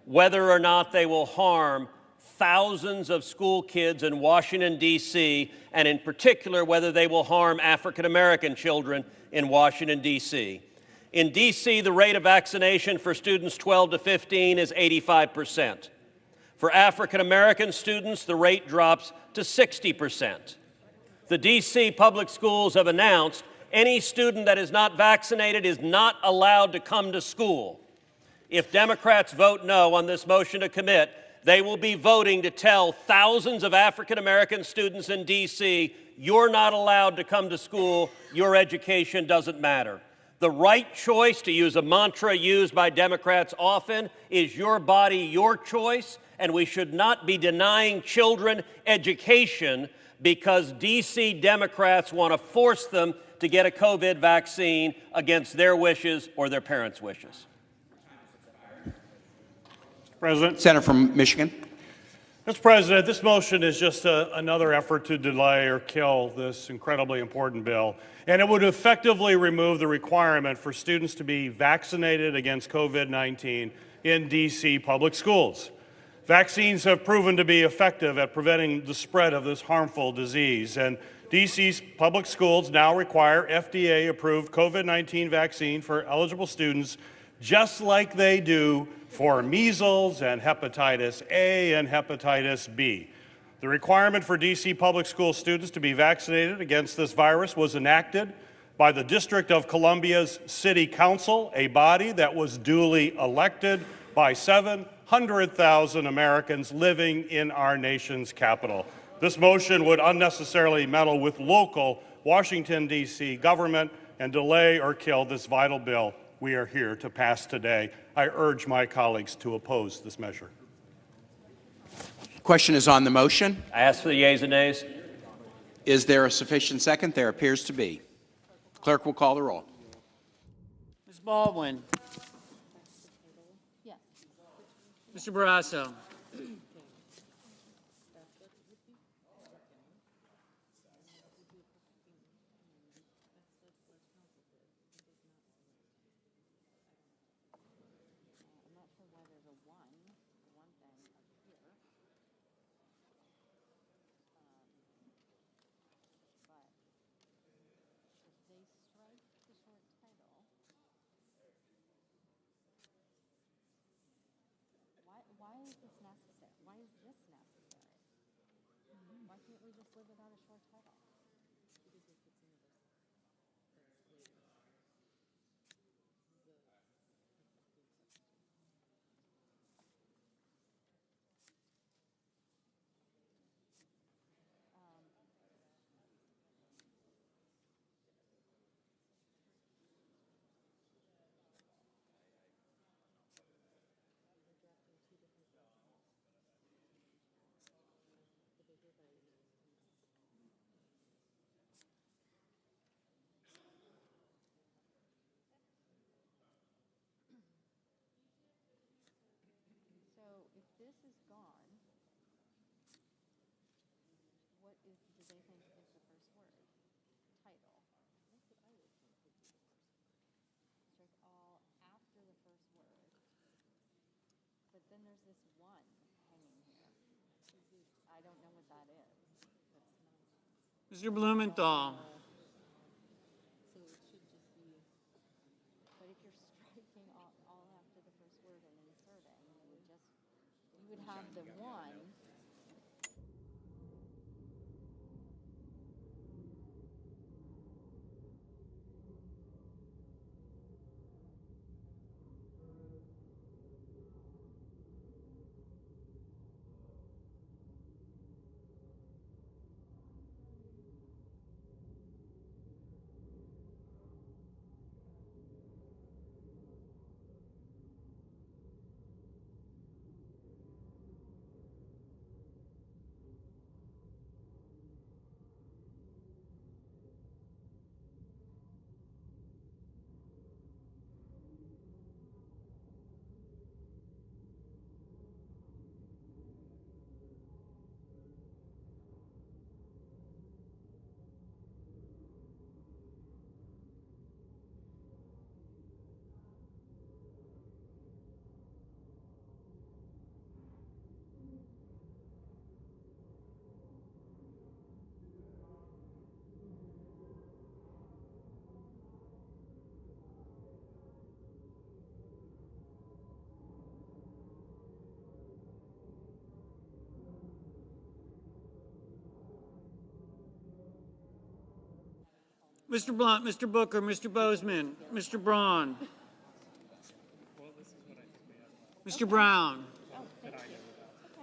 whether or not they will harm thousands of school kids in Washington, D.C., and in particular, whether they will harm African American children in Washington, D.C. In D.C., the rate of vaccination for students 12 to 15 is 85%. For African American students, the rate drops to 60%. The D.C. public schools have announced any student that is not vaccinated is not allowed to come to school. If Democrats vote no on this motion to commit, they will be voting to tell thousands of African American students in D.C., you're not allowed to come to school, your education doesn't matter. The right choice, to use a mantra used by Democrats often, is your body, your choice, and we should not be denying children education because D.C. Democrats want to force them to get a COVID vaccine against their wishes or their parents' wishes. President. Senator from Michigan. Mr. President, this motion is just another effort to delay or kill this incredibly important bill, and it would effectively remove the requirement for students to be vaccinated against COVID-19 in D.C. public schools. Vaccines have proven to be effective at preventing the spread of this harmful disease, and D.C.'s public schools now require FDA-approved COVID-19 vaccine for eligible students, just like they do for measles and hepatitis A and hepatitis B. The requirement for D.C. public school students to be vaccinated against this virus was enacted by the District of Columbia's City Council, a body that was duly elected by 700,000 Americans living in our nation's capital. This motion would unnecessarily meddle with local Washington, D.C. government and delay or kill this vital bill we are here to pass today. I urge my colleagues to oppose this measure. Question is on the motion. I ask for the yeas and nays. Is there a sufficient second? There appears to be. Clerk will call the roll. Ms. Baldwin. Yes. Mr. Barrasso. Why is this necessary? Why is this necessary? Why can't we just live without a short title? So if this is gone, what do they think is the first word? Title. That's what I would think would be the first word. Strike all after the first word. But then there's this one hanging here. I don't know what that is. Mr. Blumenthal. So it should just be, but if you're striking all after the first word and inserting, you would have the one. Mr. Blunt, Mr. Booker, Mr. Bozeman, Mr. Braun, Mr. Brown,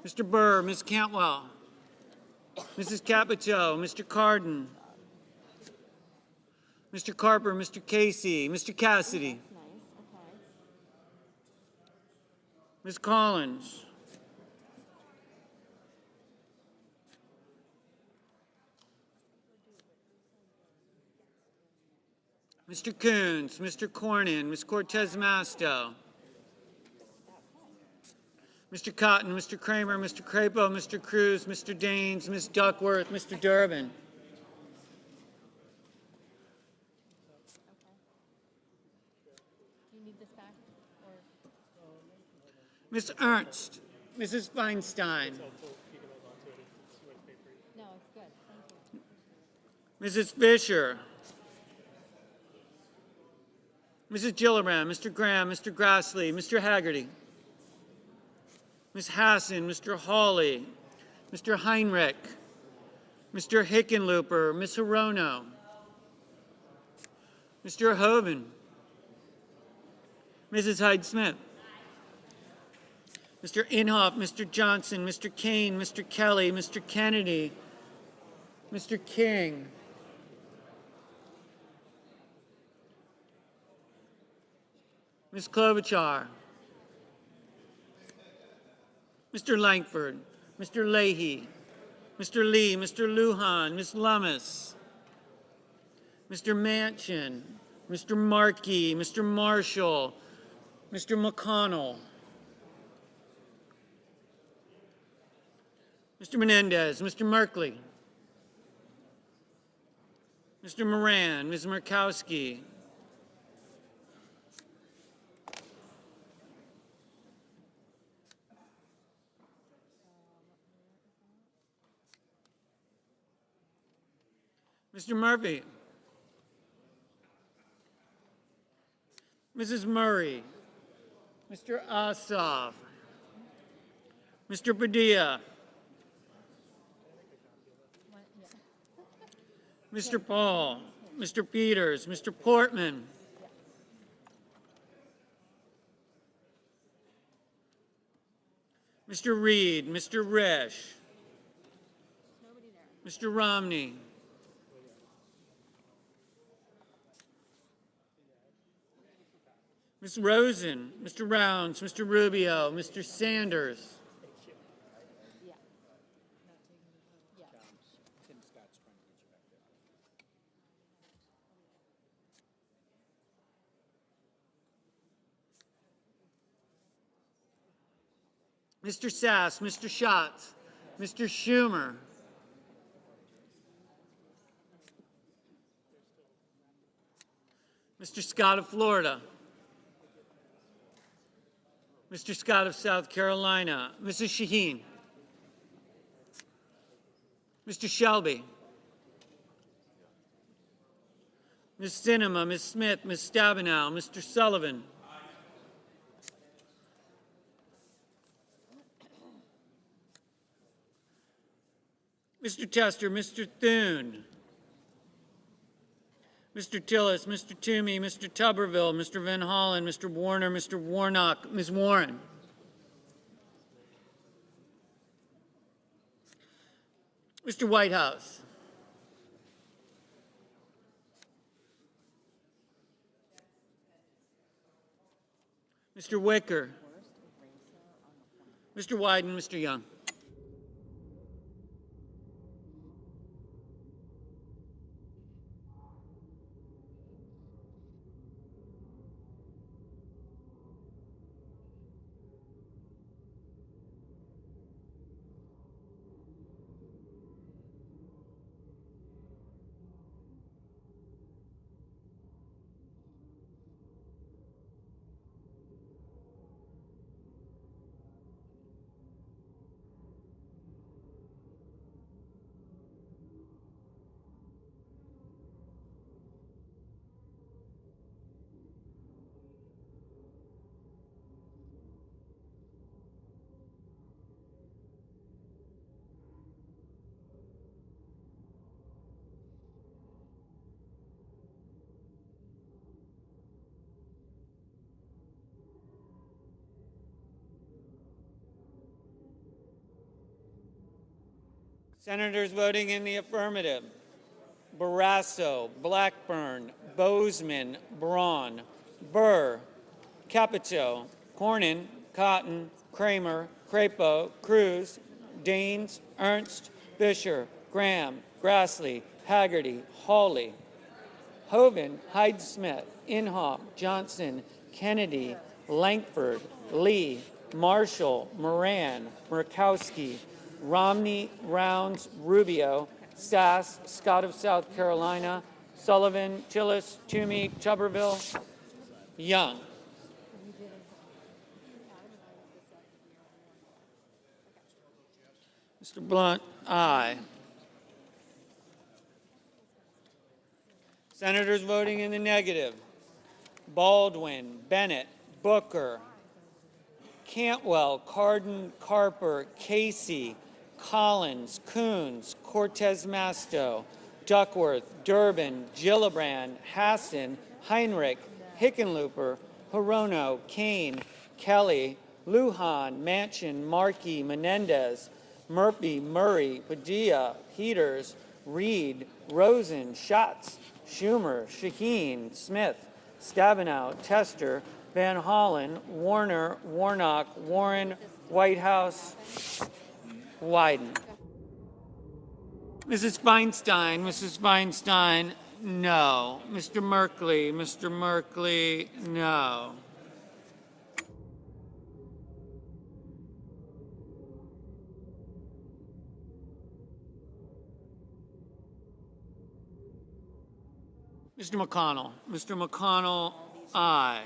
Mr. Burr, Ms. Cantwell, Mrs. Capito, Mr. Cardin, Mr. Carper, Mr. Casey, Mr. Cassidy, Nice, okay. Ms. Collins, Mr. Coons, Mr. Cornyn, Ms. Cortez Masto, Mr. Cotton, Mr. Kramer, Mr. Crapo, Mr. Cruz, Mr. Daines, Ms. Duckworth, Mr. Durbin, Do you need this back, or? Ms. Ernst, Mrs. Feinstein, No, it's good, thank you. Mrs. Fisher, Mrs. Gillibrand, Mr. Graham, Mr. Grassley, Mr. Haggerty, Ms. Hassan, Mr. Hawley, Mr. Heinrich, Mr. Hickenlooper, Ms. Hirono, Mr. Hoven, Mrs. Hyde-Smith, Mr. Inhofe, Mr. Johnson, Mr. Kane, Mr. Kelly, Mr. Kennedy, Mr. King, Ms. Klobuchar, Mr. Langford, Mr. Leahy, Mr. Lee, Mr. Lujan, Ms. Lummis, Mr. Manchin, Mr. Markey, Mr. Marshall, Mr. McConnell, Mr. Menendez, Mr. Merkley, Mr. Moran, Ms. Murkowski, Mr. Murphy, Mrs. Murray, Mr. Ossoff, Mr. Padilla, What, yeah. Mr. Paul, Mr. Peters, Mr. Portman, Mr. Reed, Mr. Risch, Nobody there. Mr. Romney, Ms. Rosen, Mr. Rounds, Mr. Rubio, Mr. Sanders, Yeah. Yeah. Mr. Sass, Mr. Schatz, Mr. Schumer, Mr. Scott of Florida, Mr. Scott of South Carolina, Mrs. Shaheen, Mr. Shelby, Ms. Sinema, Ms. Smith, Ms. Stabenow, Mr. Sullivan, Mr. Tester, Mr. Thune, Mr. Tillis, Mr. Toomey, Mr. Tuberville, Mr. Van Hollen, Mr. Warner, Mr. Warnock, Ms. Warren, Mr. Whitehouse, Mr. Wicker, Mr. Wyden, Mr. Young. Senators voting in the affirmative: Barrasso, Blackburn, Bozeman, Braun, Burr, Capito, Cornyn, Cotton, Kramer, Crapo, Cruz, Daines, Ernst, Fisher, Graham, Grassley, Haggerty, Hawley, Hoeven, Hyde-Smith, Inhofe, Johnson, Kennedy, Lankford, Lee, Marshall, Moran, Murkowski, Romney, Rounds, Rubio, Sass, Scott of South Carolina, Sullivan, Tillis, Toomey, Tuberville, Young. Mr. Blunt, aye. Senators voting in the negative: Baldwin, Bennett, Booker, Cantwell, Cardin, Carper, Casey, Collins, Coons, Cortez Masto, Duckworth, Durbin, Gillibrand, Hassan, Heinrich, Hickenlooper, Hirono, Kane, Kelly, Lujan, Manchin, Markey, Menendez, Murphy, Murray, Padilla, Peters, Reed, Rosen, Schatz, Schumer, Shaheen, Smith, Stabenow, Tester, Van Hollen, Warner, Warnock, Warren, Whitehouse, Wyden. Mrs. Feinstein, no. Mr. Merkley, no. Mr. McConnell, aye.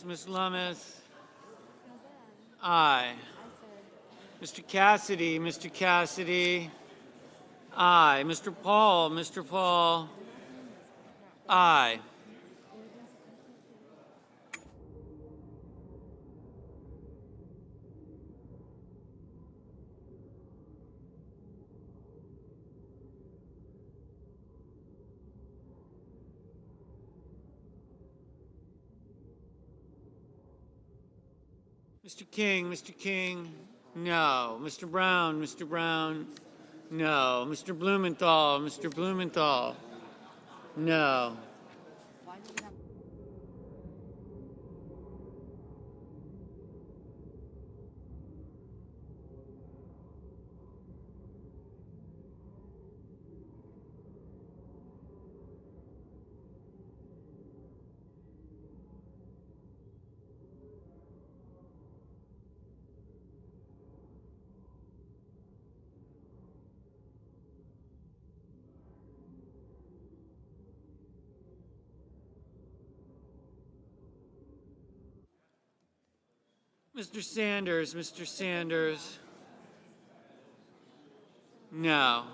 Ms. Lummis, aye. Mr. Cassidy, aye. Mr. Paul, aye. Mr. King, no. Mr. Brown, no. Mr. Blumenthal, no. Mr. Sanders, no.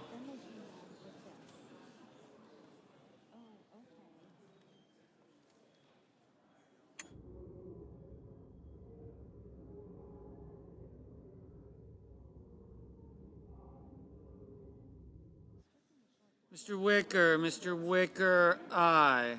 Mr. Wicker, aye.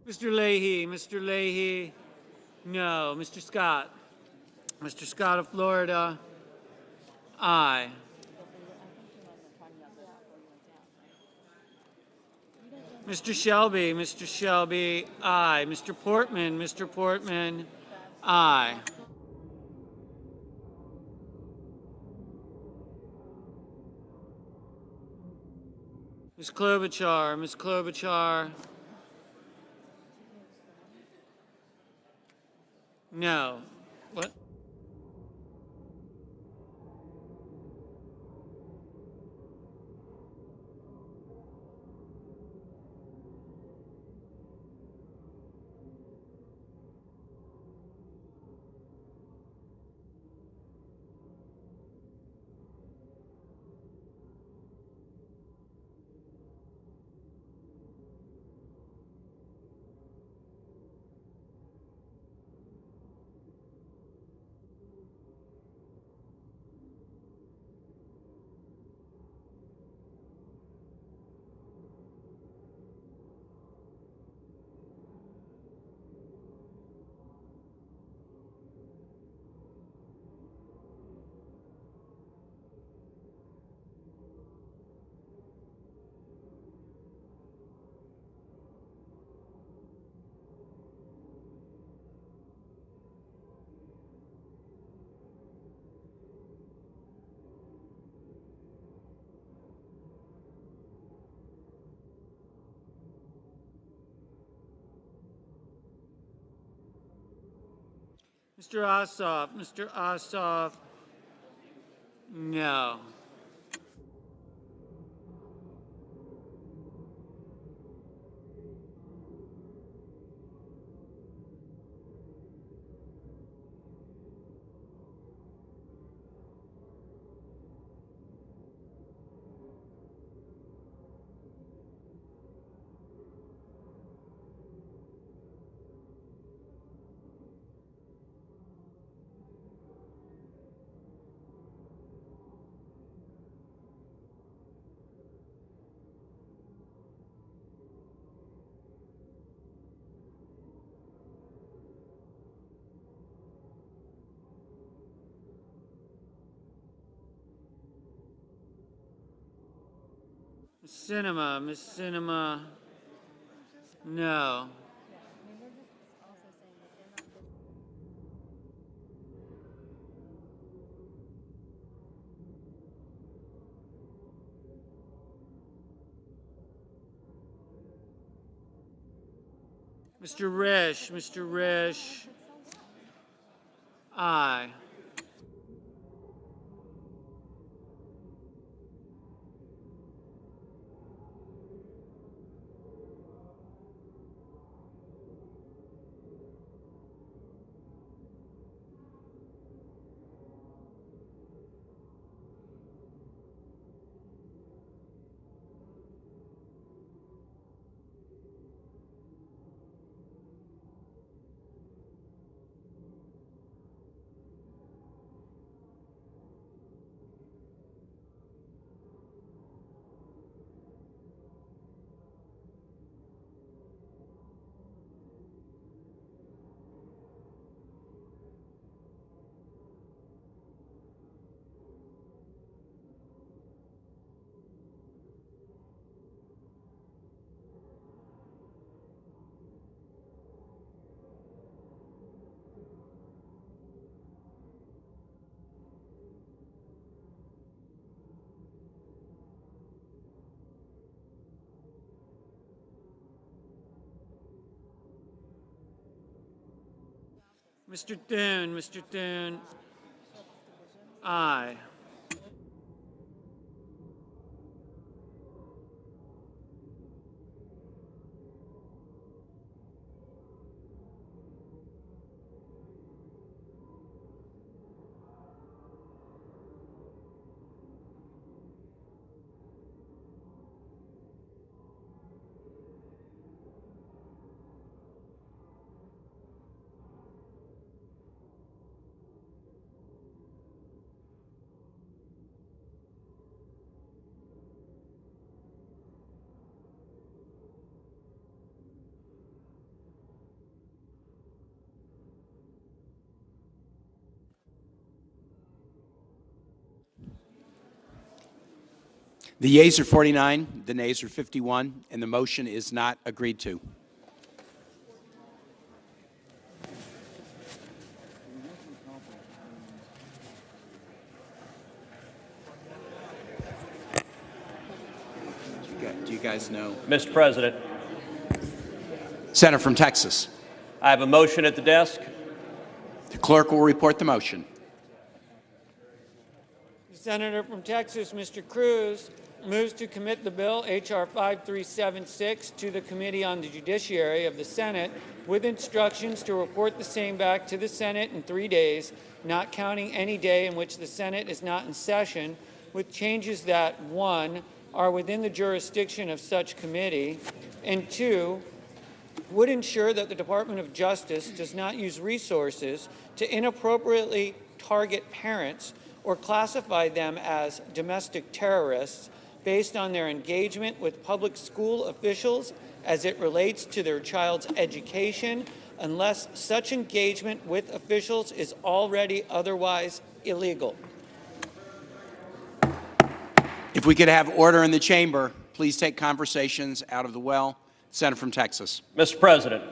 Mr. Leahy, no. Mr. Scott, Mr. Scott of Florida, aye. Mr. Shelby, aye. Mr. Portman, aye. Ms. Klobuchar, no. What? Mr. Ossoff, no. Miss Cinema, no. Mr. Risch, aye. Mr. Thune, aye. The yeas are 49, the nays are 51, and the motion is not agreed to. Do you guys know? Mr. President, Senator from Texas. I have a motion at the desk. The clerk will report the motion. The senator from Texas, Mr. Cruz, moves to commit the bill, H.R. 5376, to the Committee on the Judiciary of the Senate with instructions to report the same back to the Senate in 3 days, not counting any day in which the Senate is not in session, with changes that, 1, are within the jurisdiction of such committee, and 2, would ensure that the Department of Justice does not use resources to inappropriately target parents or classify them as domestic terrorists based on their engagement with public school officials as it relates to their child's education, unless such engagement with officials is already otherwise illegal. If we could have order in the chamber, please take conversations out of the well. Senator from Texas. Mr. President,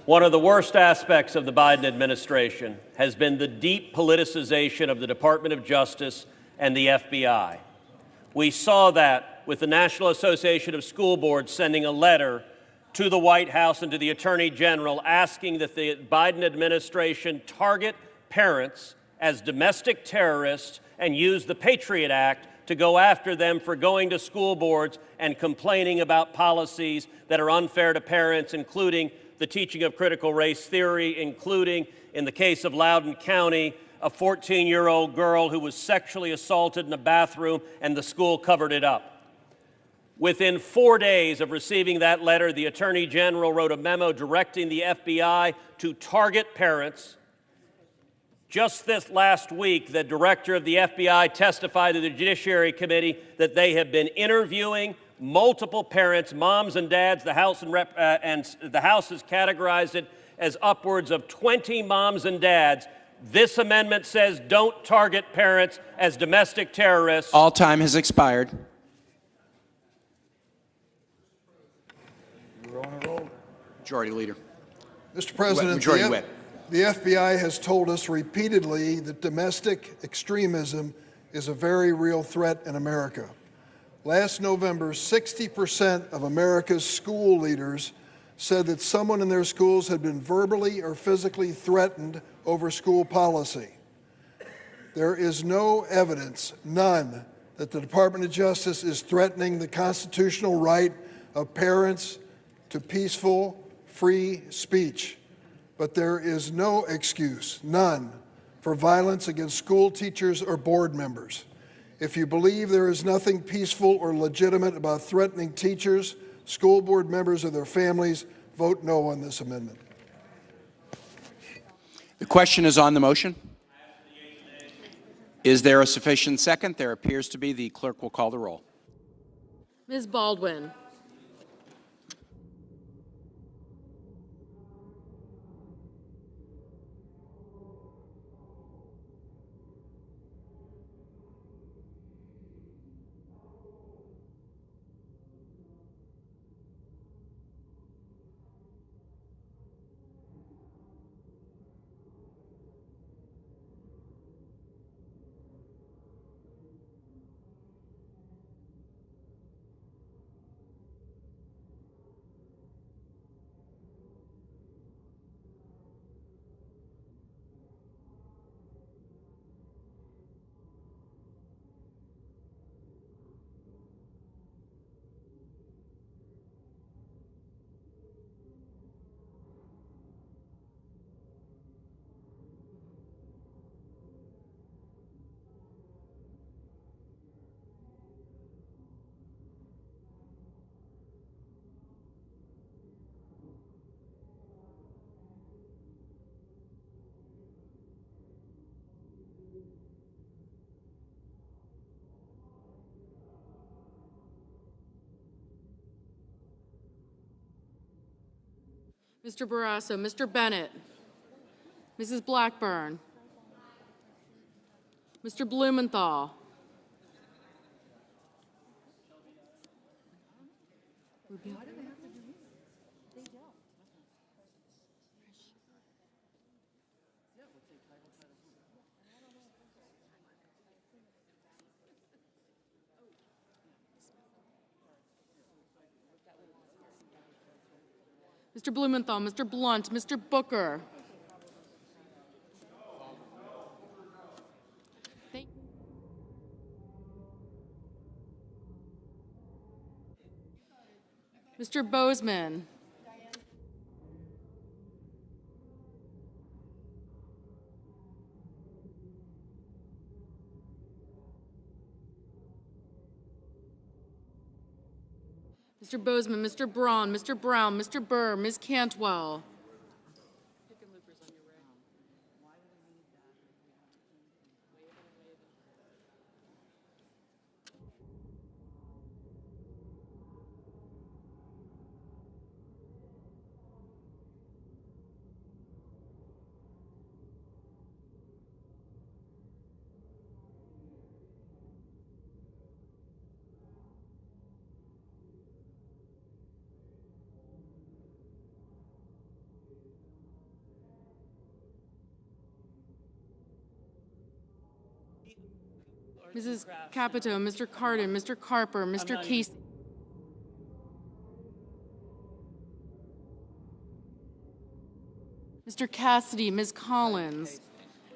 one of the worst aspects of the Biden administration has been the deep politicization of the Department of Justice and the FBI. We saw that with the National Association of School Boards sending a letter to the White House and to the Attorney General asking that the Biden administration target parents as domestic terrorists and use the Patriot Act to go after them for going to school boards and complaining about policies that are unfair to parents, including the teaching of critical race theory, including, in the case of Loudoun County, a 14-year-old girl who was sexually assaulted in a bathroom and the school covered it up. Within 4 days of receiving that letter, the Attorney General wrote a memo directing the FBI to target parents. Just this last week, the director of the FBI testified to the Judiciary Committee that they have been interviewing multiple parents, moms and dads. The House has categorized it as upwards of 20 moms and dads. This amendment says don't target parents as domestic terrorists. All time has expired. We're on a roll. Majority Leader. Mr. President, Majority Whip. the FBI has told us repeatedly that domestic extremism is a very real threat in America. Last November, 60% of America's school leaders said that someone in their schools had been verbally or physically threatened over school policy. There is no evidence, none, that the Department of Justice is threatening the constitutional right of parents to peaceful, free speech. But there is no excuse, none, for violence against school teachers or board members. If you believe there is nothing peaceful or legitimate about threatening teachers, school board members, or their families, vote no on this amendment. The question is on the motion. Is there a sufficient second? There appears to be. The clerk will call the roll. Ms. Baldwin. Mr. Barrasso, Mr. Bennett, Mrs. Blackburn, Mr. Blumenthal, Mr. Blumenthal, Mr. Blunt, Mr. Booker. Thank- Mr. Bozeman. Mr. Bozeman, Mr. Braun, Mr. Brown, Mr. Burr, Ms. Cantwell. Mrs. Capito, Mr. Cardin, Mr. Carper, Mr. Casey. Mr. Cassidy, Ms. Collins,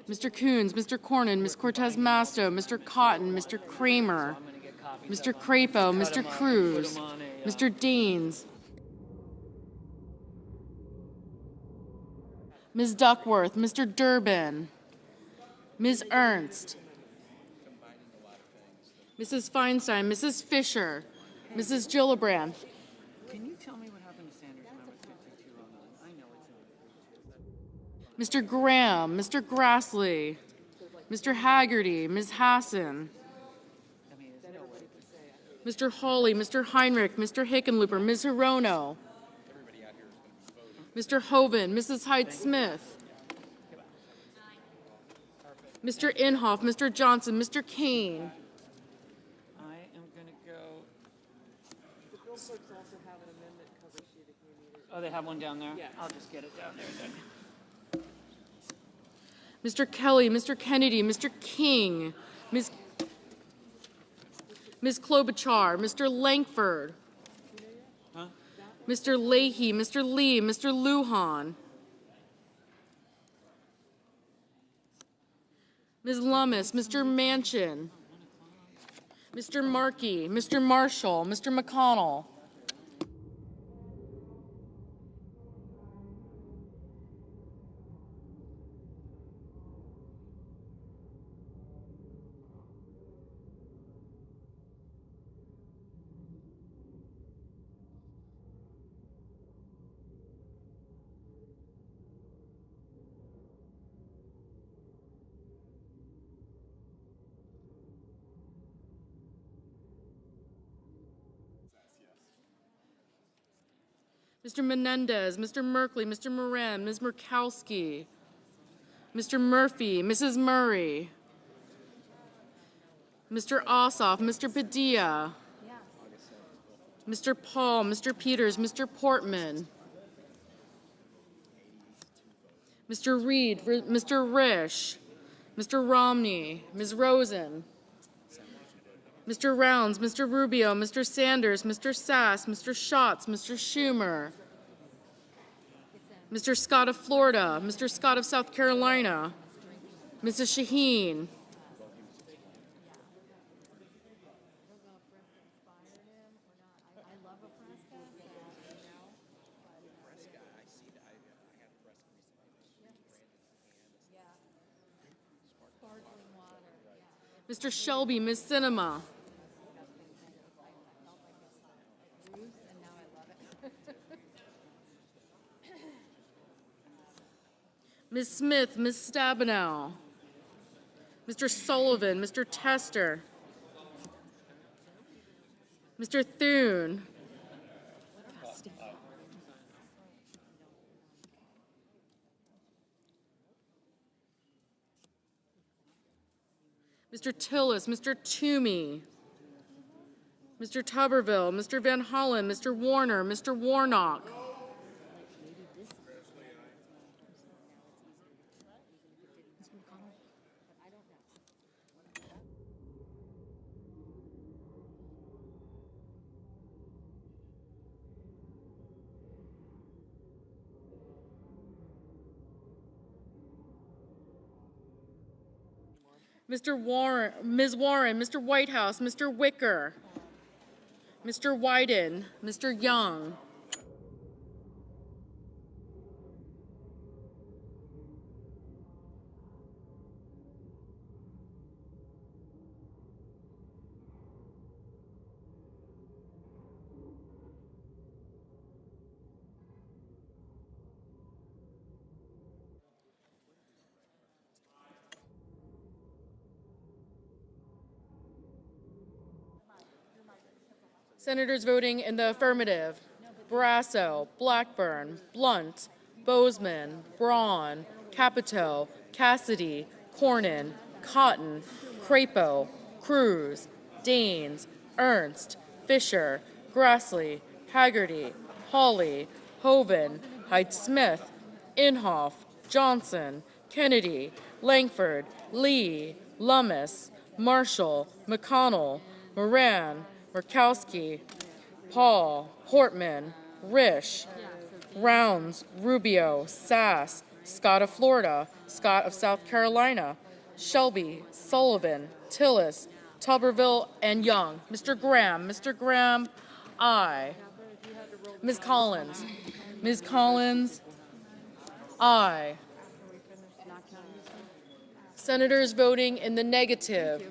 Mr. Coons, Mr. Cornyn, Ms. Cortez Masto, Mr. Cotton, Mr. Kramer, Mr. Crapo, Mr. Cruz, Mr. Deans, Ms. Duckworth, Mr. Durbin, Ms. Ernst, Mrs. Feinstein, Mrs. Fisher, Mrs. Gillibrand, Can you tell me what happened to Sanders Amendment 5209? I know it's not. Mr. Graham, Mr. Grassley, Mr. Haggerty, Ms. Hassan, I mean, there's no way. Mr. Hawley, Mr. Heinrich, Mr. Hickenlooper, Ms. Hirono, Mr. Hoven, Mrs. Hyde-Smith, Mr. Inhofe, Mr. Johnson, Mr. Kane, I am going to go. Oh, they have one down there? Yeah. I'll just get it down there then. Mr. Kelly, Mr. Kennedy, Mr. King, Ms. Klobuchar, Mr. Langford, Mr. Leahy, Mr. Lee, Mr. Lujan, Ms. Lummis, Mr. Manchin, Mr. Markey, Mr. Marshall, Mr. McConnell, Mr. Menendez, Mr. Merkley, Mr. Moran, Ms. Murkowski, Mr. Murphy, Mrs. Murray, Mr. Ossoff, Mr. Padilla, Mr. Paul, Mr. Peters, Mr. Portman, Mr. Reed, Mr. Risch, Mr. Romney, Ms. Rosen, Mr. Rounds, Mr. Rubio, Mr. Sanders, Mr. Sass, Mr. Schatz, Mr. Schumer, Mr. Scott of Florida, Mr. Scott of South Carolina, Mrs. Shaheen, Mr. Shelby, Ms. Cinema, Ms. Smith, Ms. Stabenow, Mr. Sullivan, Mr. Tester, Mr. Thune, Mr. Tillis, Mr. Toomey, Mr. Tuberville, Mr. Van Hollen, Mr. Warner, Mr. Warnock. Mr. Warren, Ms. Warren, Mr. Whitehouse, Mr. Wicker, Mr. Wyden, Mr. Young. Senators voting in the affirmative: Barrasso, Blackburn, Blunt, Bozeman, Braun, Capito, Cassidy, Cornyn, Cotton, Crapo, Cruz, Daines, Ernst, Fisher, Grassley, Haggerty, Hawley, Hoven, Hyde-Smith, Inhofe, Johnson, Kennedy, Langford, Lee, Lummis, Marshall, McConnell, Moran, Murkowski, Paul, Portman, Risch, Rounds, Rubio, Sass, Scott of Florida, Scott of South Carolina, Shelby, Sullivan, Tillis, Tuberville, and Young. Mr. Graham, aye. Ms. Collins, aye. Senators voting in the negative: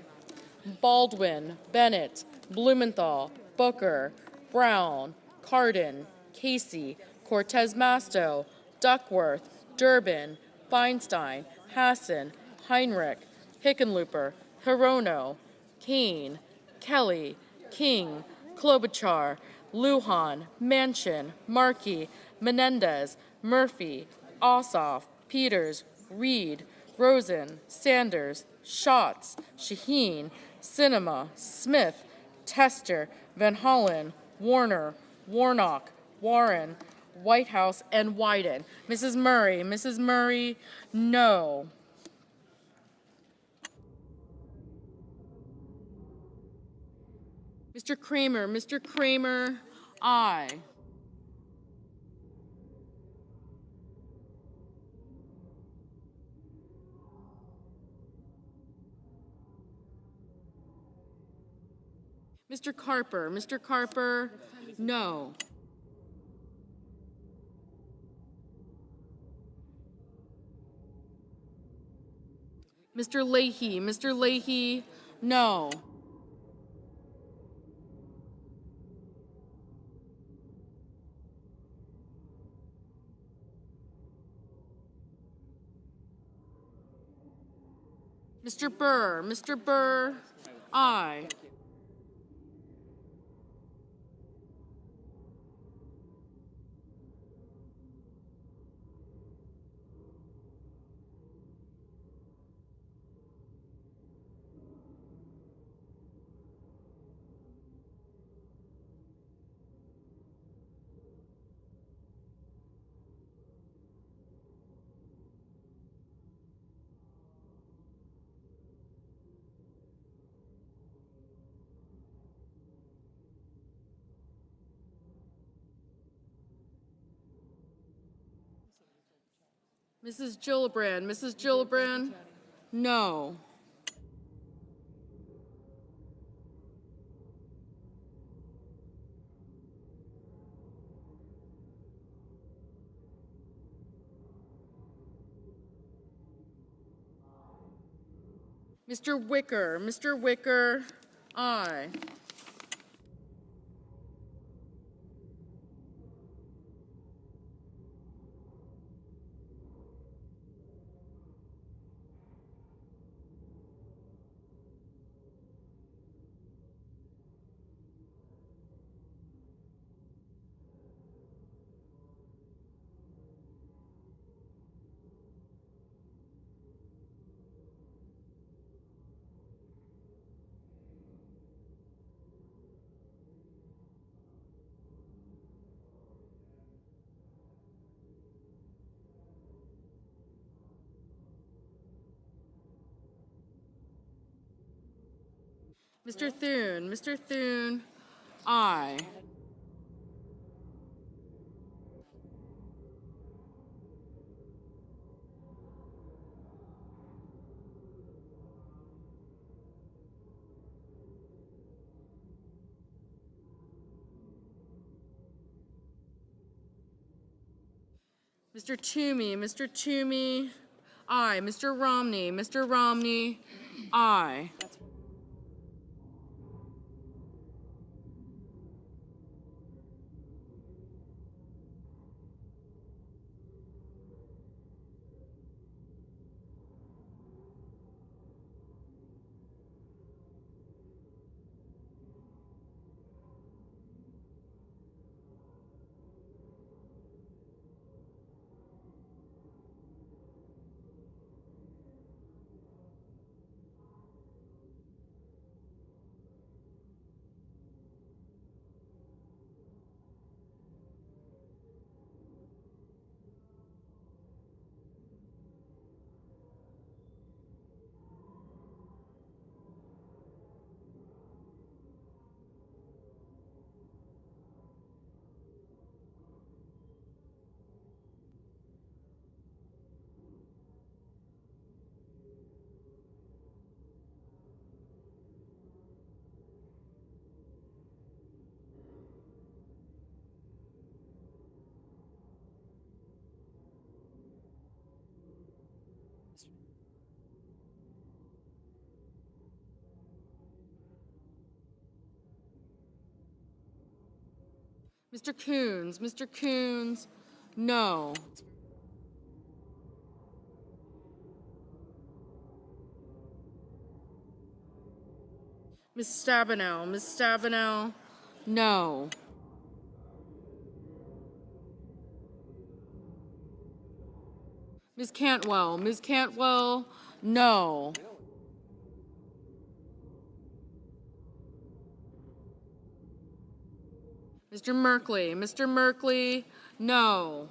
Baldwin, Bennett, Blumenthal, Booker, Brown, Cardin, Casey, Cortez Masto, Duckworth, Durbin, Feinstein, Hassan, Heinrich, Hickenlooper, Hirono, Kane, Kelly, King, Klobuchar, Lujan, Manchin, Markey, Menendez, Murphy, Ossoff, Peters, Reed, Rosen, Sanders, Schatz, Shaheen, Sinema, Smith, Tester, Van Hollen, Warner, Warnock, Warren, Whitehouse, and Wyden. Mrs. Murray, no. Mr. Kramer, aye. Mr. Carper, no. Mr. Leahy, no. Mr. Burr, aye. Mrs. Gillibrand, no. Mr. Wicker, aye. Mr. Thune, Mr. Thune, aye. Mr. Toomey, Mr. Toomey, aye. Mr. Romney, aye. Mr. Coons, no. Ms. Stabenow, no. Ms. Cantwell, no. Mr. Merkley, no.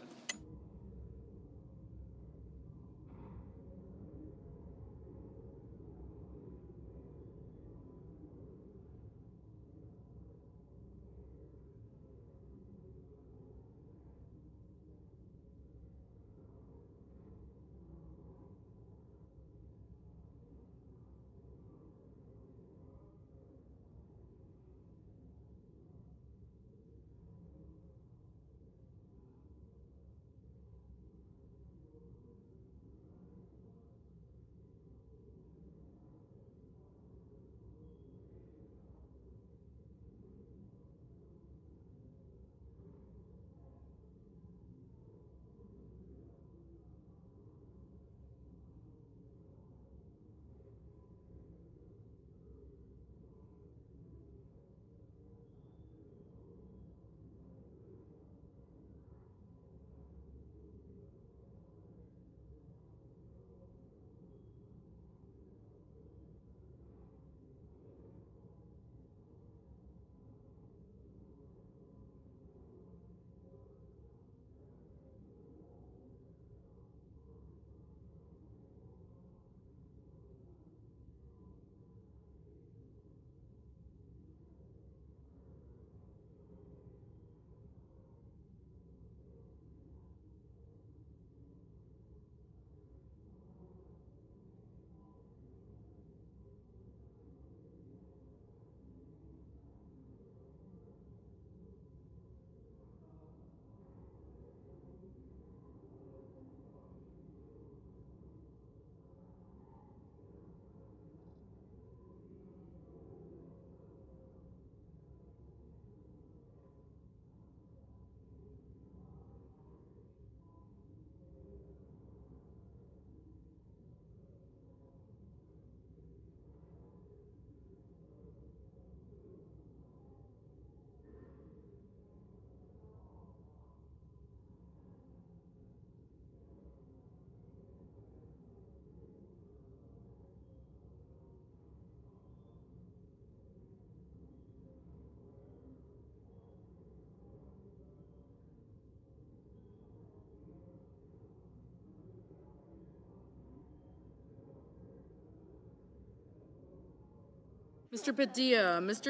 Mr.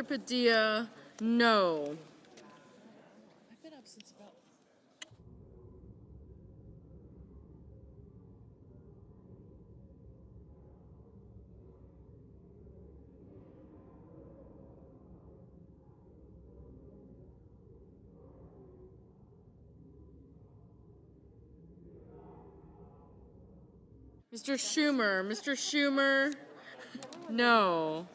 Padilla, no. I've been up since about. Mr. Schumer, no.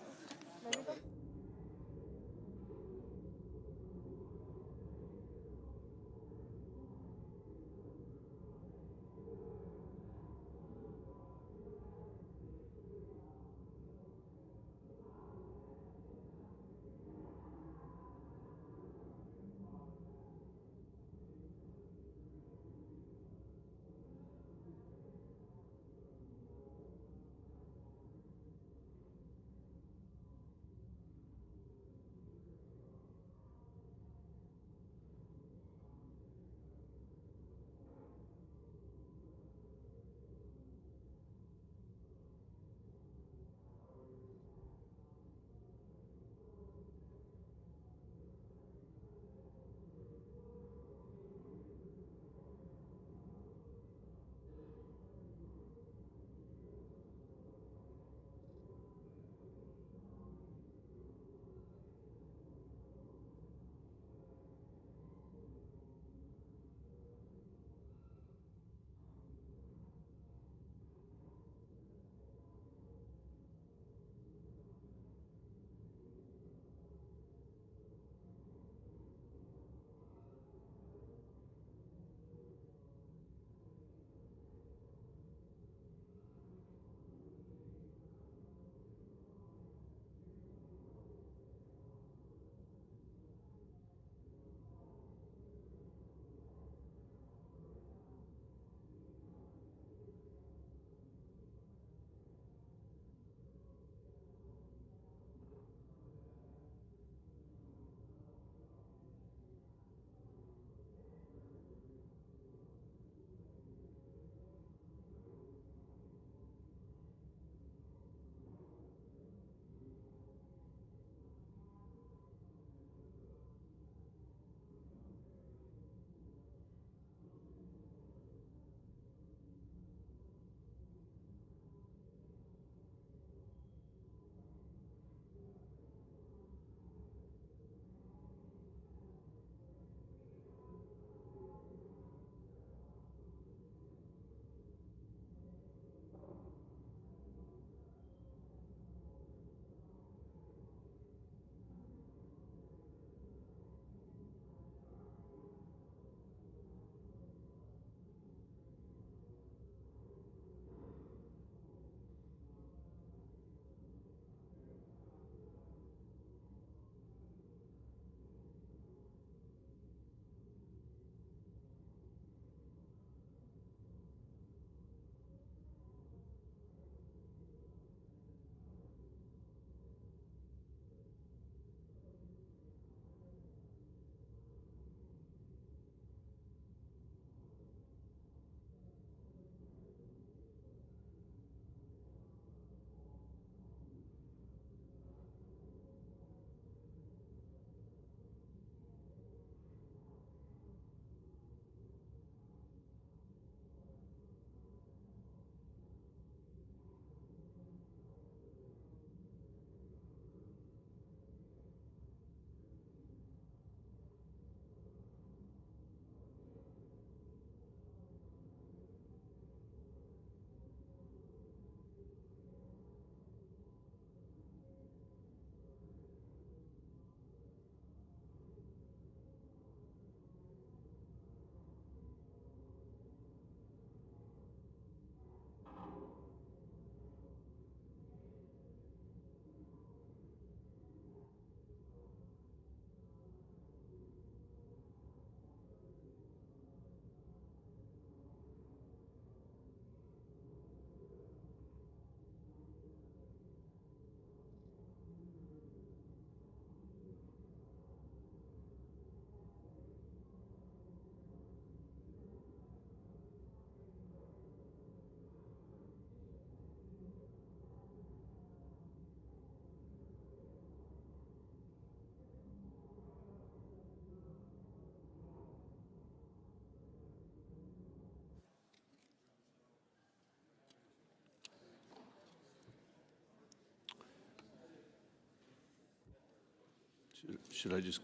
should I just,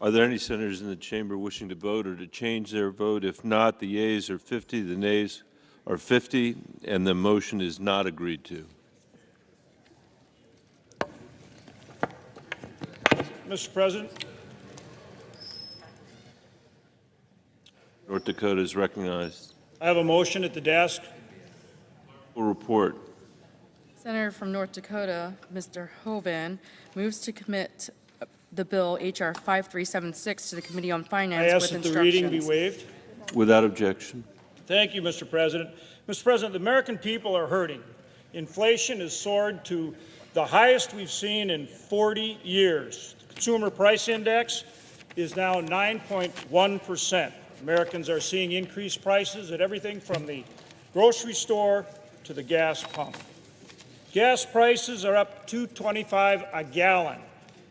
are there any senators in the chamber wishing to vote or to change their vote? If not, the yeas are 50, the nays are 50, and the motion is not agreed to. Mr. President, North Dakota is recognized. I have a motion at the desk. Full report. Senator from North Dakota, Mr. Hoeven, moves to commit the bill H.R. 5376 to the Committee on I Finance ask with that the reading be instructions. waived. Without objection. Thank you, Mr. President. Mr. President, the American people are hurting. Inflation has soared to the highest we've seen in 40 years. The Consumer Price Index is now 9.1%. Americans are seeing increased prices at everything from the grocery store to the gas pump. Gas prices are up $2.25 a gallon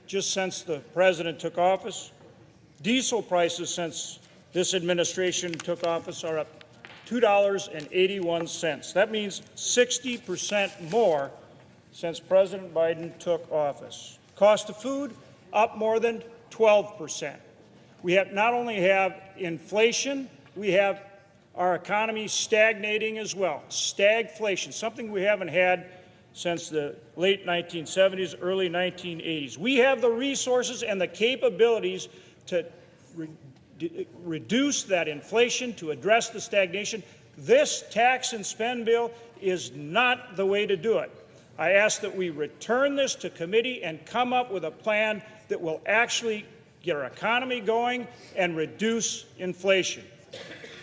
just since the president took office. Diesel prices since this administration took office are up $2.81. That means 60% more since President Biden took office. Cost of food up more than 12%. We not only have inflation, we have our economy stagnating as well. Stagflation, something we haven't had since the late 1970s, early 1980s. We have the resources and the capabilities to reduce that inflation, to address the stagnation. This tax and spend bill is not the way to do it. I ask that we return this to committee and come up with a plan that will actually get our economy going and reduce inflation.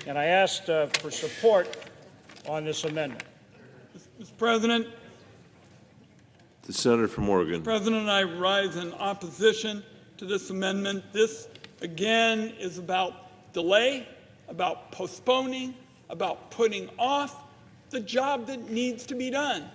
And I asked for support on this amendment. Mr. President, The senator from Oregon. President, I rise in opposition to this amendment. This, again, is about delay, about postponing, about putting off the job that needs to be done.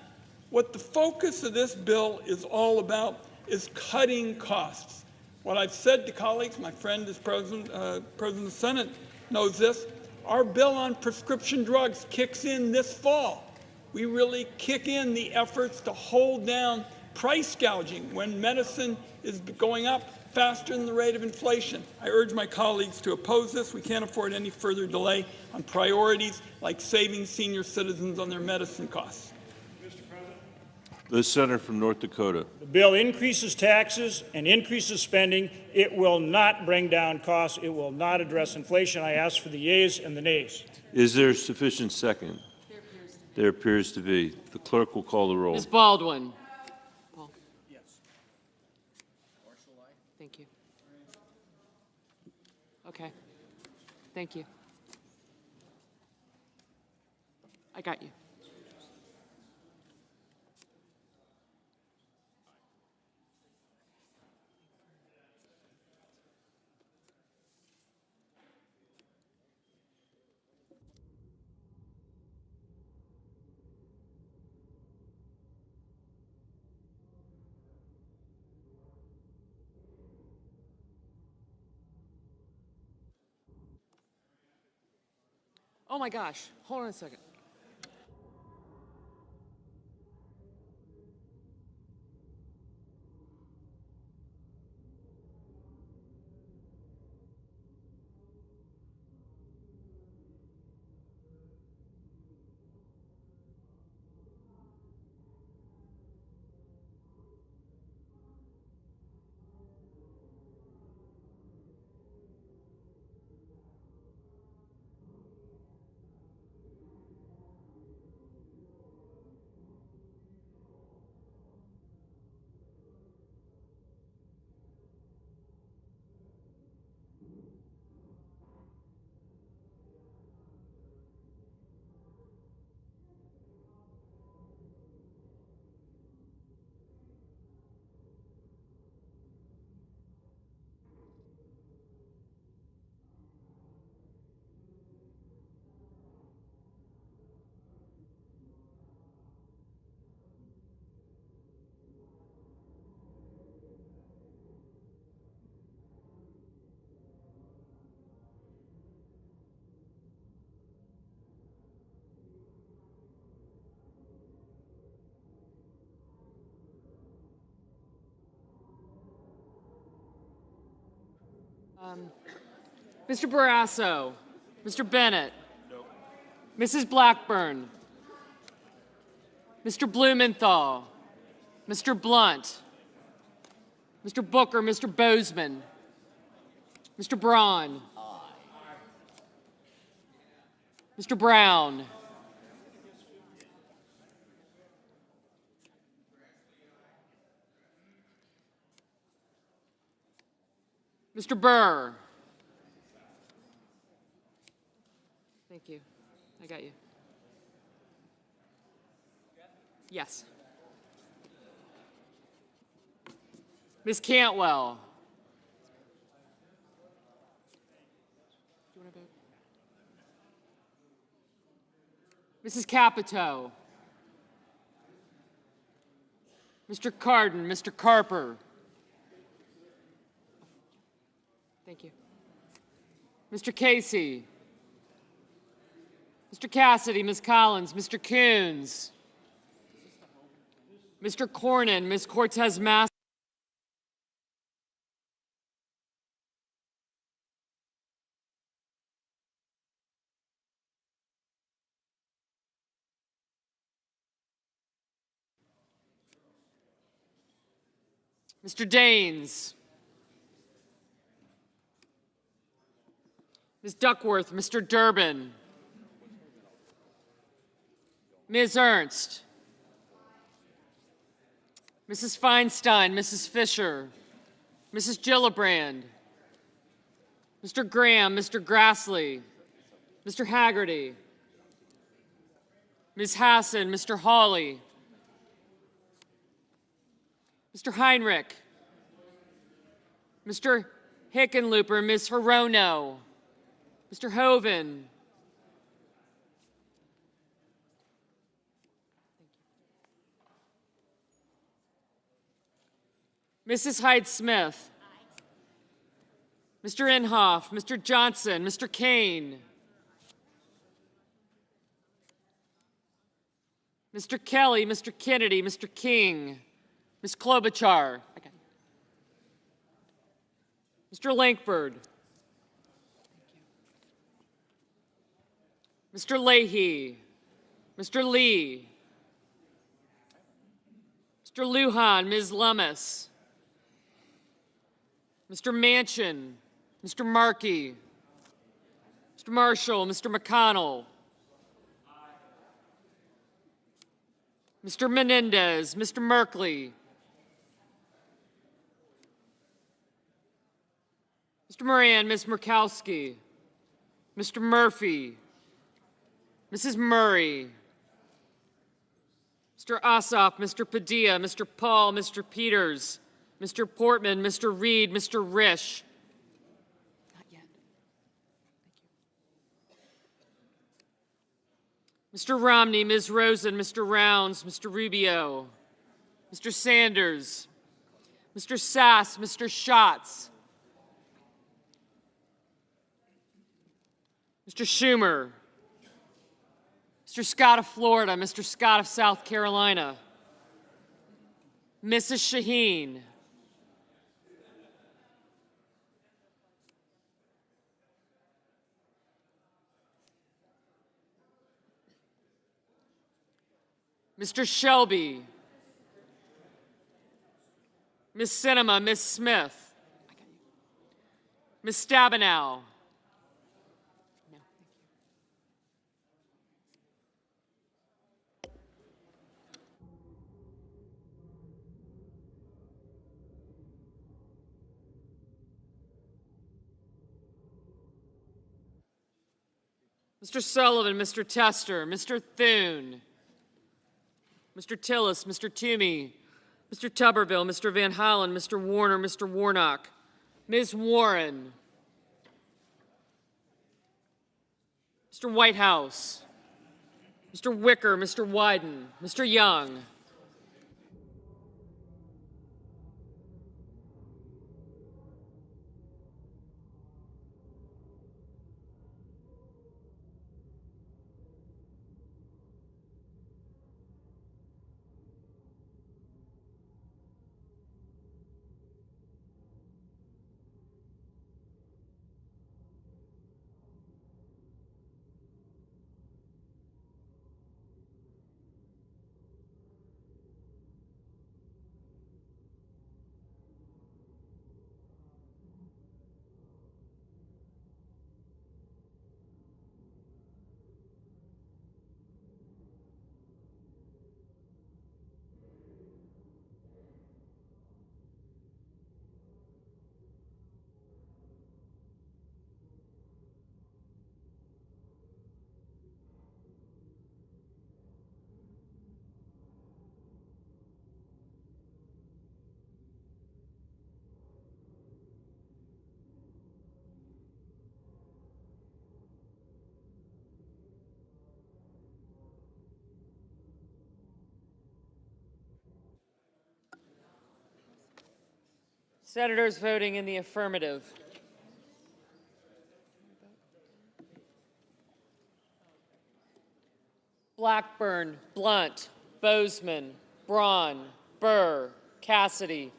What the focus of this bill is all about is cutting costs. What I've said to colleagues, my friend is President of the Senate knows this, our bill on prescription drugs kicks in this fall. We really kick in the efforts to hold down price gouging when medicine is going up faster than the rate of inflation. I urge my colleagues to oppose this. We can't afford any further delay on priorities like saving senior citizens on their medicine costs. The senator from North Dakota. The bill increases taxes and increases spending. It will not bring down costs. It will not address inflation. I ask for the yeas and the nays. Is there sufficient second? There appears to be. The clerk will call the roll. Ms. Baldwin. Paul. Yes. Thank you. Okay. Thank you. I got you. Oh my gosh, hold on a second. Mr. Barrasso. Mr. Bennett. Mrs. Blackburn. Mr. Blumenthal. Mr. Blunt. Mr. Booker. Mr. Bozeman. Mr. Braun. Mr. Brown. Mr. Burr. Thank you. I got you. Yes. Ms. Cantwell. Do you want to vote? Mrs. Capito. Mr. Cardin. Mr. Carper. Thank you. Mr. Casey. Mr. Cassidy, Ms. Collins, Mr. Coons. Mr. Cornyn, Ms. Cortez Masto. Mr. Daines. Ms. Duckworth, Mr. Durbin. Ms. Ernst. Mrs. Feinstein, Mrs. Fisher. Mrs. Gillibrand. Mr. Graham, Mr. Grassley. Mr. Haggerty. Ms. Hassan, Mr. Hawley. Mr. Heinrich. Mr. Hickenlooper, Ms. Hirono. Mr. Hoven. Mrs. Hyde-Smith. Mr. Inhofe, Mr. Johnson, Mr. Kane. Mr. Kelly, Mr. Kennedy, Mr. King. Ms. Klobuchar. Mr. Lankford. Mr. Leahy. Mr. Lee. Mr. Lujan, Ms. Lummis. Mr. Manchin. Mr. Markey. Mr. Marshall, Mr. McConnell. Mr. Menendez, Mr. Merkley. Mr. Moran, Ms. Murkowski. Mr. Murphy. Mrs. Murray. Mr. Ossoff, Mr. Padilla, Mr. Paul, Mr. Peters, Mr. Portman, Mr. Reed, Mr. Risch. Not yet. Thank you. Mr. Romney, Ms. Rosen, Mr. Rounds, Mr. Rubio, Mr. Sanders, Mr. Sass, Mr. Schatz, Mr. Schumer, Mr. Scott of Florida, Mr. Scott of South Carolina, Mrs. Shaheen, Mr. Shelby, Ms. Sinema, Ms. Smith, Ms. Stabenow, Mr. Sullivan, Mr. Tester, Mr. Thune, Mr. Tillis, Mr. Toomey, Mr. Tuberville, Mr. Van Hollen, Mr. Warner, Mr. Warnock, Ms. Warren, Mr. Whitehouse, Mr. Wicker, Mr. Wyden, Mr. Young, Senators voting in the affirmative. Blackburn, Blunt, Bozeman, Braun, Burr, Cassidy,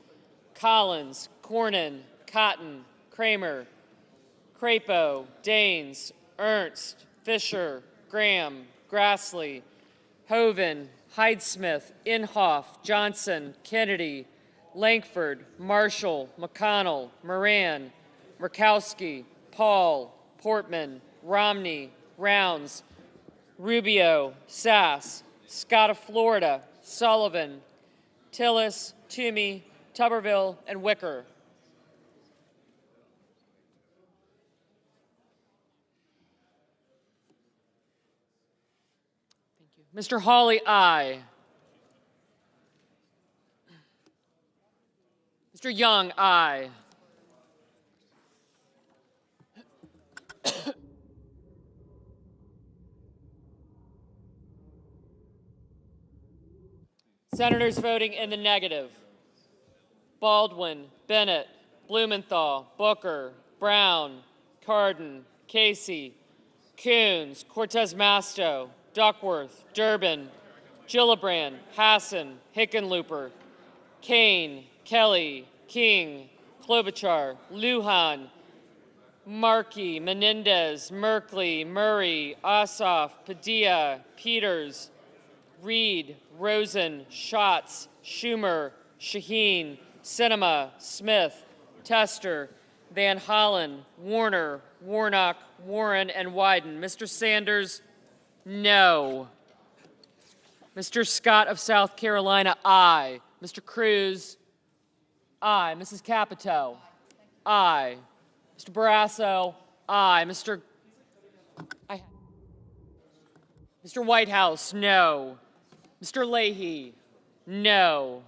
Collins, Cornyn, Cotton, Kramer, Crapo, Daines, Ernst, Fisher, Graham, Grassley, Hoeven, Heidsmith, Inhofe, Johnson, Kennedy, Lankford, Marshall, McConnell, Moran, Murkowski, Paul, Portman, Romney, Rounds, Rubio, Sass, Scott of Florida, Sullivan, Tillis, Toomey, Tuberville, and Wicker. Mr. Hawley, aye. Mr. Young, aye. Senators voting in the negative. Baldwin, Bennett, Blumenthal, Booker, Brown, Cardin, Casey, Coons, Cortez Masto, Duckworth, Durbin, Gillibrand, Hassan, Hickenlooper, Kane, Kelly, King, Klobuchar, Lujan, Markey, Menendez, Merkley, Murray, Ossoff, Padilla, Peters, Reed, Rosen, Schatz, Schumer, Shaheen, Sinema, Smith, Tester, Van Hollen, Warner, Warnock, Warren, and Wyden. Mr. Sanders, no. Mr. Scott of South Carolina, aye. Mr. Cruz, aye. Mrs. Capito, aye. Mr. Barrasso, aye. Mr. Whitehouse, no. Mr. Leahy, no.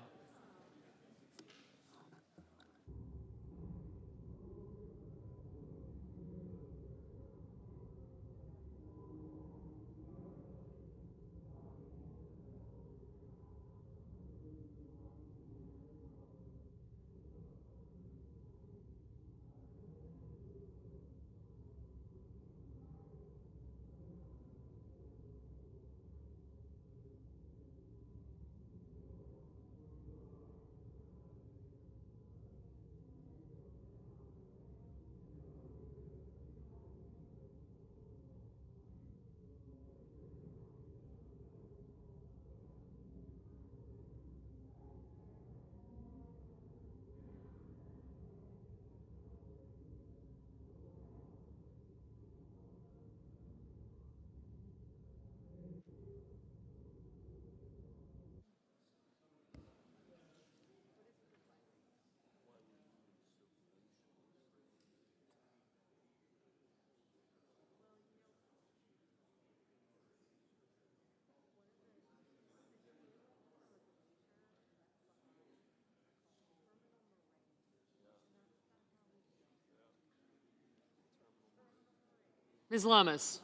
Ms. Lummis,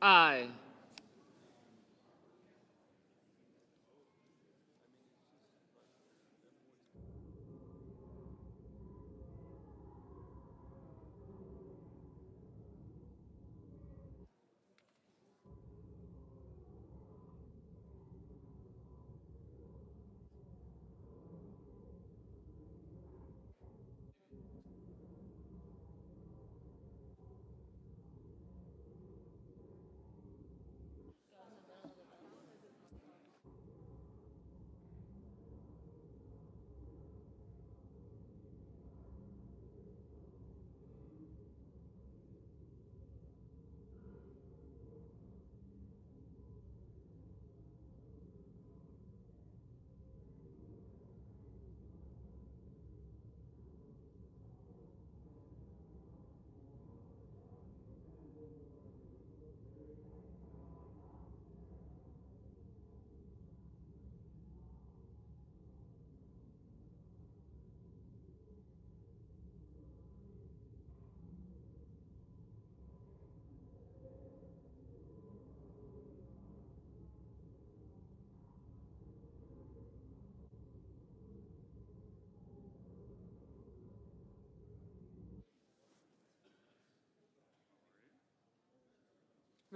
aye.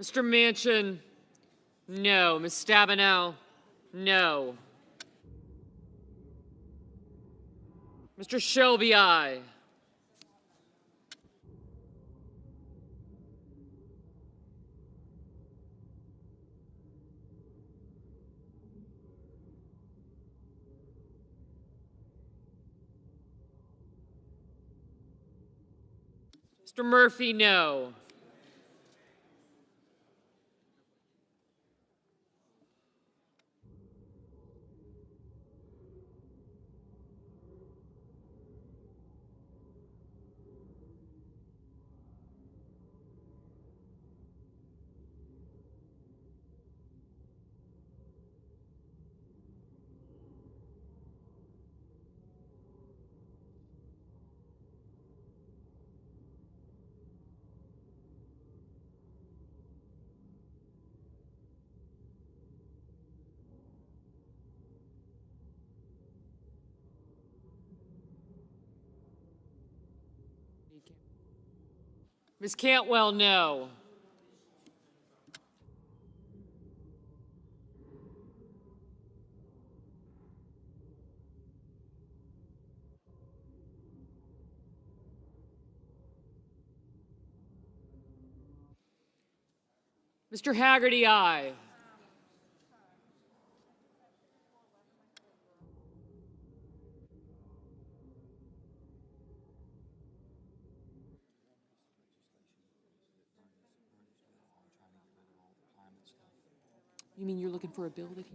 Mr. Manchin, no. Ms. Stabenow, no. Mr. Shelby, aye. Mr. Murphy, no. Ms. Cantwell, no. Mr. Haggerty, aye. You mean you're looking for a bill that he...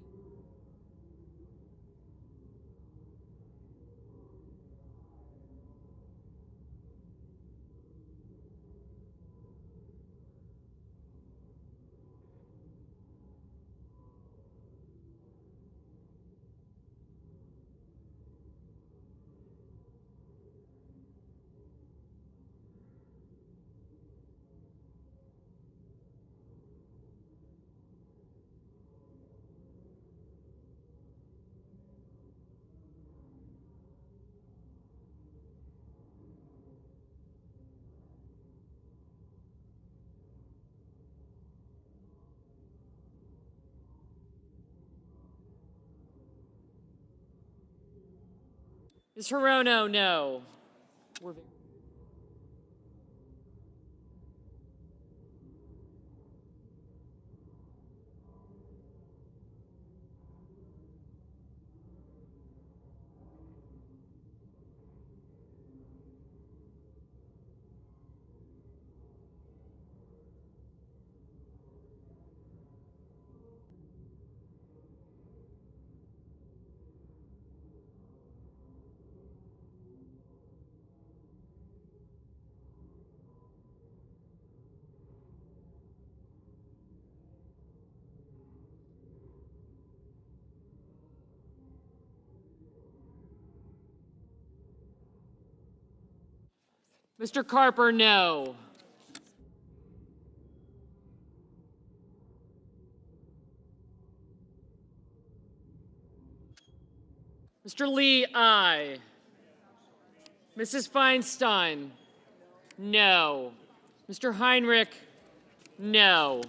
Ms. Hirono, no. Mr. Carper, no. Mr. Lee, aye. Mrs. Feinstein, no. Mr. Heinrich, no.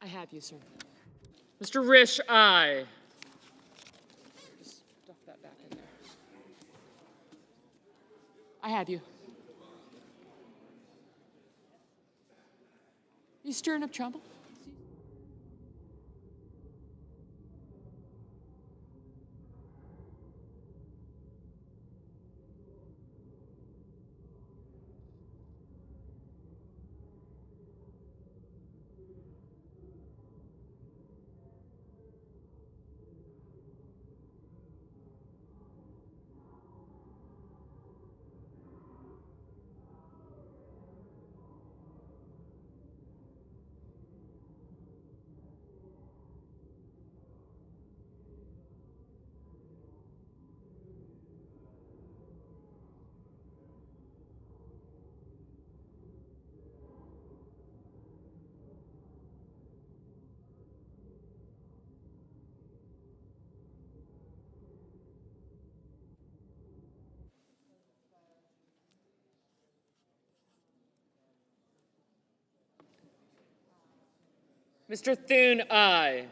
I have you, sir. Mr. Risch, aye. Just stuff that back in there. I have you. You stirring up trouble? Mr. Thune, aye.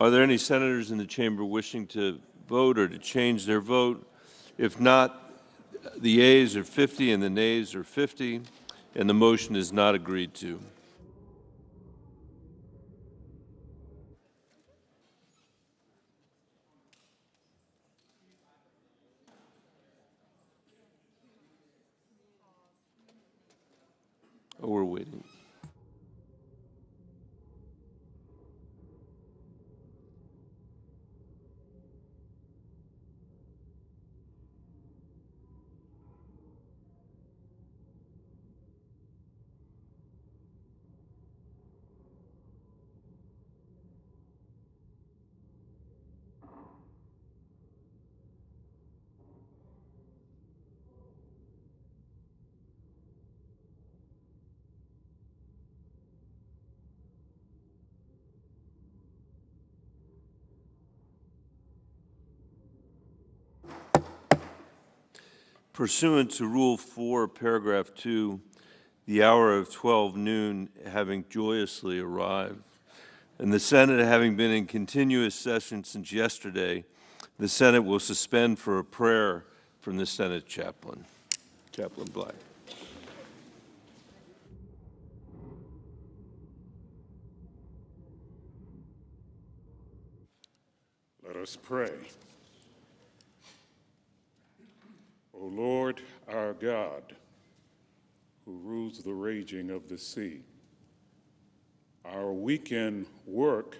Are there any senators in the chamber wishing to vote or to change their vote? If not, the yeas are 50 and the nays are 50, and the motion is not agreed to. Oh, we're waiting. Pursuant to Rule 4, Paragraph 2, the hour of 12 noon having joyously arrived, and the Senate having been in continuous session since yesterday, the Senate will suspend for a prayer from the Senate chaplain. Chaplain Black. Let us pray. O Lord, our God, who rules the raging of the sea, our weekend work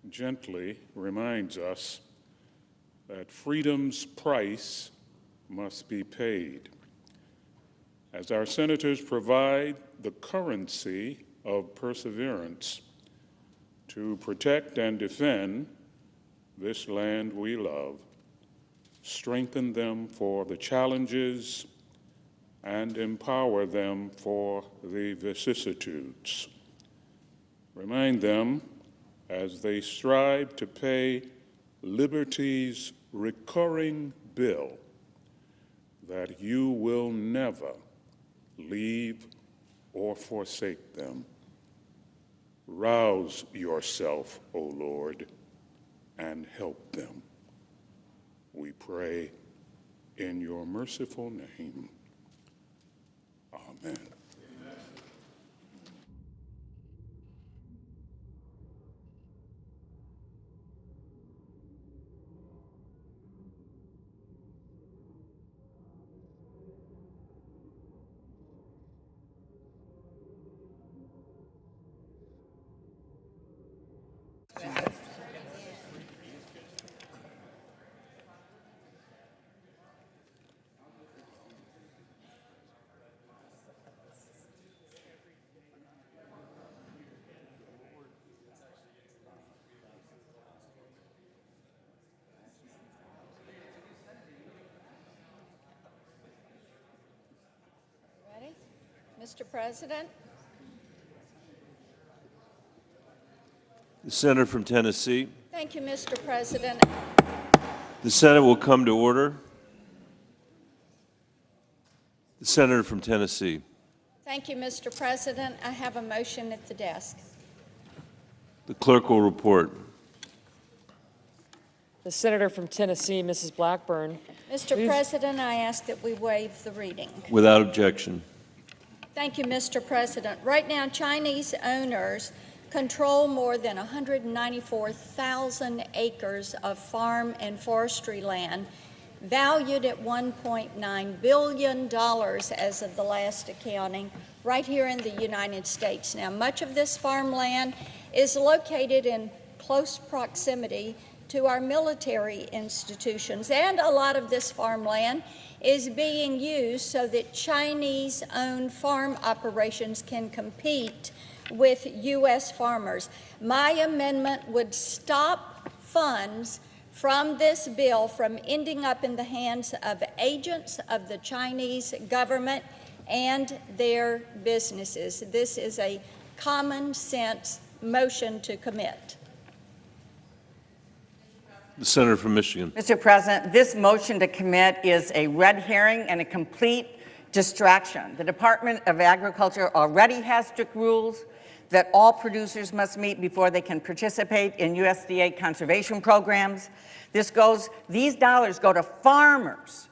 gently reminds us that freedom's price must be paid. As our senators provide the currency of perseverance to protect and defend this land we love, strengthen them for the challenges and empower them for the vicissitudes. Remind them as they strive to pay liberty's recurring bill that you will never leave or forsake them. Rouse yourself, O Lord, and help them. We pray in your merciful name. Amen. Mr. President. The senator from Tennessee. Thank you, Mr. President. The Senate will come to order. The senator from Tennessee. Thank you, Mr. President. I have a motion at the desk. The clerk will report. The senator from Tennessee, Mrs. Blackburn. Mr. President, I ask that we waive the reading. Without objection. Thank you, Mr. President. Right now, Chinese owners control more than 194,000 acres of farm and forestry land, valued at $1.9 billion as of the last accounting, right here in the United States. Now, much of this farmland is located in close proximity to our military institutions, and a lot of this farmland is being used so that Chinese-owned farm operations can compete with U.S. farmers. My amendment would stop funds from this bill from ending up in the hands of agents of the Chinese government and their businesses. This is a common sense motion to commit. The Senator from Michigan. Mr. President, this motion to commit is a red herring and a complete distraction. The Department of Agriculture already has strict rules that all producers must meet before they can participate in USDA conservation programs. These dollars go to farmers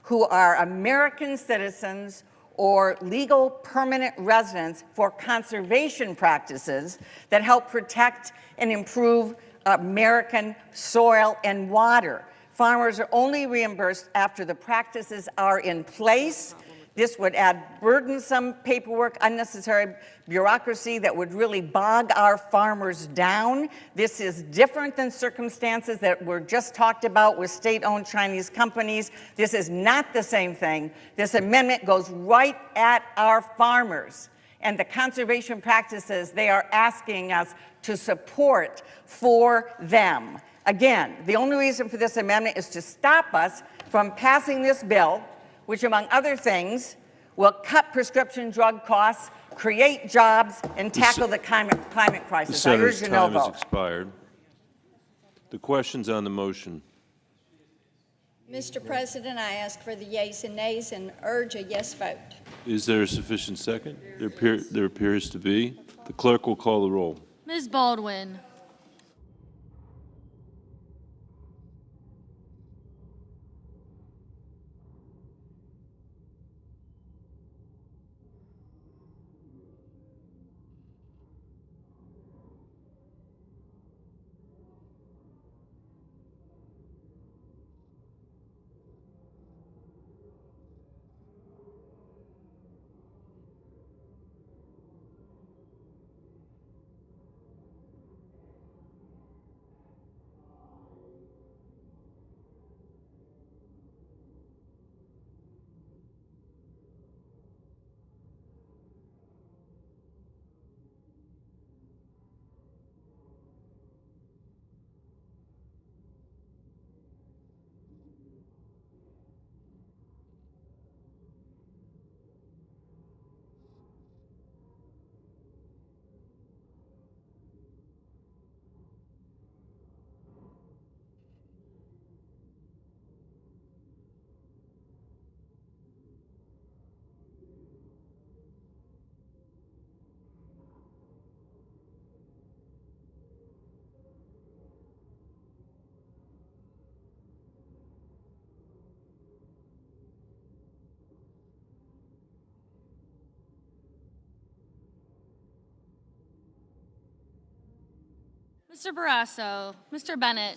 who are American citizens or legal permanent residents for conservation practices that help protect and improve American soil and water. Farmers are only reimbursed after the practices are in place. This would add burdensome paperwork, unnecessary bureaucracy that would really bog our farmers down. This is different than circumstances that were just talked about with state-owned Chinese companies. This is not the same thing. This amendment goes right at our farmers and the conservation practices they are asking us to support for them. Again, the only reason for this amendment is to stop us from passing this bill, which, among other things, will cut prescription drug costs, create jobs, and tackle the climate crisis. The Senator's I urge a no time has vote. expired. The questions on the motion. Mr. President, I ask for the yeas and nays and urge a yes vote. Is there a sufficient second? There appears to be. The clerk will call the roll. Ms. Baldwin. Mr. Barrasso. Mr. Bennett.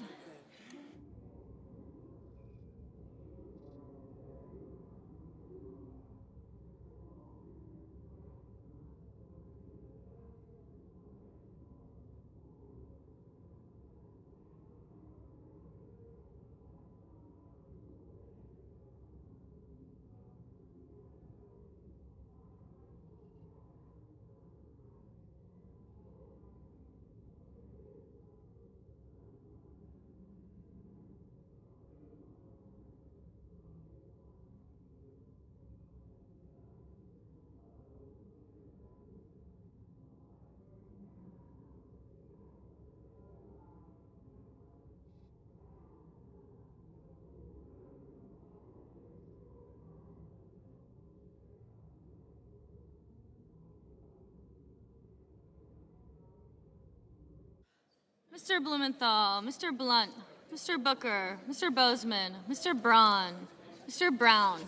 Mr. Blumenthal, Mr. Blunt, Mr. Booker, Mr. Bozeman, Mr. Braun, Mr. Brown.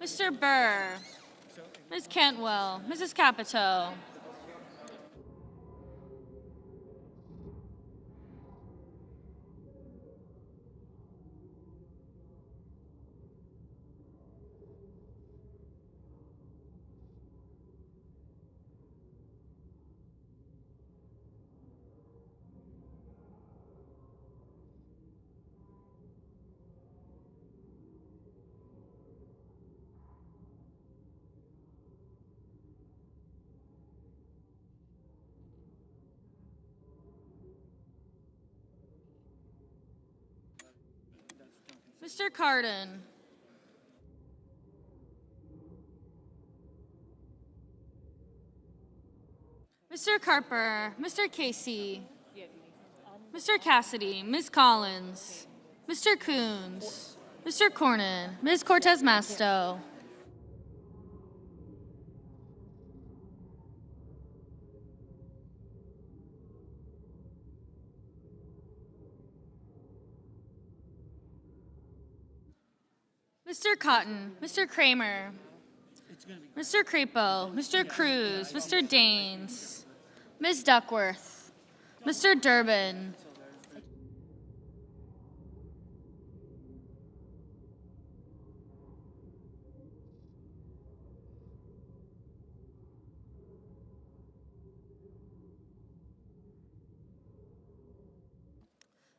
Mr. Burr, Ms. Cantwell, Mrs. Capito. Mr. Cardin. Mr. Carper, Mr. Casey, Mr. Cassidy, Ms. Collins, Mr. Coons, Mr. Cornyn, Ms. Cortez Masto. Mr. Cotton, Mr. Kramer, Mr. Crapo, Mr. Cruz, Mr. Daines, Ms. Duckworth, Mr. Durbin,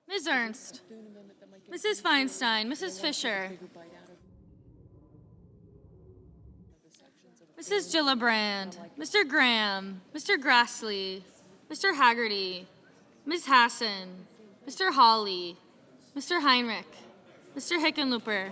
Ms. Ernst, Mrs. Feinstein, Mrs. Fisher, Mrs. Gillibrand, Mr. Graham, Mr. Grassley, Mr. Haggerty, Ms. Hassan, Mr. Hawley, Mr. Heinrich, Mr. Hickenlooper.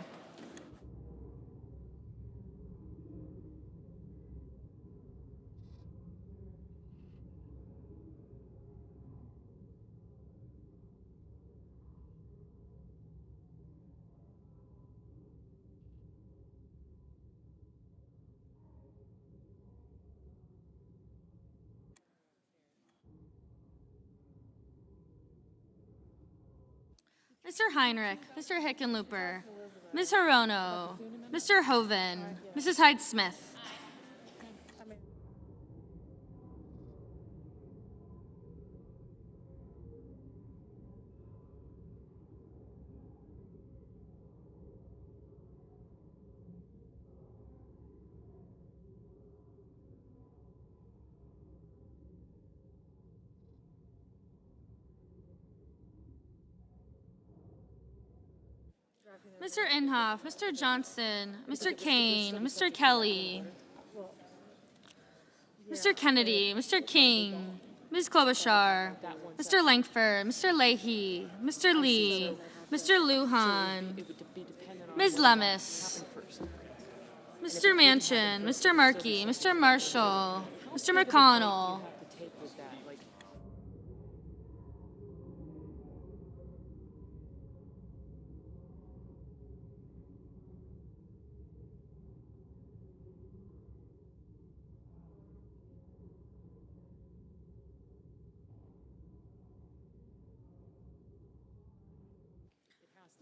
Mr. Heinrich, Mr. Hickenlooper, Ms. Hirono, Mr. Hoven, Mrs. Hyde-Smith. Mr. Inhofe, Mr. Johnson, Mr. Kane, Mr. Kelly, Mr. Kennedy, Mr. King, Ms. Klobuchar, Mr. Langford, Mr. Leahy, Mr. Lee, Mr. Lujan, Ms. Lemus, Mr. Manchin, Mr. Markey, Mr. Marshall, Mr. McConnell,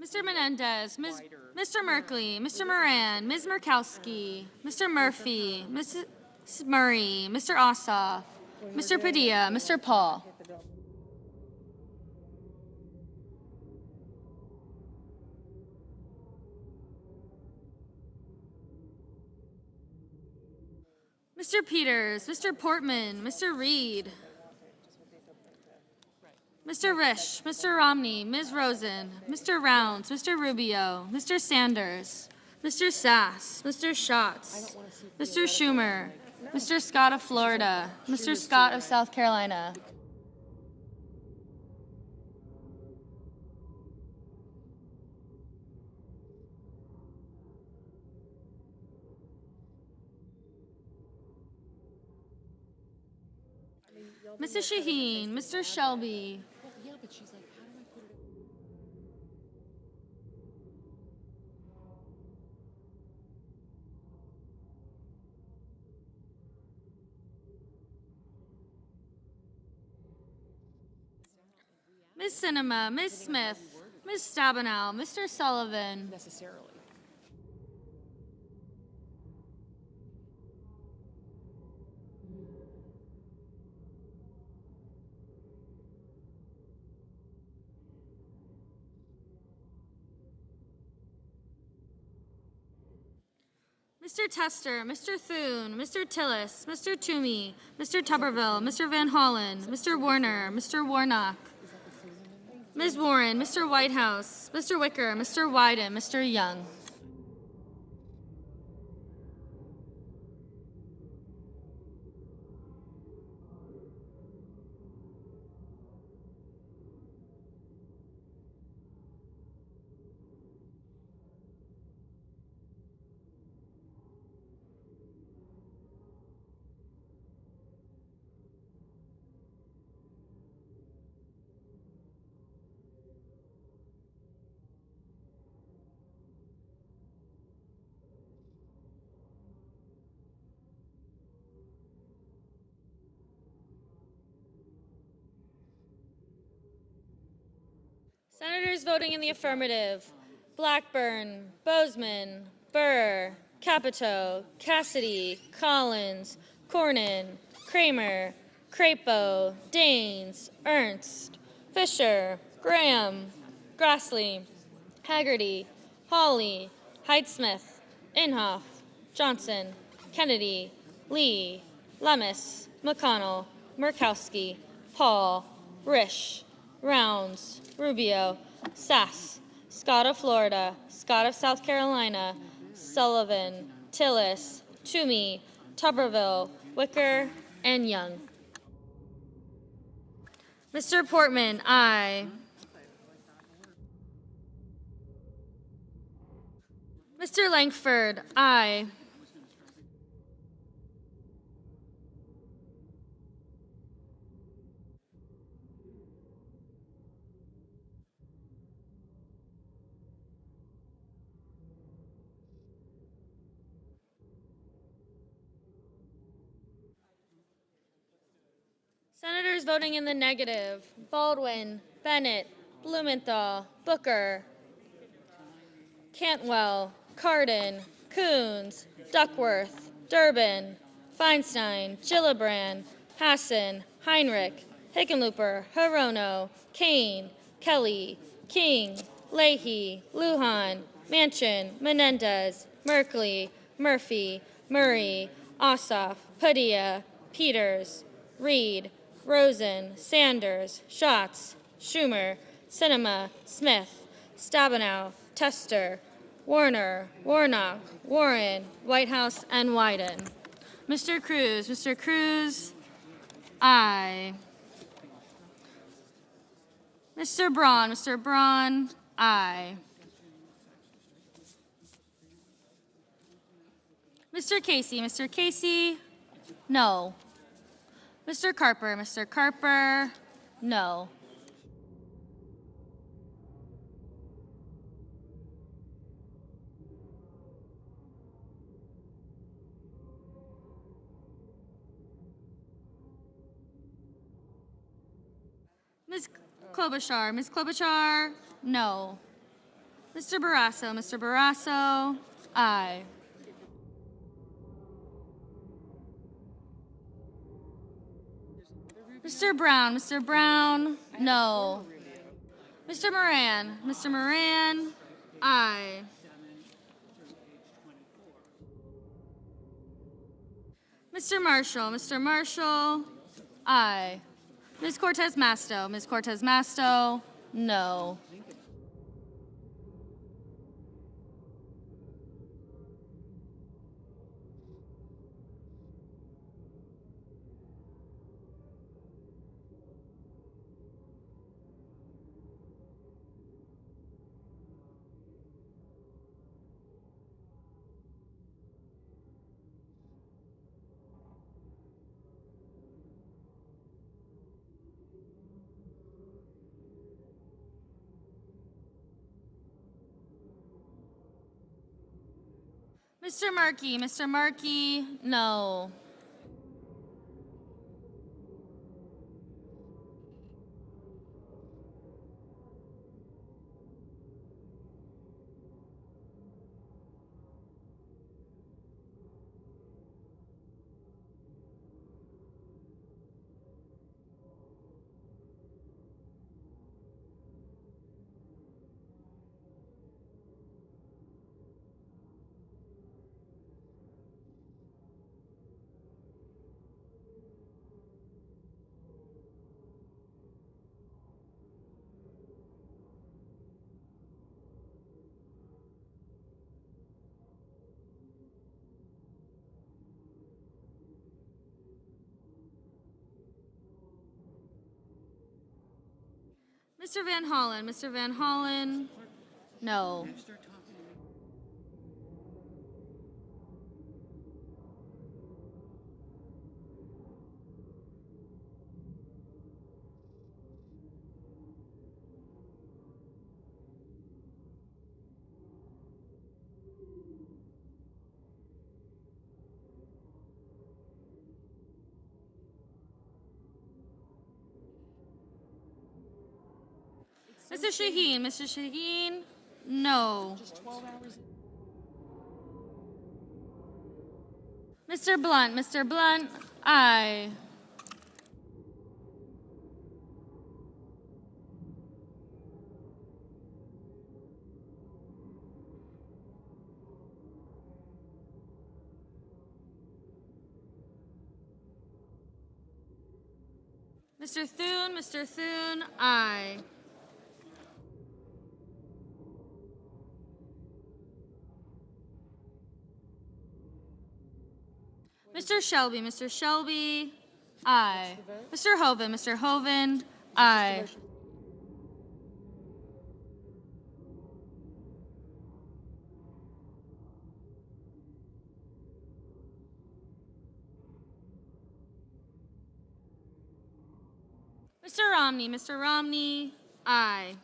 Mr. Menendez, Mr. Merkley, Mr. Moran, Ms. Murkowski, Mr. Murphy, Mrs. Murray, Mr. Ossoff, Mr. Padilla, Mr. Paul. Mr. Peters, Mr. Portman, Mr. Reed, Mr. Risch, Mr. Romney, Ms. Rosen, Mr. Rounds, Mr. Rubio, Mr. Sanders, Mr. Sass, Mr. Schatz, Mr. Schumer, Mr. Scott of Florida, Mr. Scott of South Carolina. Mrs. Shaheen, Mr. Shelby, Ms. Sinema, Ms. Smith, Ms. Stabenow, Mr. Sullivan, Mr. Tester, Mr. Thune, Mr. Tillis, Mr. Toomey, Mr. Tuberville, Mr. Van Hollen, Mr. Warner, Mr. Warnock, Ms. Warren, Mr. Whitehouse, Mr. Wicker, Mr. Wyden, Mr. Young. Senators voting in the affirmative: Blackburn, Bozeman, Burr, Capito, Cassidy, Collins, Cornyn, Kramer, Crapo, Daines, Ernst, Fisher, Graham, Grassley, Haggerty, Hawley, Hyde-Smith, Inhofe, Johnson, Kennedy, Lee, Lemus, McConnell, Murkowski, Paul, Risch, Rounds, Rubio, Sass, Scott of Florida, Scott of South Carolina, Sullivan, Tillis, Toomey, Tuberville, Wicker, and Young. Mr. Portman, aye. Mr. Langford, aye. Senators voting in the negative: Baldwin, Bennett, Blumenthal, Booker, Cantwell, Cardin, Coons, Duckworth, Durbin, Feinstein, Gillibrand, Hassan, Heinrich, Hickenlooper, Hirono, Kane, Kelly, King, Leahy, Lujan, Manchin, Menendez, Merkley, Murphy, Murray, Ossoff, Padilla, Peters, Reed, Rosen, Sanders, Schatz, Schumer, Sinema, Smith, Stabenow, Tester, Warner, Warnock, Warren, Whitehouse, and Wyden. Mr. Cruz, aye. Mr. Braun, aye. Mr. Casey, no. Mr. Carper, no. Ms. Klobuchar, no. Mr. Barrasso, aye. Mr. Brown, no. Mr. Moran, aye. Mr. Marshall, aye. Ms. Cortez Masto, no. Mr. Markey, no. Mr. Van Hollen, Mr. Van Hollen, no. Mr. Shaheen, Mr. Shaheen, no. Mr. Blunt, aye. Mr. Thune, aye. Mr. Shelby, aye. Mr. Hoven, aye. Mr. Romney, aye.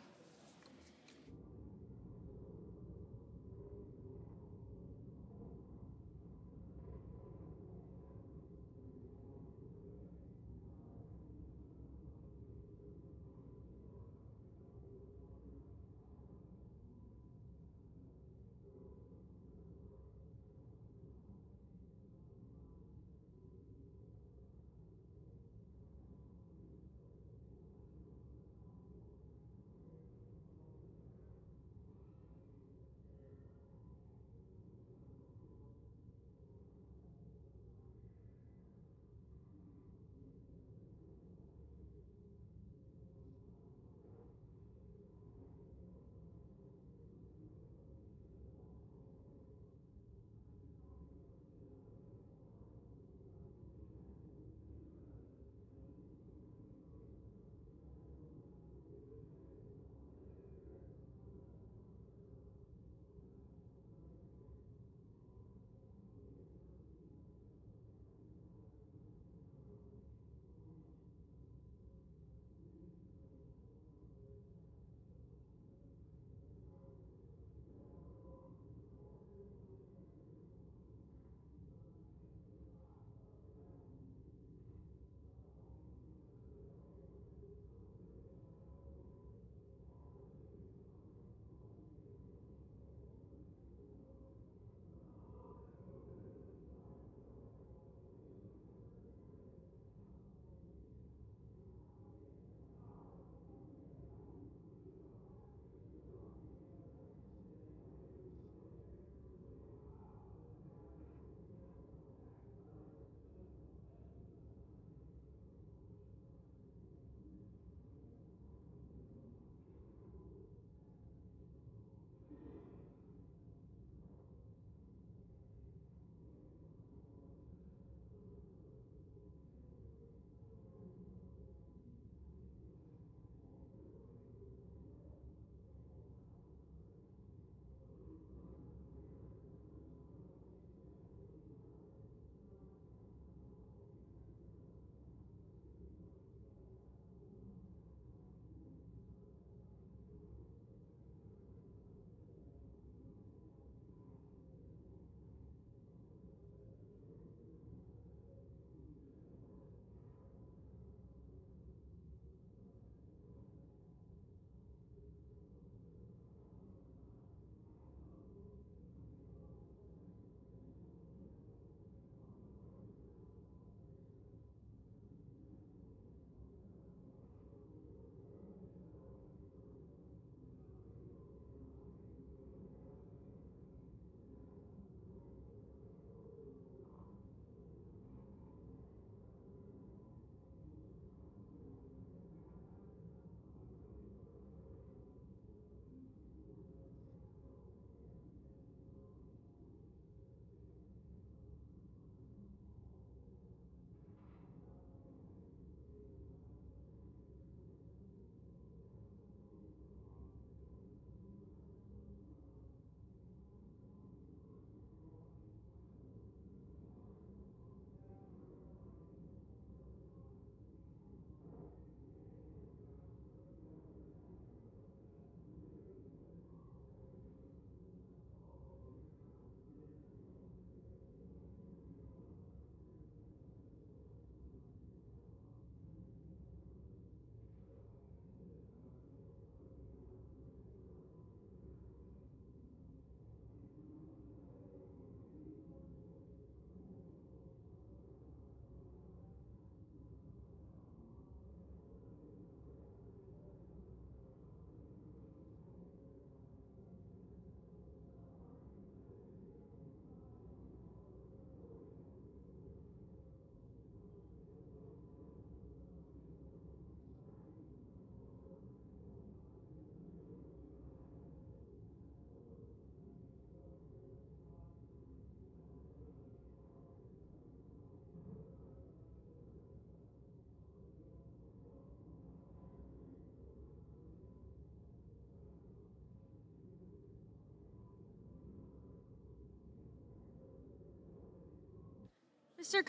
Mr.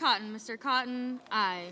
Cotton, aye.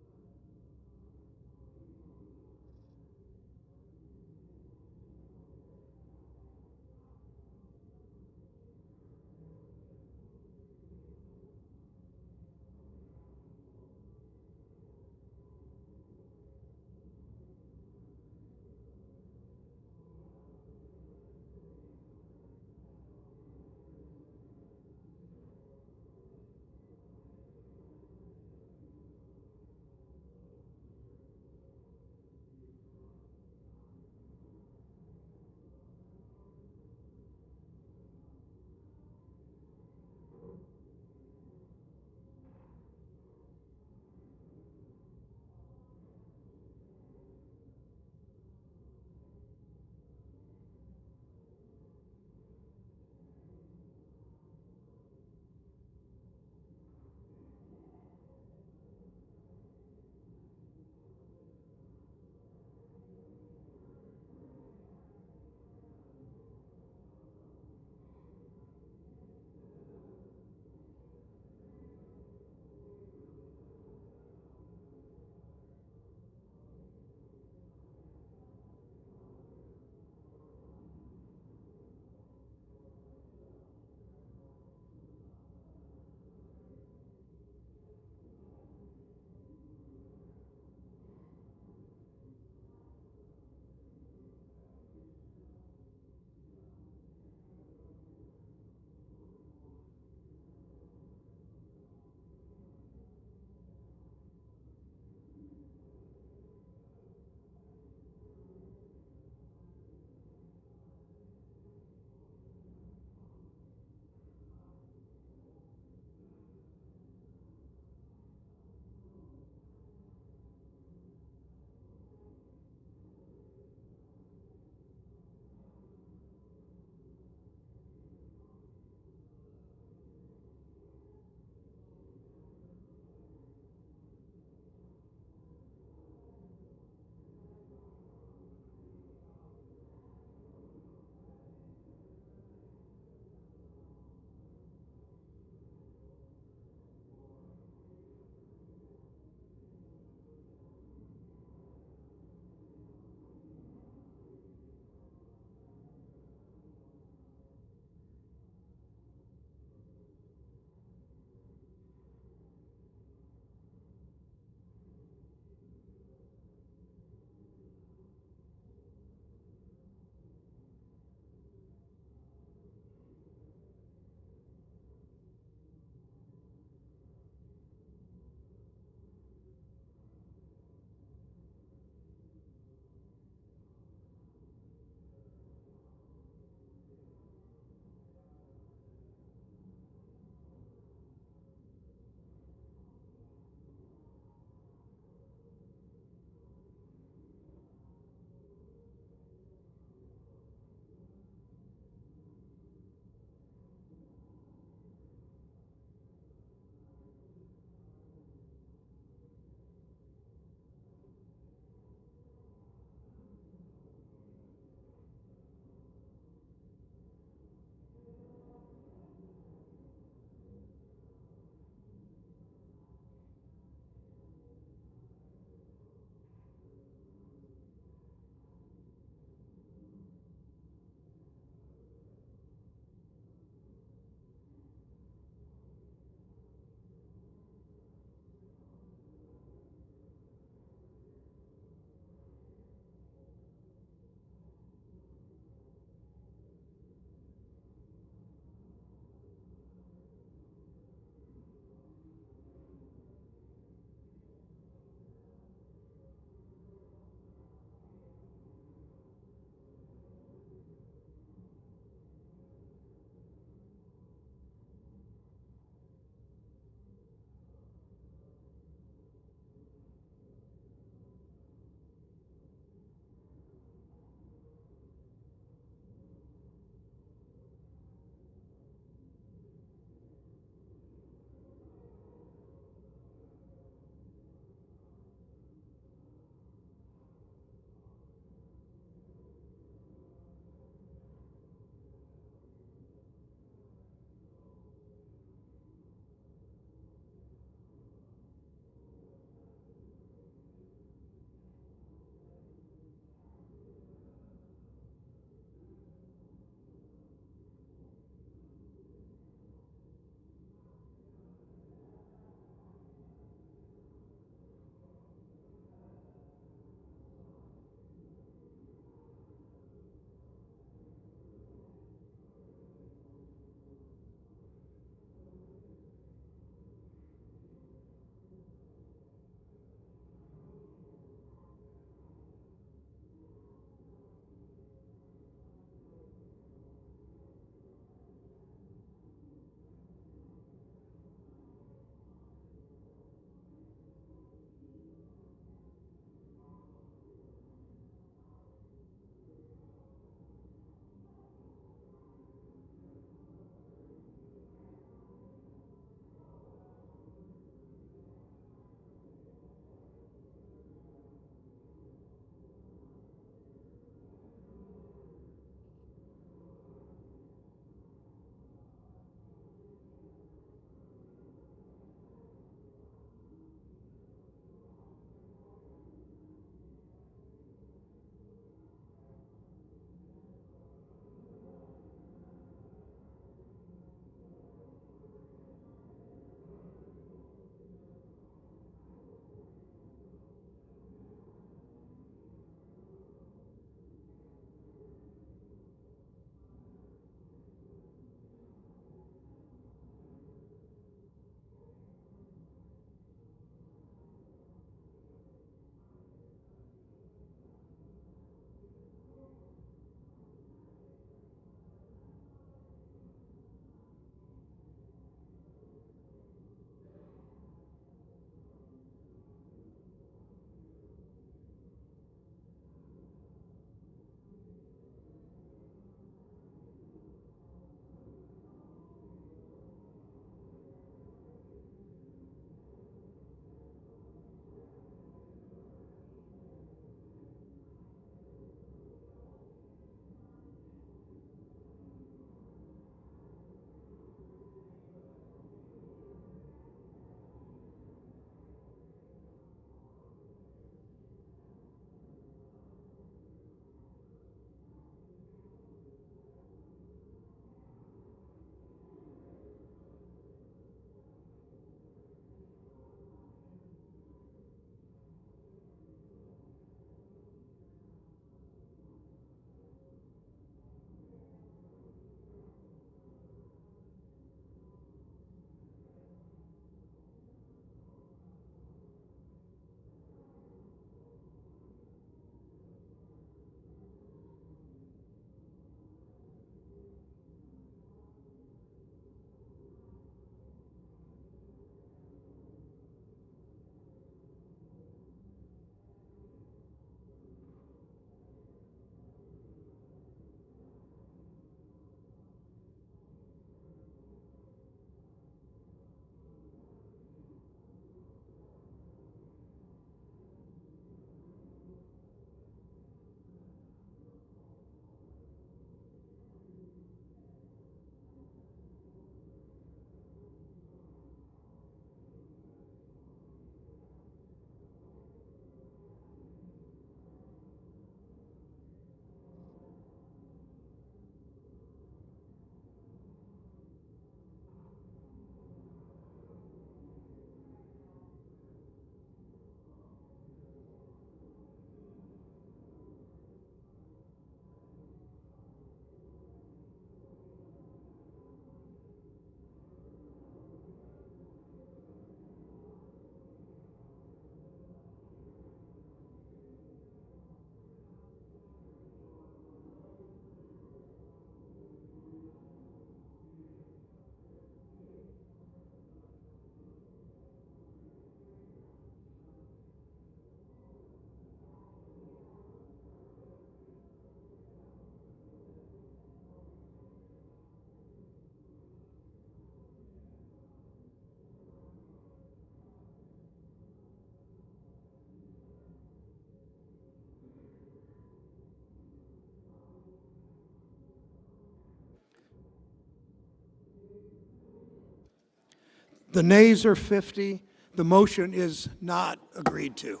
The nays are 50. The motion is not agreed to.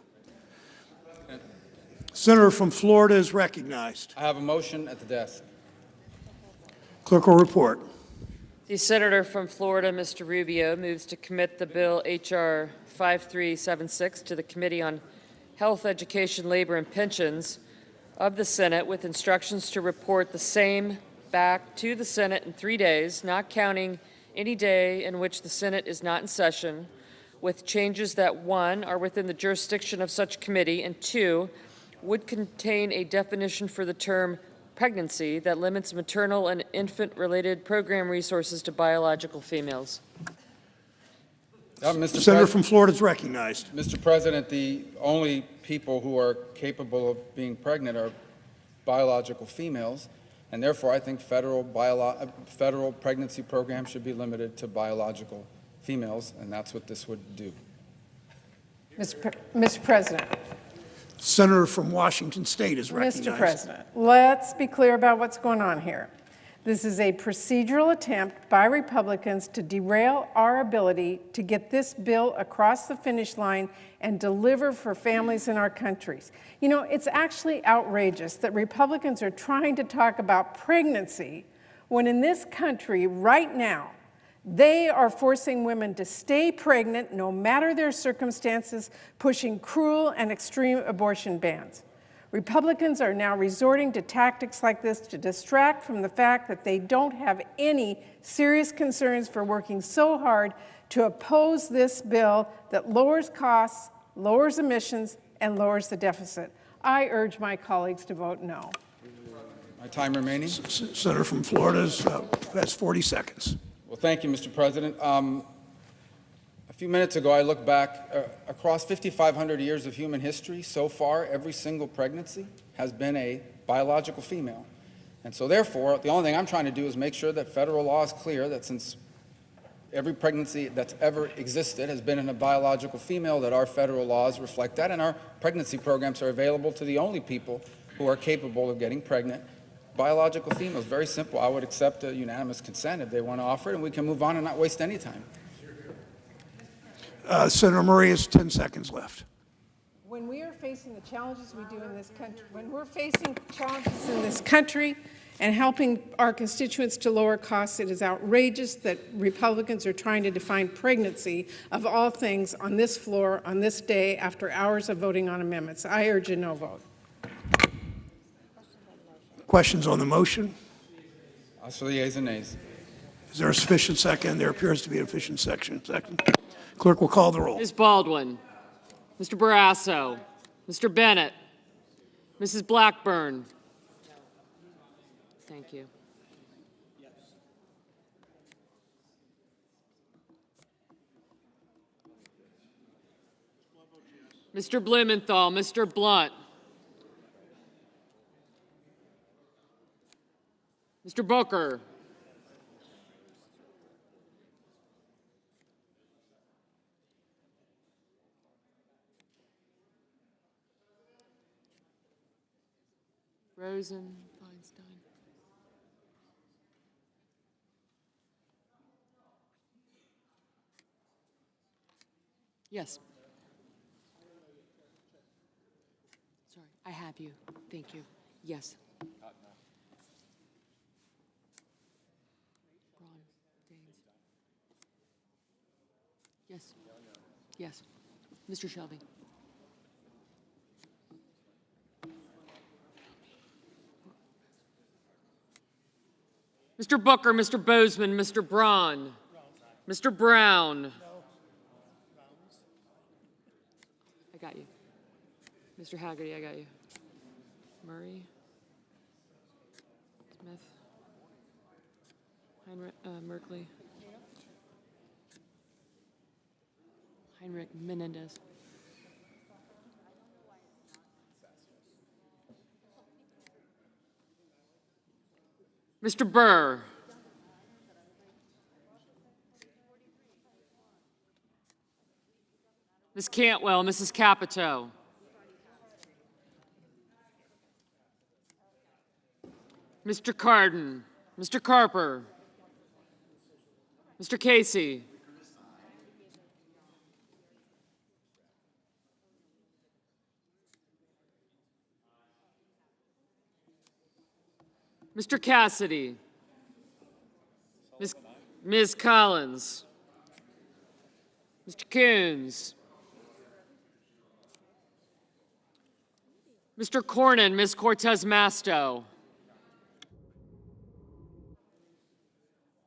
Senator from Florida is recognized. I have a motion at the desk. Clerk will report. The senator from Florida, Mr. Rubio, moves to commit the bill H.R. 5376 to the Committee on Health, Education, Labor, and Pensions of the Senate with instructions to report the same back to the Senate in 3 days, not counting any day in which the Senate is not in session, with changes that, 1, are within the jurisdiction of such committee, and 2, would contain a definition for the term pregnancy that limits maternal and infant-related program resources to biological females. Senator from Florida is recognized. Mr. President, the only people who are capable of being pregnant are biological females, and therefore I think federal pregnancy programs should be limited to biological females, and that's what this would do. Mr. President. Senator from Washington State is recognized. Mr. President, let's be clear about what's going on here. This is a procedural attempt by Republicans to derail our ability to get this bill across the finish line and deliver for families in our countries. You know, it's actually outrageous that Republicans are trying to talk about pregnancy when in this country right now, they are forcing women to stay pregnant no matter their circumstances, pushing cruel and extreme abortion bans. Republicans are now resorting to tactics like this to distract from the fact that they don't have any serious concerns for working so hard to oppose this bill that lowers costs, lowers emissions, and lowers the deficit. I urge my colleagues to vote no. My time remaining? Senator from Florida has 40 seconds. Well, thank you, Mr. President. A few minutes ago, I looked back across 5,500 years of human history. So far, every single pregnancy has been a biological female. And so therefore, the only thing I'm trying to do is make sure that federal law is clear that since every pregnancy that's ever existed has been in a biological female, that our federal laws reflect that, and our pregnancy programs are available to the only people who are capable of getting pregnant, biological females. Very simple. I would accept a unanimous consent if they want to offer it, and we can move on and not waste any time. Senator Murray has 10 seconds left. When we are facing the challenges we do in this country, when we're facing challenges in this country and helping our constituents to lower costs, it is outrageous that Republicans are trying to define pregnancy, of all things, on this floor, on this day, after hours of voting on amendments. I urge a no vote. Questions on the motion? As for the yeas and nays. Is there a sufficient second? There appears to be a sufficient second. Clerk will call the roll. Ms. Baldwin, Mr. Barrasso, Mr. Bennett, Mrs. Blackburn. Thank you. Mr. Blumenthal, Mr. Blunt, Mr. Booker, Rosen, Feinstein. Yes. Sorry, I have you. Thank you. Yes. Braun, Daines. Yes. Yes. Mr. Shelby. Mr. Booker, Mr. Bozeman, Mr. Braun, Mr. Brown. I got you. Mr. Haggerty, I got you. Murray, Smith, Merkley, Heinrich, Menendez. Mr. Burr. Ms. Cantwell, Mrs. Capito. Mr. Cardin, Mr. Carper, Mr. Casey, Mr. Cassidy. Ms. Collins. Mr. Coons. Mr. Cornyn, Ms. Cortez Masto.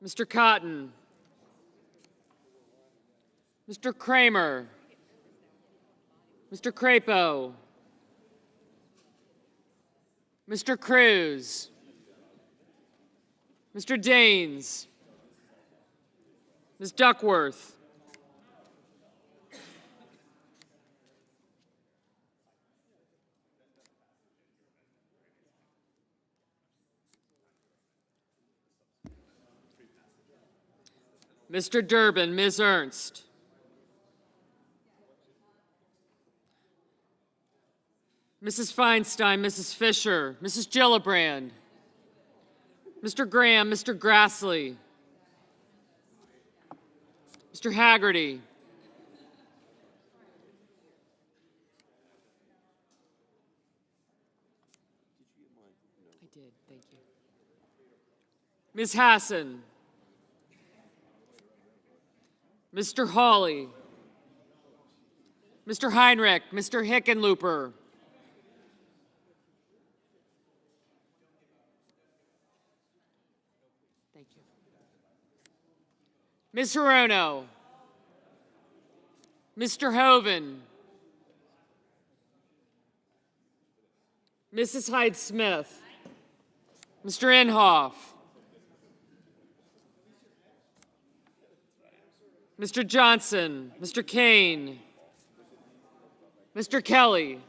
Mr. Cotton. Mr. Kramer. Mr. Crapo. Mr. Cruz. Mr. Daines. Ms. Duckworth. Mr. Durbin, Ms. Ernst. Mrs. Feinstein, Mrs. Fisher, Mrs. Gillibrand, Mr. Graham, Mr. Grassley, Mr. Haggerty, I did, thank you. Ms. Hassan, Mr. Hawley, Mr. Heinrich, Mr. Hickenlooper, thank you. Ms. Hirono, Mr. Hoven, Mrs. Hyde-Smith, Mr. Inhofe, Mr. Johnson, Mr. Kane, Mr. Kelly,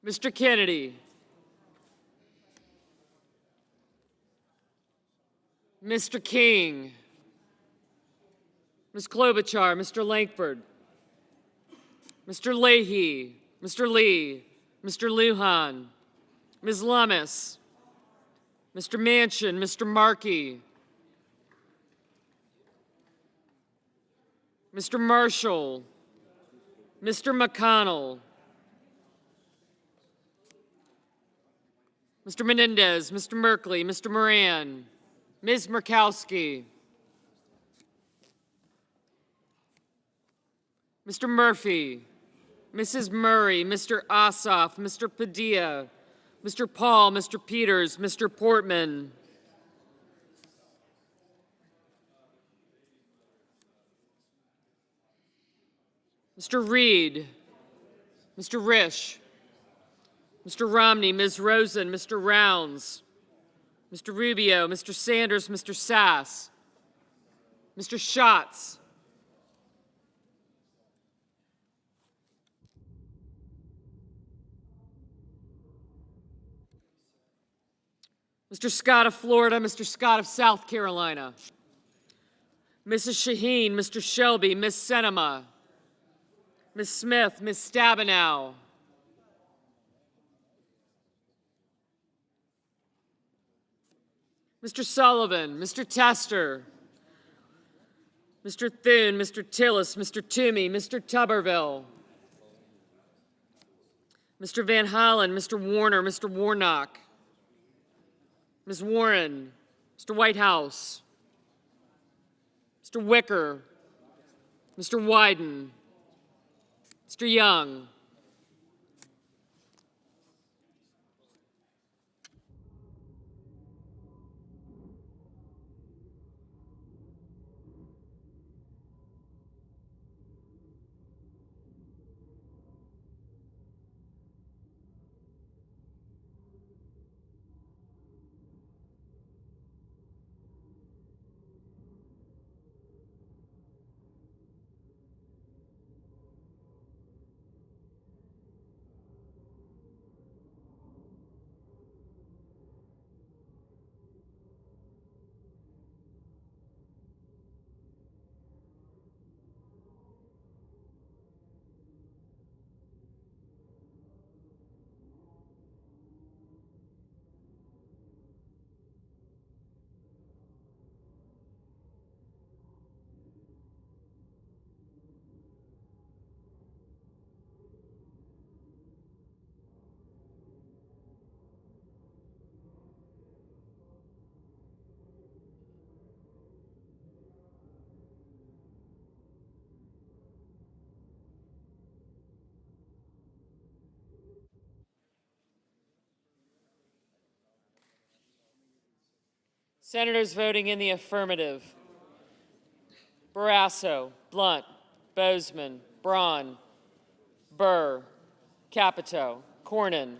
Mr. Kennedy, Mr. King, Ms. Klobuchar, Mr. Langford, Mr. Leahy, Mr. Lee, Mr. Lujan, Ms. Lummis, Mr. Manchin, Mr. Markey, Mr. Marshall, Mr. McConnell, Mr. Menendez, Mr. Merkley, Mr. Moran, Ms. Murkowski, Mr. Murphy, Mrs. Murray, Mr. Ossoff, Mr. Padilla, Mr. Paul, Mr. Peters, Mr. Portman, Mr. Reed, Mr. Risch, Mr. Romney, Ms. Rosen, Mr. Rounds, Mr. Rubio, Mr. Sanders, Mr. Sass, Mr. Schatz, Mr. Scott of Florida, Mr. Scott of South Carolina, Mrs. Shaheen, Mr. Shelby, Ms. Sinema, Ms. Smith, Ms. Stabenow, Mr. Sullivan, Mr. Tester, Mr. Thune, Mr. Tillis, Mr. Toomey, Mr. Tuberville, Mr. Van Hollen, Mr. Warner, Mr. Warnock, Ms. Warren, Mr. Whitehouse, Mr. Wicker, Mr. Wyden, Mr. Young, Senators voting in the affirmative: Barrasso, Blunt, Bozeman, Braun, Burr, Capito, Cornyn,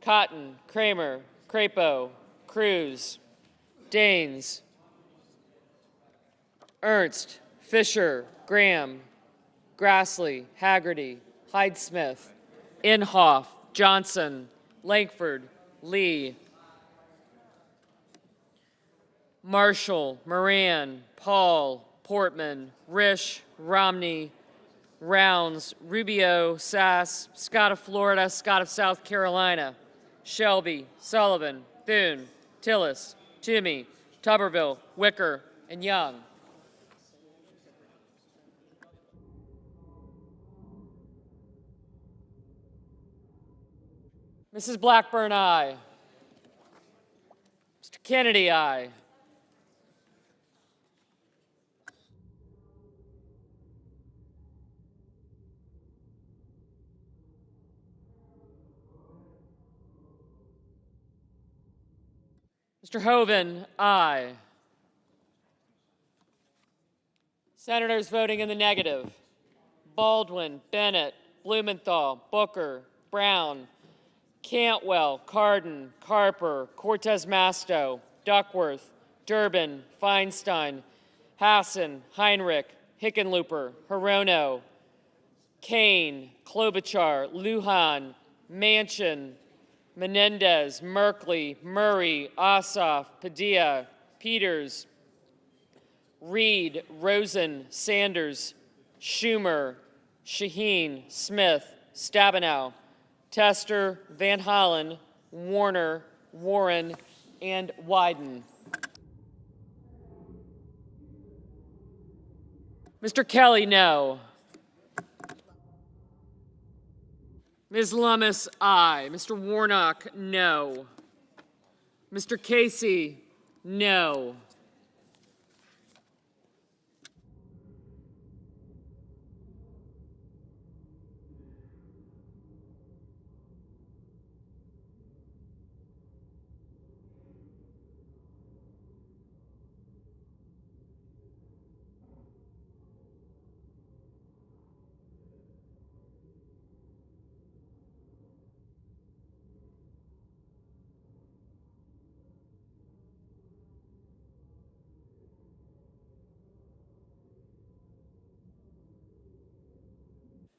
Cotton, Kramer, Crapo, Cruz, Daines, Ernst, Fisher, Graham, Grassley, Haggerty, Hyde-Smith, Inhofe, Johnson, Lankford, Lee, Marshall, Moran, Paul, Portman, Risch, Romney, Rounds, Rubio, Sass, Scott of Florida, Scott of South Carolina, Shelby, Sullivan, Thune, Tillis, Toomey, Tuberville, Wicker, and Young. Mrs. Blackburn, aye. Mr. Kennedy, aye. Mr. Hoeven, aye. Senators voting in the negative: Baldwin, Bennett, Blumenthal, Booker, Brown, Cantwell, Cardin, Carper, Cortez Masto, Duckworth, Durbin, Feinstein, Hassan, Heinrich, Hickenlooper, Hirono, Kane, Klobuchar, Lujan, Manchin, Menendez, Merkley, Murray, Ossoff, Padilla, Peters, Reed, Rosen, Sanders, Schumer, Shaheen, Smith, Stabenow, Tester, Van Hollen, Warner, Warren, and Wyden. Mr. Kelly, no. Ms. Lummis, aye. Mr. Warnock, no. Mr. Casey, no.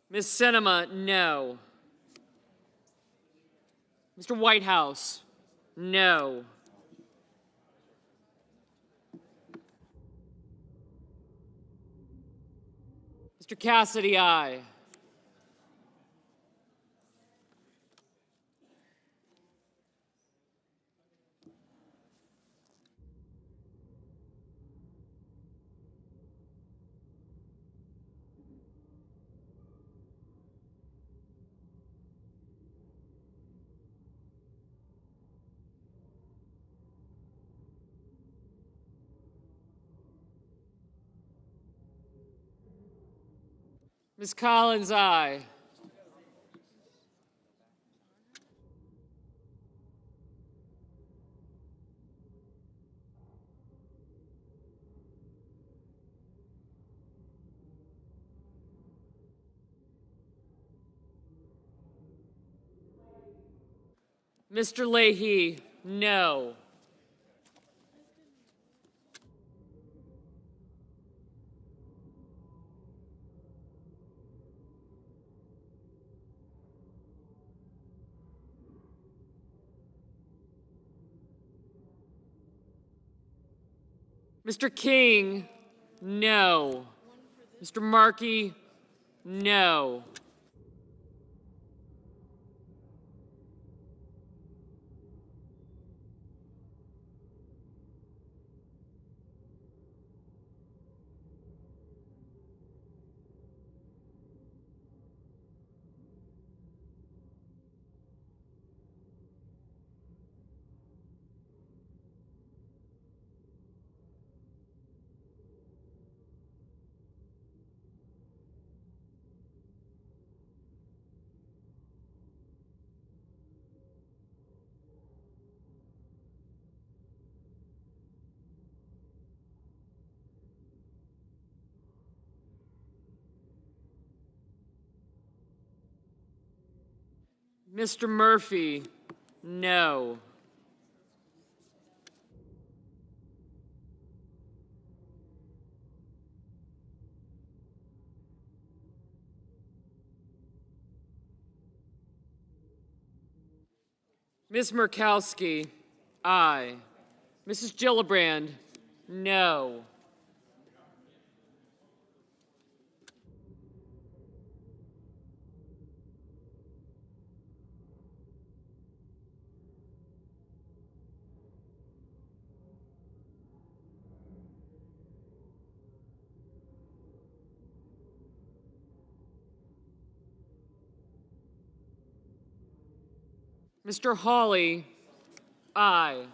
Ms. Sinema, no. Mr. Whitehouse, no. Mr. Cassidy, aye. Ms. Collins, aye. Mr. Leahy, no. Mr. King, no. Mr. Markey, no. Mr. Murphy, no. Ms. Murkowski, aye. Mrs. Gillibrand, no. Mr. Hawley, aye.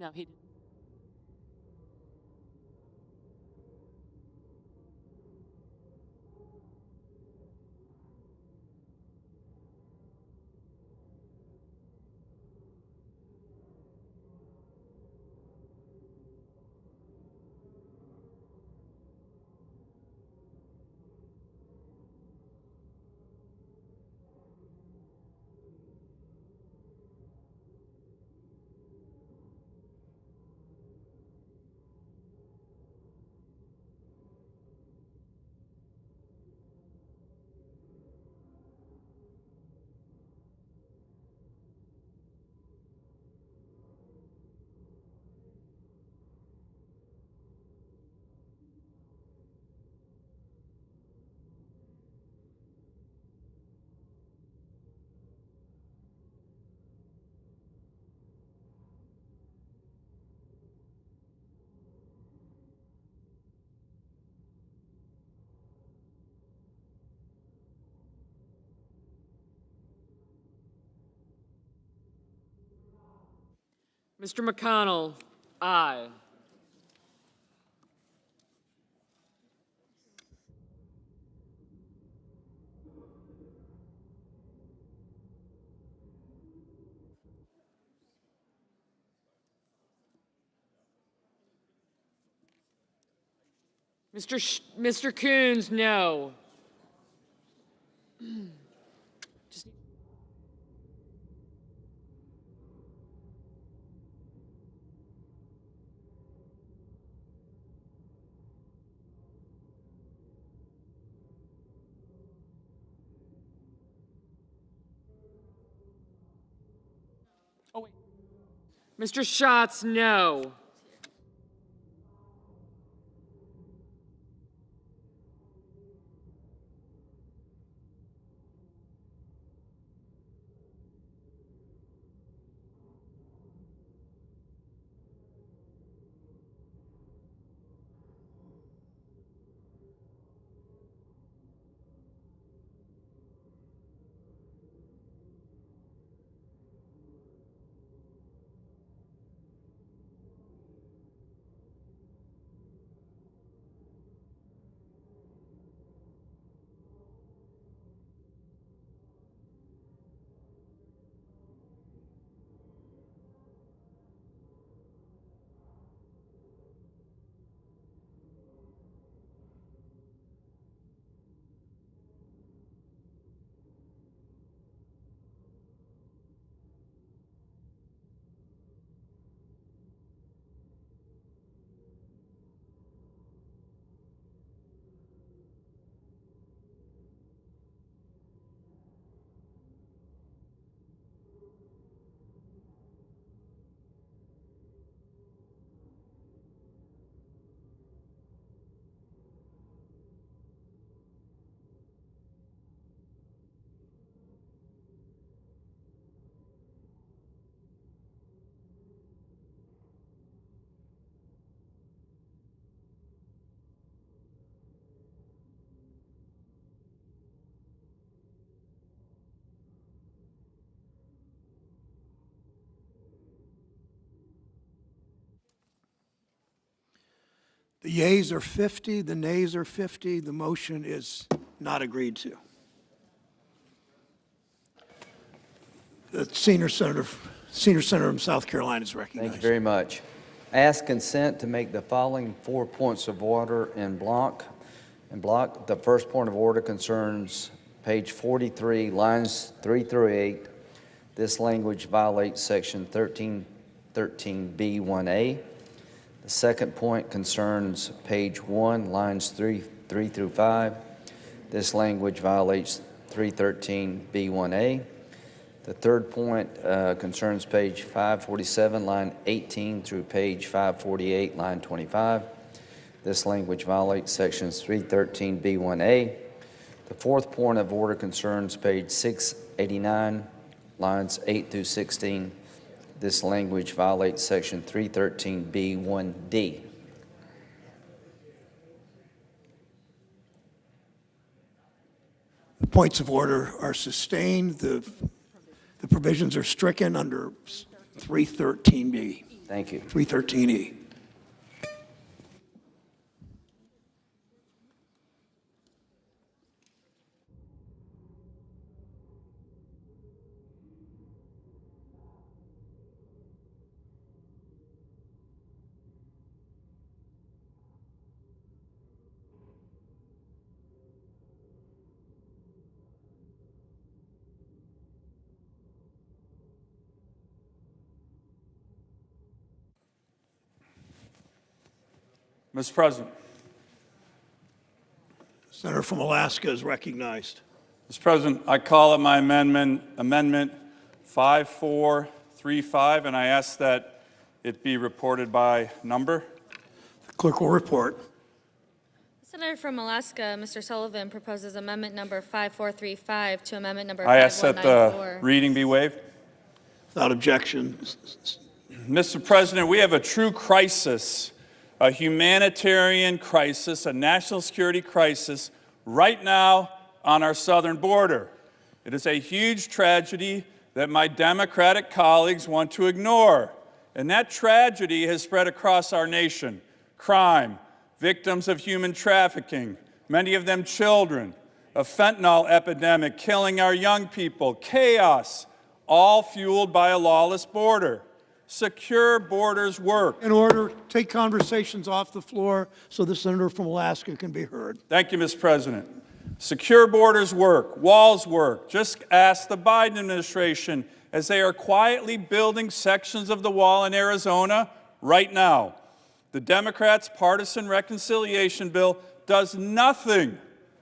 No, he didn't. Mr. McConnell, aye. Mr. Coons, no. Just oh, wait. Mr. Schatz, no. The yeas are 50, the nays are 50. The motion is not agreed to. The senior senator from South Carolina is recognized. Thank you very much. Ask consent to make the following 4 points of order en bloc. The first point of order concerns page 43, lines 3 through 8. This language violates section 1313B1A. The second point concerns page 1, lines 3 through 5. This language violates 313B1A. The third point concerns page 547, line 18 through page 548, line 25. This language violates sections 313B1A. The fourth point of order concerns page 689, lines 8 through 16. This language violates section 313B1D. The points of order are sustained. The provisions are stricken under 313B. Thank you. 313E. Mr. President. Senator from Alaska is recognized. Mr. President, I call up my amendment 5435, and I ask that it be reported by number. The clerk will report. Senator from Alaska, Mr. Sullivan, proposes amendment number 5435 to amendment number I ask that 5194. the reading be waived. Without objection. Mr. President, we have a true crisis, a humanitarian crisis, a national security crisis right now on our southern border. It is a huge tragedy that my Democratic colleagues want to ignore. And that tragedy has spread across our nation. Crime, victims of human trafficking, many of them children, a fentanyl epidemic killing our young people, chaos, all fueled by a lawless border. Secure borders work. In order, take conversations off the floor so the senator from Alaska can be heard. Thank you, Mr. President. Secure borders work. Walls work. Just ask the Biden administration as they are quietly building sections of the wall in Arizona right now. The Democrats' partisan reconciliation bill does nothing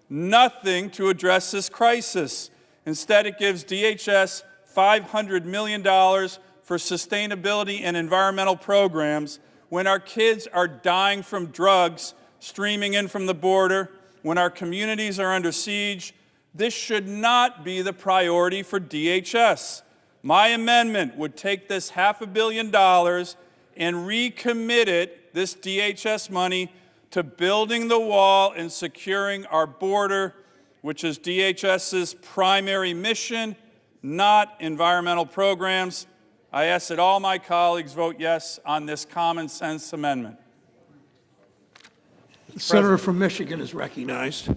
to address this crisis. Instead, it gives DHS $500 million for sustainability and environmental programs when our kids are dying from drugs streaming in from the border, when our communities are under siege. This should not be the priority for DHS. My amendment would take this $500 million and recommit it, this DHS money, to building the wall and securing our border, which is DHS's primary mission, not environmental programs. I ask that all my colleagues vote yes on this common sense amendment. The senator from Michigan is recognized.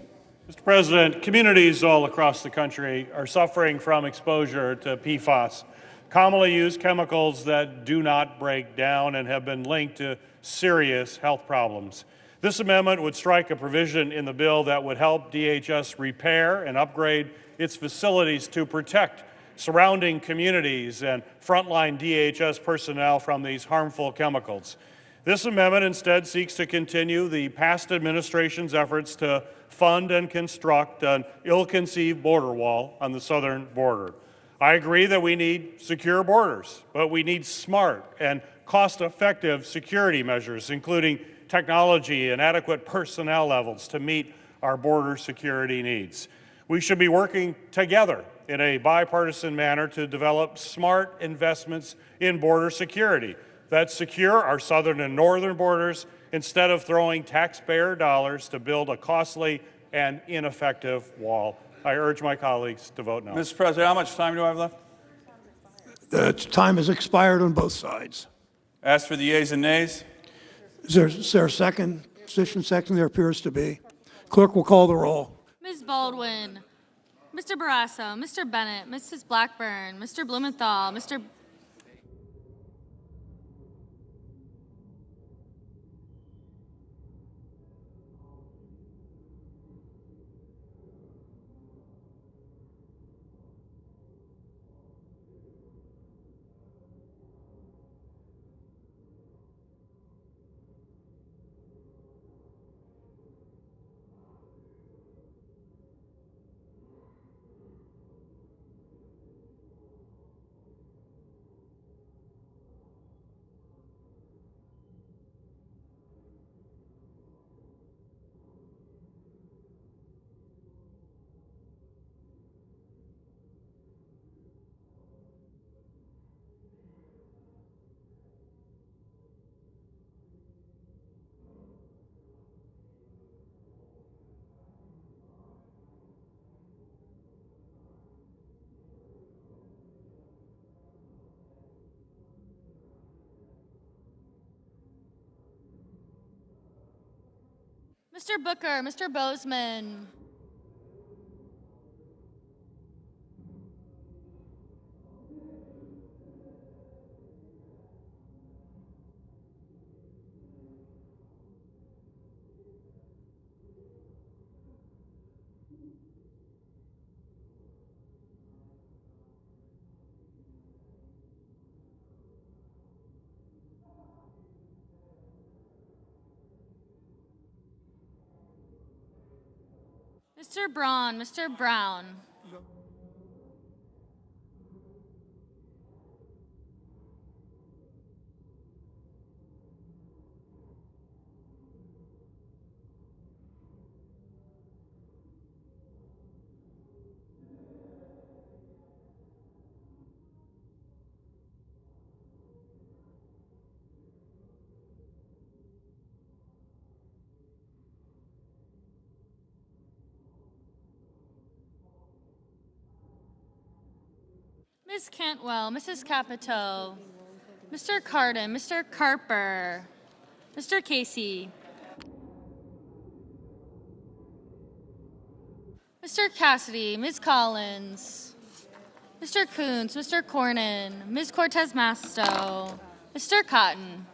Mr. President, communities all across the country are suffering from exposure to PFAS, commonly used chemicals that do not break down and have been linked to serious health problems. This amendment would strike a provision in the bill that would help DHS repair and upgrade its facilities to protect surrounding communities and frontline DHS personnel from these harmful chemicals. This amendment instead seeks to continue the past administration's efforts to fund and construct an ill-conceived border wall on the southern border. I agree that we need secure borders, but we need smart and cost-effective security measures, including technology and adequate personnel levels to meet our border security needs. We should be working together in a bipartisan manner to develop smart investments in border security that secure our southern and northern borders instead of throwing taxpayer dollars to build a costly and ineffective wall. I urge my colleagues to vote no. Mr. President, how much time do I have left? The time has expired on both sides. Ask for the yeas and nays. Is there a second? sufficient second? There appears to be. Clerk will call the roll. Ms. Baldwin, Mr. Barrasso, Mr. Bennett, Mrs. Blackburn, Mr. Blumenthal, Mr. Mr. Booker, Mr. Bozeman. Mr. Braun, Mr. Brown. Ms. Cantwell, Mrs. Capito, Mr. Cardin, Mr. Carper, Mr. Casey, Mr. Cassidy, Ms. Collins, Mr. Coons, Mr. Cornyn, Ms. Cortez Masto, Mr. Cotton.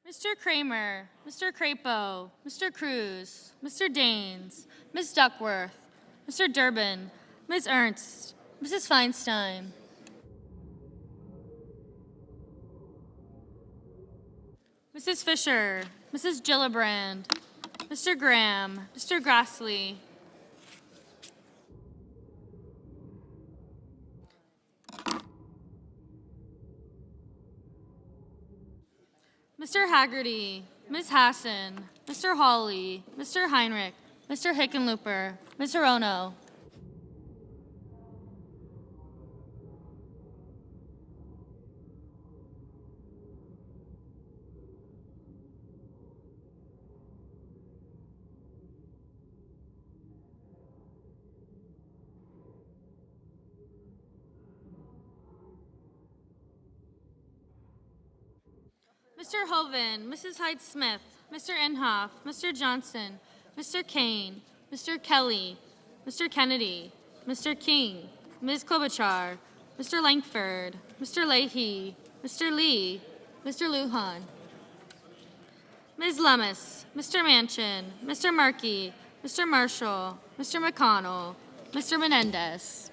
Mr. Kramer, Mr. Crapo, Mr. Cruz, Mr. Daines, Ms. Duckworth, Mr. Durbin, Ms. Ernst, Mrs. Feinstein. Mrs. Fisher, Mrs. Gillibrand, Mr. Graham, Mr. Grassley, Mr. Haggerty, Ms. Hassan, Mr. Hawley, Mr. Heinrich, Mr. Hickenlooper, Ms. Hirono. Mr. Hoven, Mrs. Hyde-Smith, Mr. Inhofe, Mr. Johnson, Mr. Kane, Mr. Kelly, Mr. Kennedy, Mr. King, Ms. Klobuchar, Mr. Langford, Mr. Leahy, Mr. Lee, Mr. Lujan, Ms. Lummis, Mr. Manchin, Mr. Markey, Mr. Marshall, Mr. McConnell, Mr. Menendez.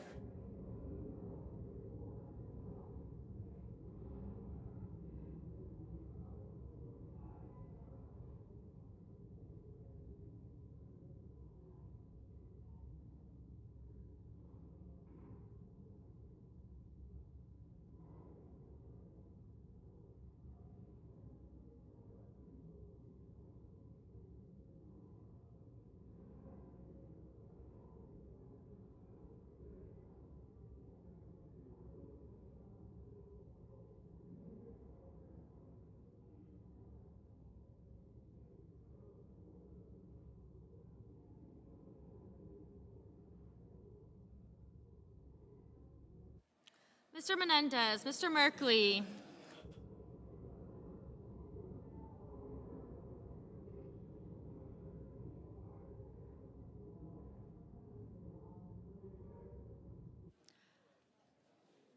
Mr. Menendez, Mr. Merkley,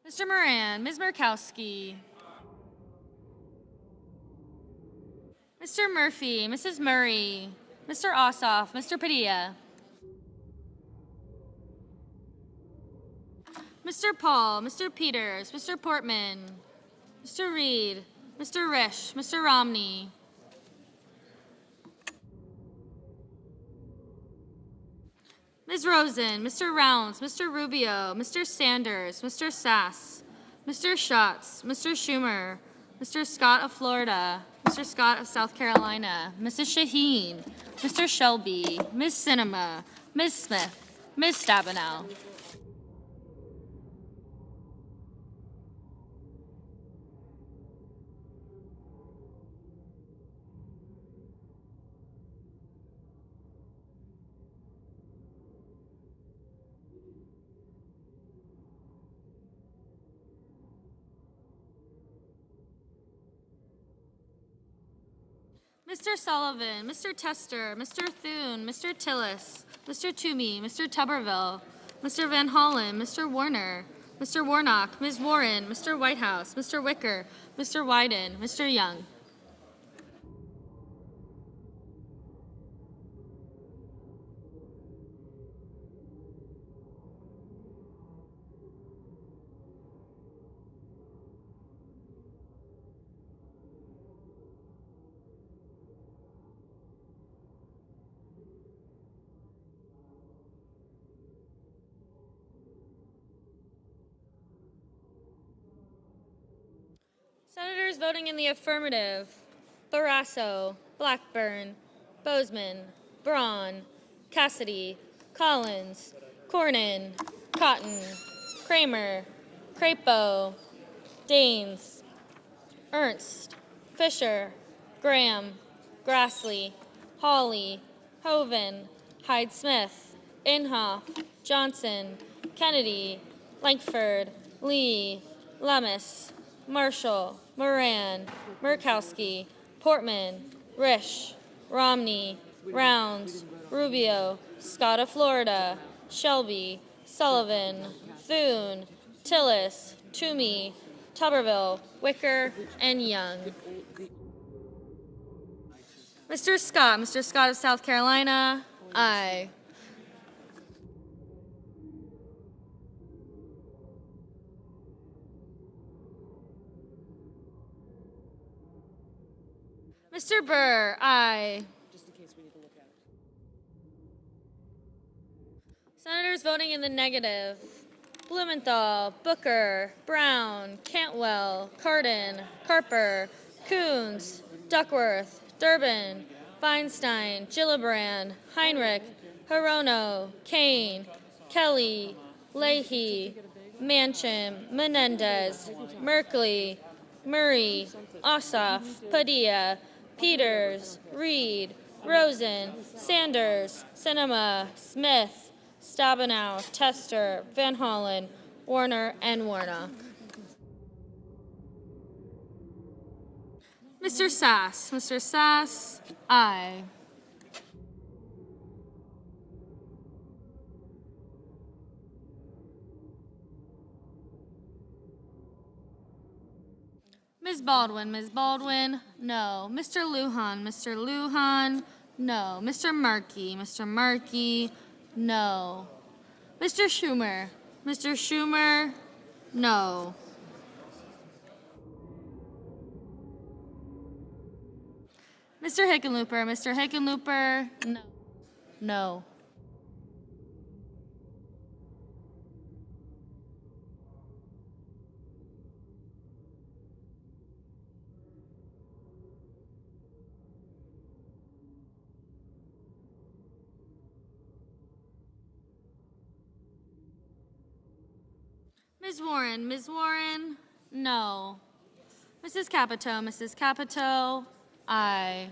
Mr. Moran, Ms. Murkowski, Mr. Murphy, Mrs. Murray, Mr. Ossoff, Mr. Padilla, Mr. Paul, Mr. Peters, Mr. Portman, Mr. Reed, Mr. Risch, Mr. Romney, Ms. Rosen, Mr. Rounds, Mr. Rubio, Mr. Sanders, Mr. Sass, Mr. Schatz, Mr. Schumer, Mr. Scott of Florida, Mr. Scott of South Carolina, Mrs. Shaheen, Mr. Shelby, Ms. Sinema, Ms. Smith, Ms. Stabenow. Mr. Sullivan, Mr. Tester, Mr. Thune, Mr. Tillis, Mr. Toomey, Mr. Tuberville, Mr. Van Hollen, Mr. Warner, Mr. Warnock, Ms. Warren, Mr. Whitehouse, Mr. Wicker, Mr. Wyden, Mr. Young. Senators voting in the affirmative: Barrasso, Blackburn, Bozeman, Braun, Cassidy, Collins, Cornyn, Cotton, Kramer, Crapo, Daines, Ernst, Fisher, Graham, Grassley, Hawley, Hoeven, Hyde-Smith, Inhofe, Johnson, Kennedy, Lankford, Lee, Lummis, Marshall, Moran, Murkowski, Portman, Risch, Romney, Rounds, Rubio, Scott of Florida, Shelby, Sullivan, Thune, Tillis, Toomey, Tuberville, Wicker, and Young. Mr. Scott of South Carolina, aye. Mr. Burr, aye. Senators voting in the negative: Blumenthal, Booker, Brown, Cantwell, Cardin, Carper, Coons, Duckworth, Durbin, Feinstein, Gillibrand, Heinrich, Hirono, Kane, Kelly, Leahy, Manchin, Menendez, Merkley, Murray, Ossoff, Padilla, Peters, Reed, Rosen, Sanders, Sinema, Smith, Stabenow, Tester, Van Hollen, Warner, and Warnock. Mr. Sass, aye. Ms. Baldwin, no. Mr. Lujan, no. Mr. Markey, no. Mr. Schumer, no. Mr. Hickenlooper, no. No. Ms. Warren, no. Mrs. Capito, aye.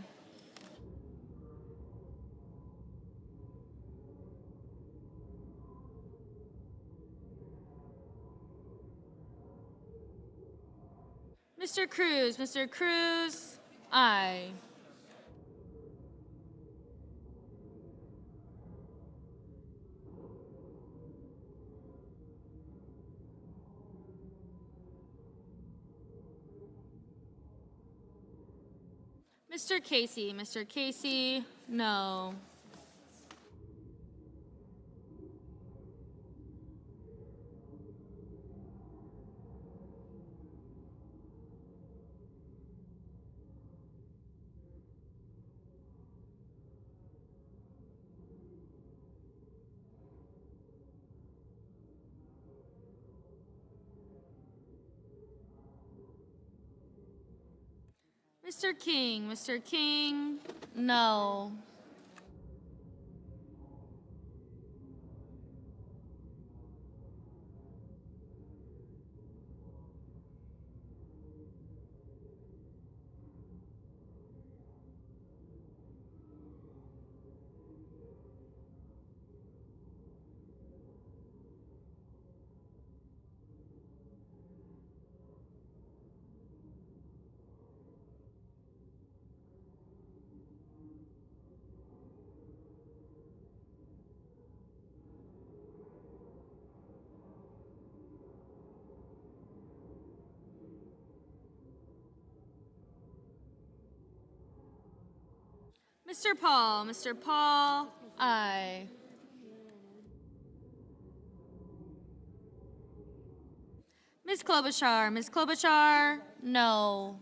Mr. Cruz, Mr. Cruz, aye. Mr. Casey, no. Mr. King, no. Mr. Paul, aye. Ms. Klobuchar, no.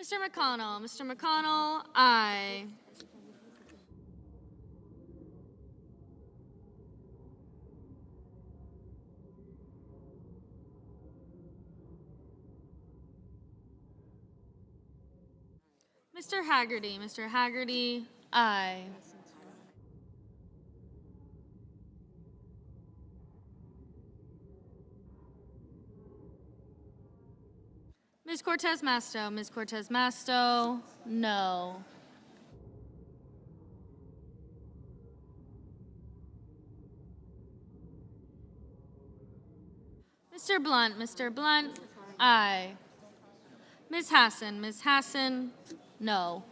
Mr. McConnell, aye. Mr. Haggerty, aye. Ms. Cortez Masto, no. Mr. Blunt, aye. Ms. Hassan, no.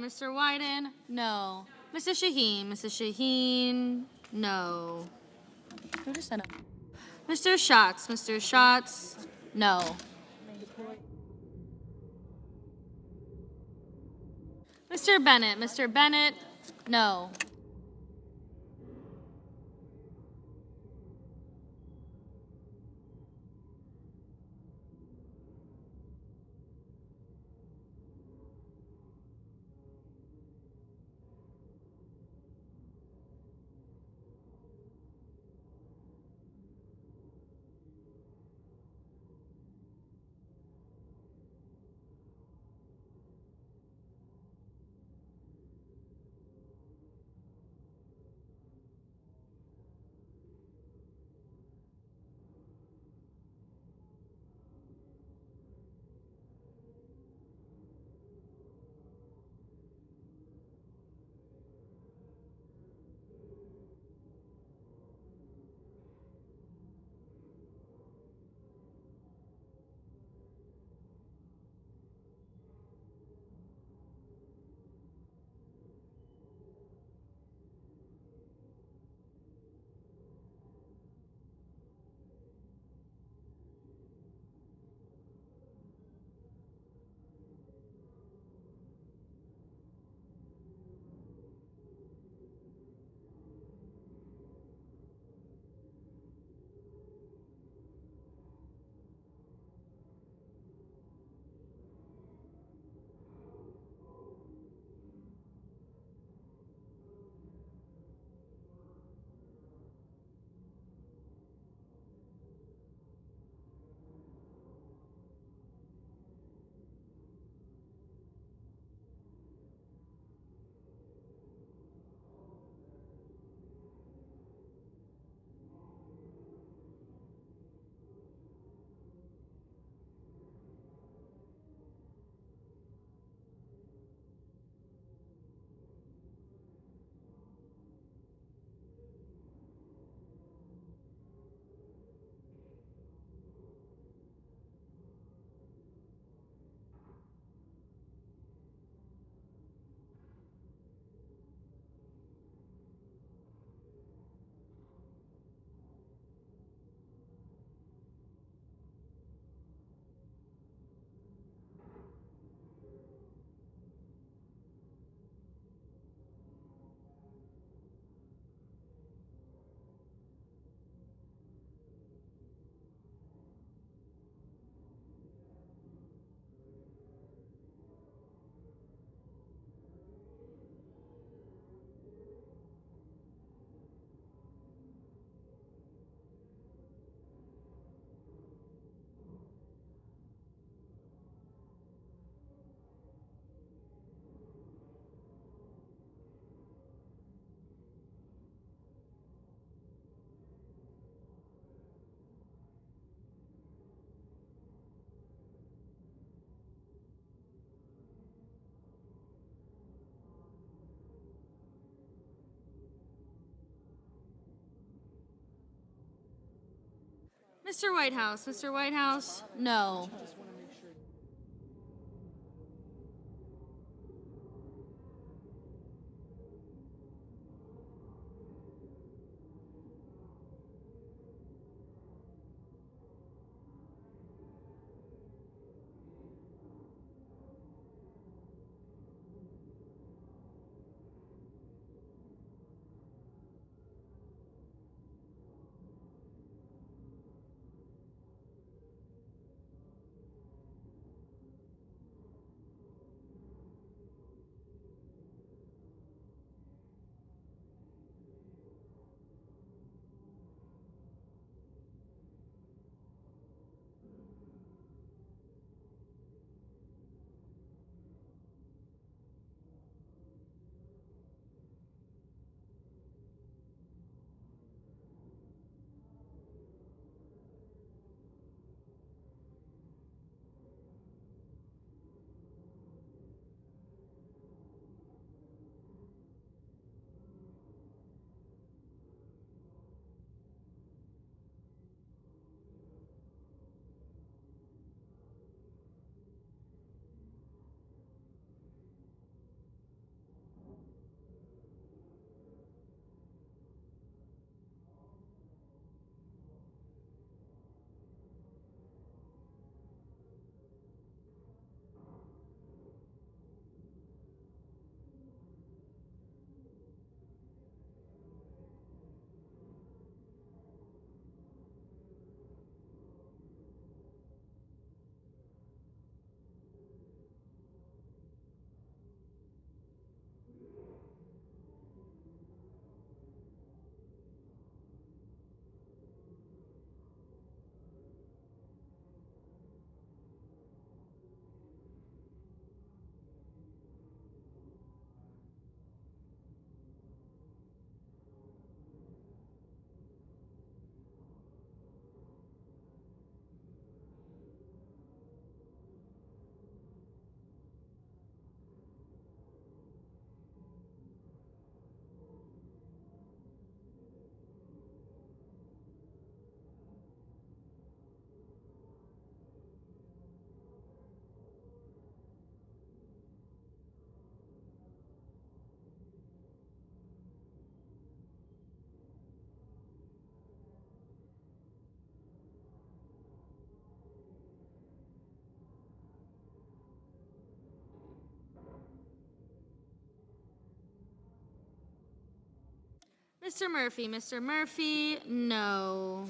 Mr. Wyden, no. Mrs. Shaheen, no. Who just said no? Mr. Schatz, no. Mr. Bennett, no. Mr. Whitehouse. Mr. Whitehouse, no. Mr. Murphy. Mr. Murphy, no.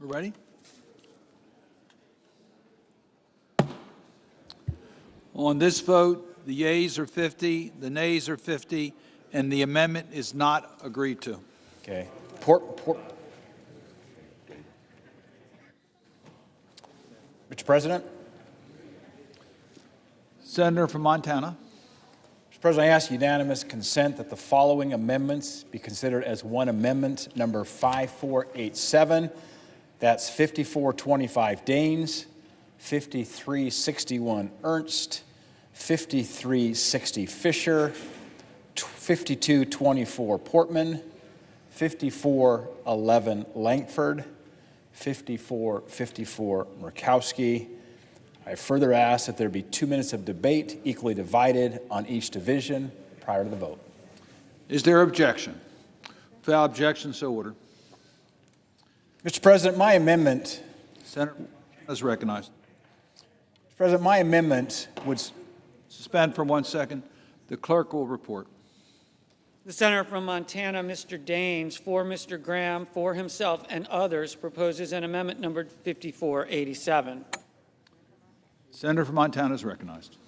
We're ready? On this vote, the yeas are 50, the nays are 50, and the amendment is not agreed to. Okay. Mr. President? Senator from Montana. Mr. President, I ask unanimous consent that the following amendments be considered as one amendment, number 5487. That's 5425 Daines, 5361 Ernst, 5360 Fisher, 5224 Portman, 5411 Langford, 5454 Murkowski. I further ask that there be 2 minutes of debate equally divided on each division prior to the vote. Is there objection? Without objection, so ordered. Mr. President, my amendment. Senator is recognized. Mr. President, my amendment would suspend for 1 second. The clerk will report. The senator from Montana, Mr. Daines, for Mr. Graham, for himself and others, proposes an amendment numbered 5487. Senator from Montana is recognized.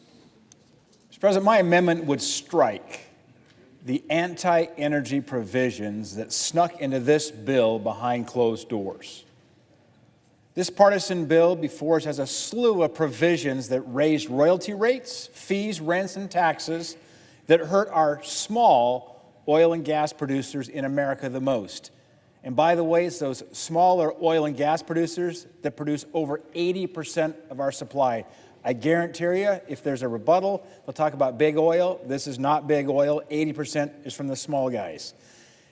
Mr. President, my amendment would strike the anti-energy provisions that snuck into this bill behind closed doors. This partisan bill before us has a slew of provisions that raise royalty rates, fees, rents, and taxes that hurt our small oil and gas producers in America the most. And by the way, it's those smaller oil and gas producers that produce over 80% of our supply. I guarantee you, if there's a rebuttal, they'll talk about big oil. This is not big oil. 80% is from the small guys.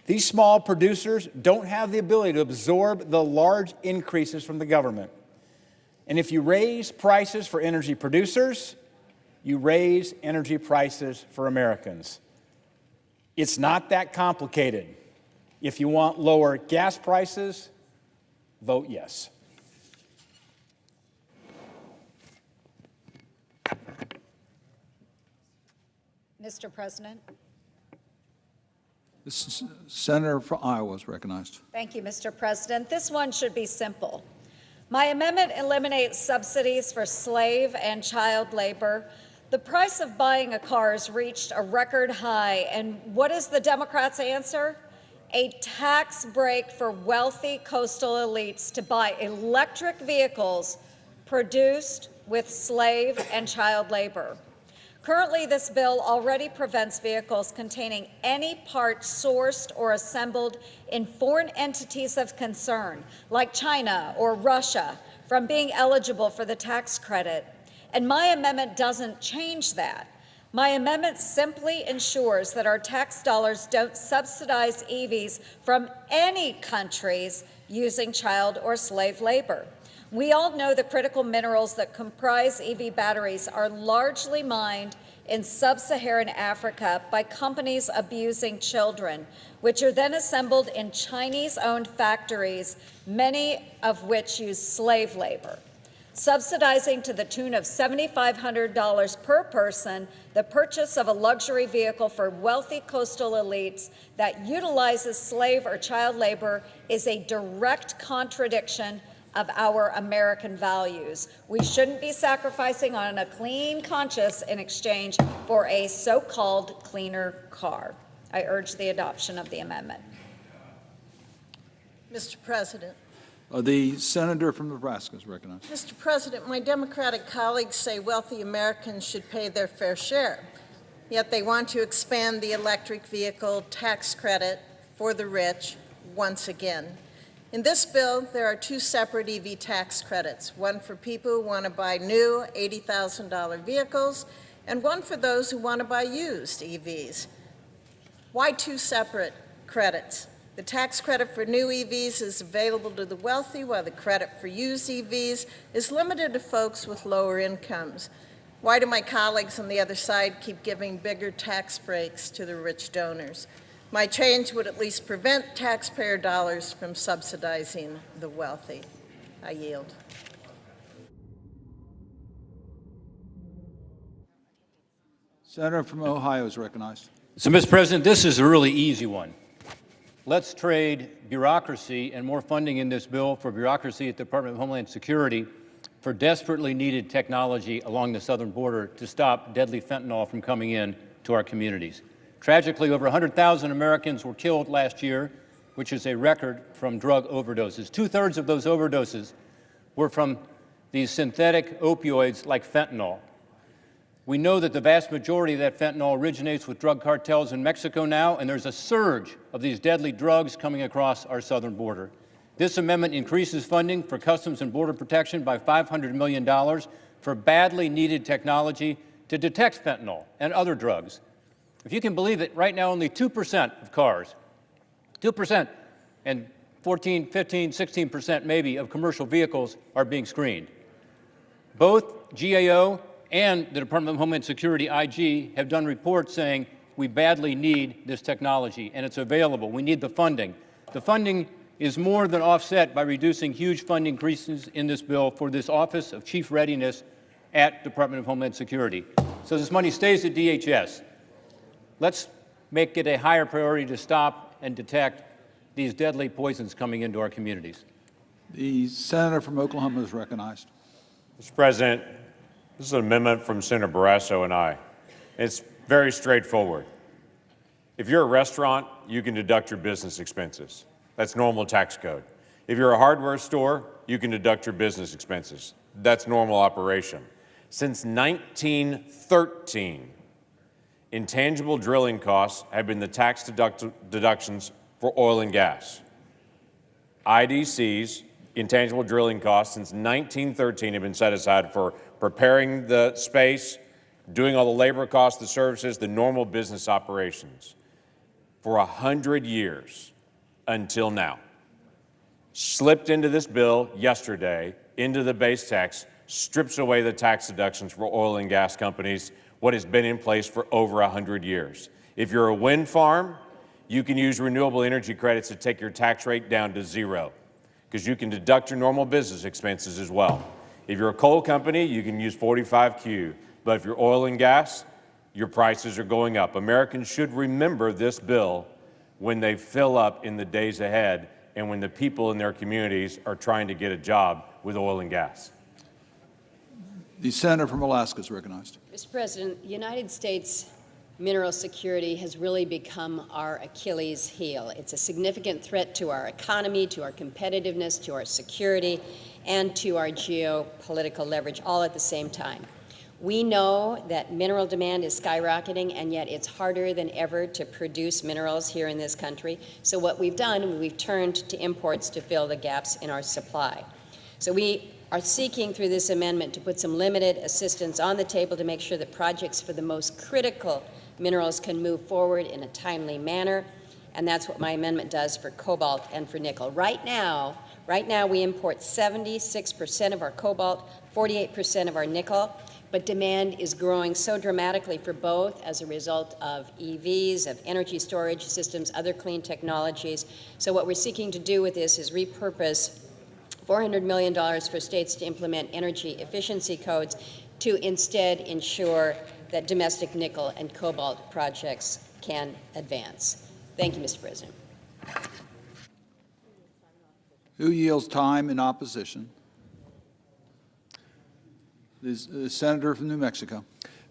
These small producers don't have the ability to absorb the large increases from the government. And if you raise prices for energy producers, you raise energy prices for Americans. It's not that complicated. If you want lower gas prices, vote yes. Mr. President. The senator from Iowa is recognized. Thank you, Mr. President. This one should be simple. My amendment eliminates subsidies for slave and child labor. The price of buying a car has reached a record high, and what is the Democrats' answer? A tax break for wealthy coastal elites to buy electric vehicles produced with slave and child labor. Currently, this bill already prevents vehicles containing any part sourced or assembled in foreign entities of concern, like China or Russia, from being eligible for the tax credit. And my amendment doesn't change that. My amendment simply ensures that our tax dollars don't subsidize EVs from any countries using child or slave labor. We all know the critical minerals that comprise EV batteries are largely mined in sub-Saharan Africa by companies abusing children, which are then assembled in Chinese-owned factories, many of which use slave labor. Subsidizing to the tune of $7,500 per person the purchase of a luxury vehicle for wealthy coastal elites that utilizes slave or child labor is a direct contradiction of our American values. We shouldn't be sacrificing on a clean conscience in exchange for a so-called cleaner car. I urge the adoption of the amendment. Mr. President. The senator from Nebraska is recognized. Mr. President, my Democratic colleagues say wealthy Americans should pay their fair share, yet they want to expand the electric vehicle tax credit for the rich once again. In this bill, there are two separate EV tax credits, one for people who want to buy new $80,000 vehicles and one for those who want to buy used EVs. Why two separate credits? The tax credit for new EVs is available to the wealthy, while the credit for used EVs is limited to folks with lower incomes. Why do my colleagues on the other side keep giving bigger tax breaks to the rich donors? My change would at least prevent taxpayer dollars from subsidizing the wealthy. I yield. Senator from Ohio is recognized. So, Mr. President, this is a really easy one. let's trade bureaucracy and more funding in this bill for bureaucracy at the Department of Homeland Security for desperately needed technology along the southern border to stop deadly fentanyl from coming in to our communities. Tragically, over 100,000 Americans were killed last year, which is a record from drug overdoses. 2/3 of those overdoses were from these synthetic opioids like fentanyl. We know that the vast majority of that fentanyl originates with drug cartels in Mexico now, and there's a surge of these deadly drugs coming across our southern border. This amendment increases funding for Customs and Border Protection by $500 million for badly needed technology to detect fentanyl and other drugs. If you can believe it, right now only 2% of cars, 2%, and 14, 15, 16% maybe of commercial vehicles are being screened. Both GAO and the Department of Homeland Security, IG, have done reports saying we badly need this technology, and it's available. We need the funding. The funding is more than offset by reducing huge funding increases in this bill for this Office of Chief Readiness at Department of Homeland Security. So this money stays at DHS. Let's make it a higher priority to stop and detect these deadly poisons coming into our communities. The senator from Oklahoma is recognized. Mr. President, this is an amendment from Senator Barrasso and I. It's very straightforward. If you're a restaurant, you can deduct your business expenses. That's normal tax code. If you're a hardware store, you can deduct your business expenses. That's normal operation. Since 1913, intangible drilling costs have been the tax deductions for oil and gas. IDC's intangible drilling costs since 1913 have been set aside for preparing the space, doing all the labor costs, the services, the normal business operations for 100 years until now. Slipped into this bill yesterday, into the base tax, strips away the tax deductions for oil and gas companies, what has been in place for over 100 years. If you're a wind farm, you can use renewable energy credits to take your tax rate down to zero, because you can deduct your normal business expenses as well. If you're a coal company, you can use 45Q. But if you're oil and gas, your prices are going up. Americans should remember this bill when they fill up in the days ahead and when the people in their communities are trying to get a job with oil and gas. The senator from Alaska is recognized. Mr. President, the United States mineral security has really become our Achilles heel. It's a significant threat to our economy, to our competitiveness, to our security, and to our geopolitical leverage, all at the same time. We know that mineral demand is skyrocketing, and yet it's harder than ever to produce minerals here in this country. So what we've done, we've turned to imports to fill the gaps in our supply. So we are seeking through this amendment to put some limited assistance on the table to make sure that projects for the most critical minerals can move forward in a timely manner, and that's what my amendment does for cobalt and for nickel. Right now we import 76% of our cobalt, 48% of our nickel, but demand is growing so dramatically for both as a result of EVs, of energy storage systems, other clean technologies. So what we're seeking to do with this is repurpose $400 million for states to implement energy efficiency codes to instead ensure that domestic nickel and cobalt projects can advance. Thank you, Mr. President. Who yields time in opposition? The senator from New Mexico.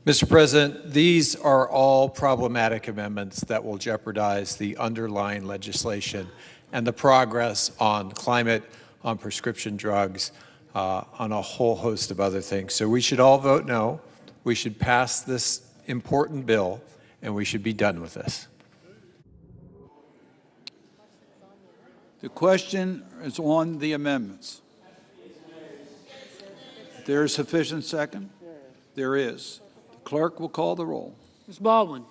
Mr. President, these are all problematic amendments that will jeopardize the underlying legislation and the progress on climate, on prescription drugs, on a whole host of other things. So we should all vote no. We should pass this important bill, and we should be done with this. The question is on the amendments. There is sufficient second? There is. The clerk will call the roll. Ms. Baldwin.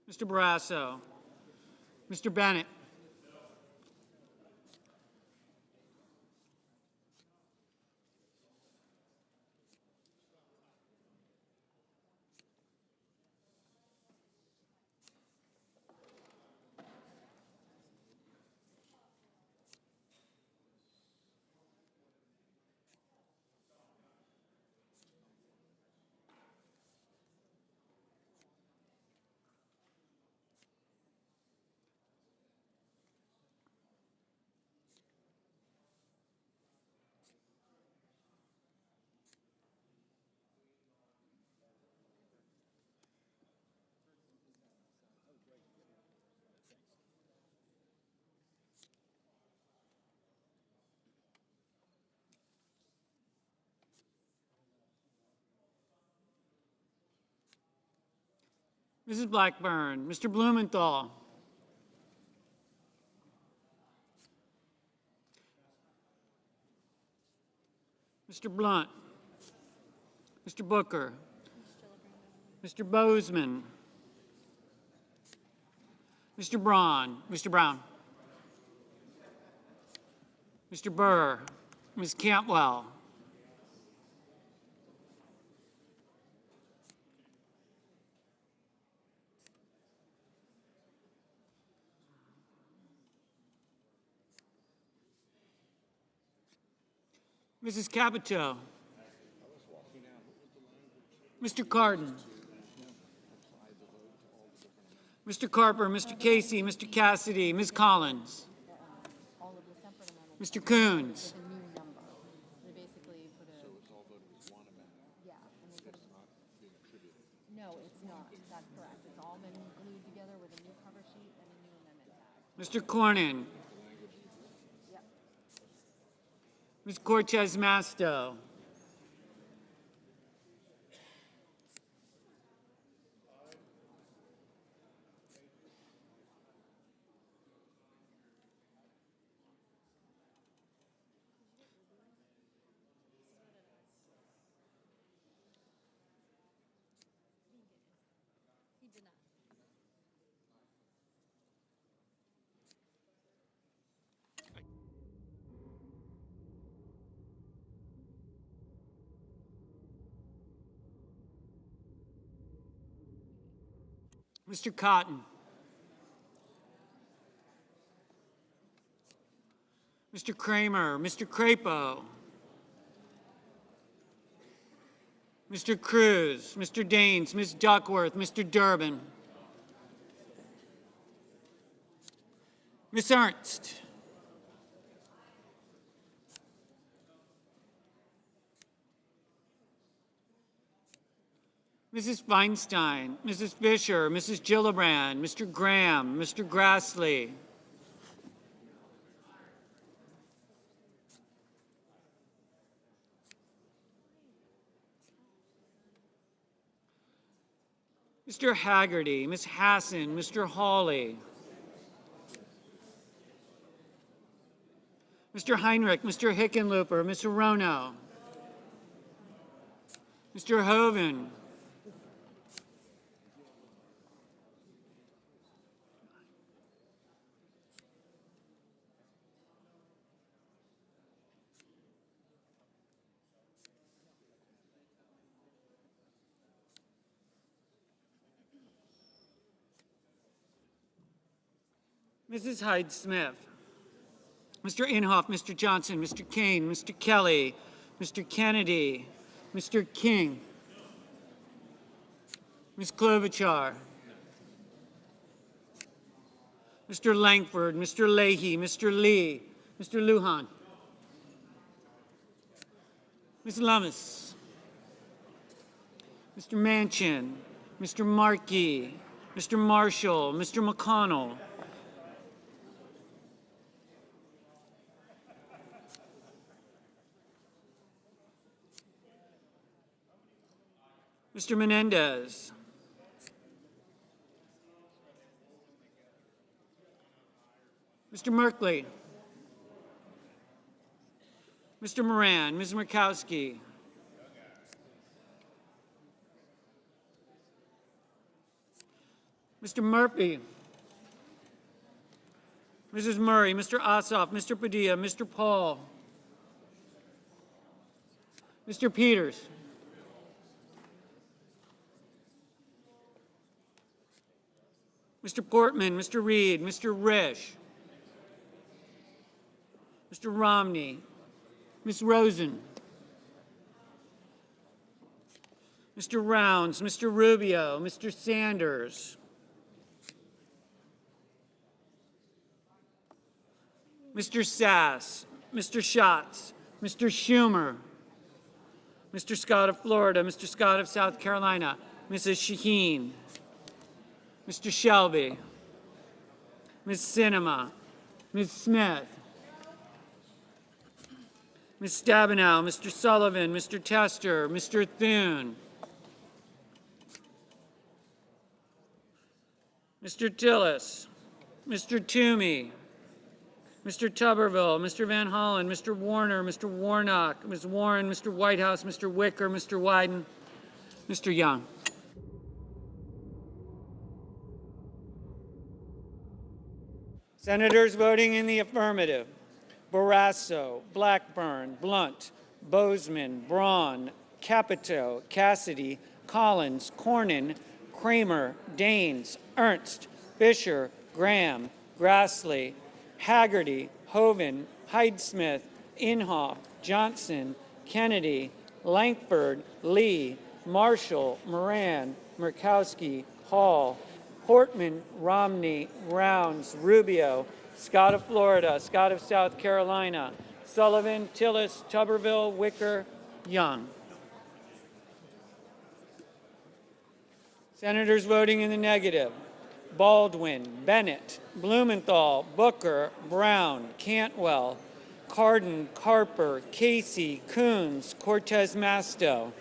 Mr. Barrasso. Mr. Bennett. Mrs. Blackburn, Mr. Blumenthal, Mr. Blunt, Mr. Booker, Mr. Bozeman, Mr. Braun, Mr. Brown, Mr. Burr, Ms. Cantwell, Mrs. Capito, Mr. Cardin, Mr. Carper, Mr. Casey, Mr. Cassidy, Ms. Collins, Mr. Coons, No, it's not. That's correct. It's all been glued together with a new cover sheet and a new amendment tag. Mr. Cornyn, Ms. Cortez Masto, Mr. Cotton, Mr. Kramer, Mr. Crapo, Mr. Cruz, Mr. Daines, Ms. Duckworth, Mr. Durbin, Ms. Ernst, Mrs. Feinstein, Mrs. Fisher, Mrs. Gillibrand, Mr. Graham, Mr. Grassley, Mr. Haggerty, Ms. Hassan, Mr. Hawley, Mr. Heinrich, Mr. Hickenlooper, Ms. Rono, Mr. Hoven, Mrs. Hyde-Smith, Mr. Inhofe, Mr. Johnson, Mr. Kane, Mr. Kelly, Mr. Kennedy, Mr. King, Ms. Klobuchar, Mr. Langford, Mr. Leahy, Mr. Lee, Mr. Lujan, Ms. Lummis, Mr. Manchin, Mr. Markey, Mr. Marshall, Mr. McConnell, Mr. Menendez, Mr. Merkley, Mr. Moran, Ms. Murkowski, Mr. Murphy, Mrs. Murray, Mr. Ossoff, Mr. Padilla, Mr. Paul, Mr. Peters, Mr. Portman, Mr. Reed, Mr. Risch, Mr. Romney, Ms. Rosen, Mr. Rounds, Mr. Rubio, Mr. Sanders, Mr. Sass, Mr. Schatz, Mr. Schumer, Mr. Scott of Florida, Mr. Scott of South Carolina, Mrs. Shaheen, Mr. Shelby, Ms. Sinema, Ms. Smith, Ms. Stabenow, Mr. Sullivan, Mr. Tester, Mr. Thune, Mr. Tillis, Mr. Toomey, Mr. Tuberville, Mr. Van Hollen, Mr. Warner, Mr. Warnock, Ms. Warren, Mr. Whitehouse, Mr. Wicker, Mr. Wyden, Mr. Young. Senators voting in the affirmative: Barrasso, Blackburn, Blunt, Bozeman, Braun, Capito, Cassidy, Collins, Cornyn, Kramer, Daines, Ernst, Fisher, Graham, Grassley, Haggerty, Hoeven, Hyde-Smith, Inhofe, Johnson, Kennedy, Lankford, Lee, Marshall, Moran, Murkowski, Hall, Portman, Romney, Rounds, Rubio, Scott of Florida, Scott of South Carolina, Sullivan, Tillis, Tuberville, Wicker, Young. Senators voting in the negative: Baldwin, Bennett, Blumenthal, Booker, Brown, Cantwell, Cardin, Carper, Casey, Coons, Cortez Masto,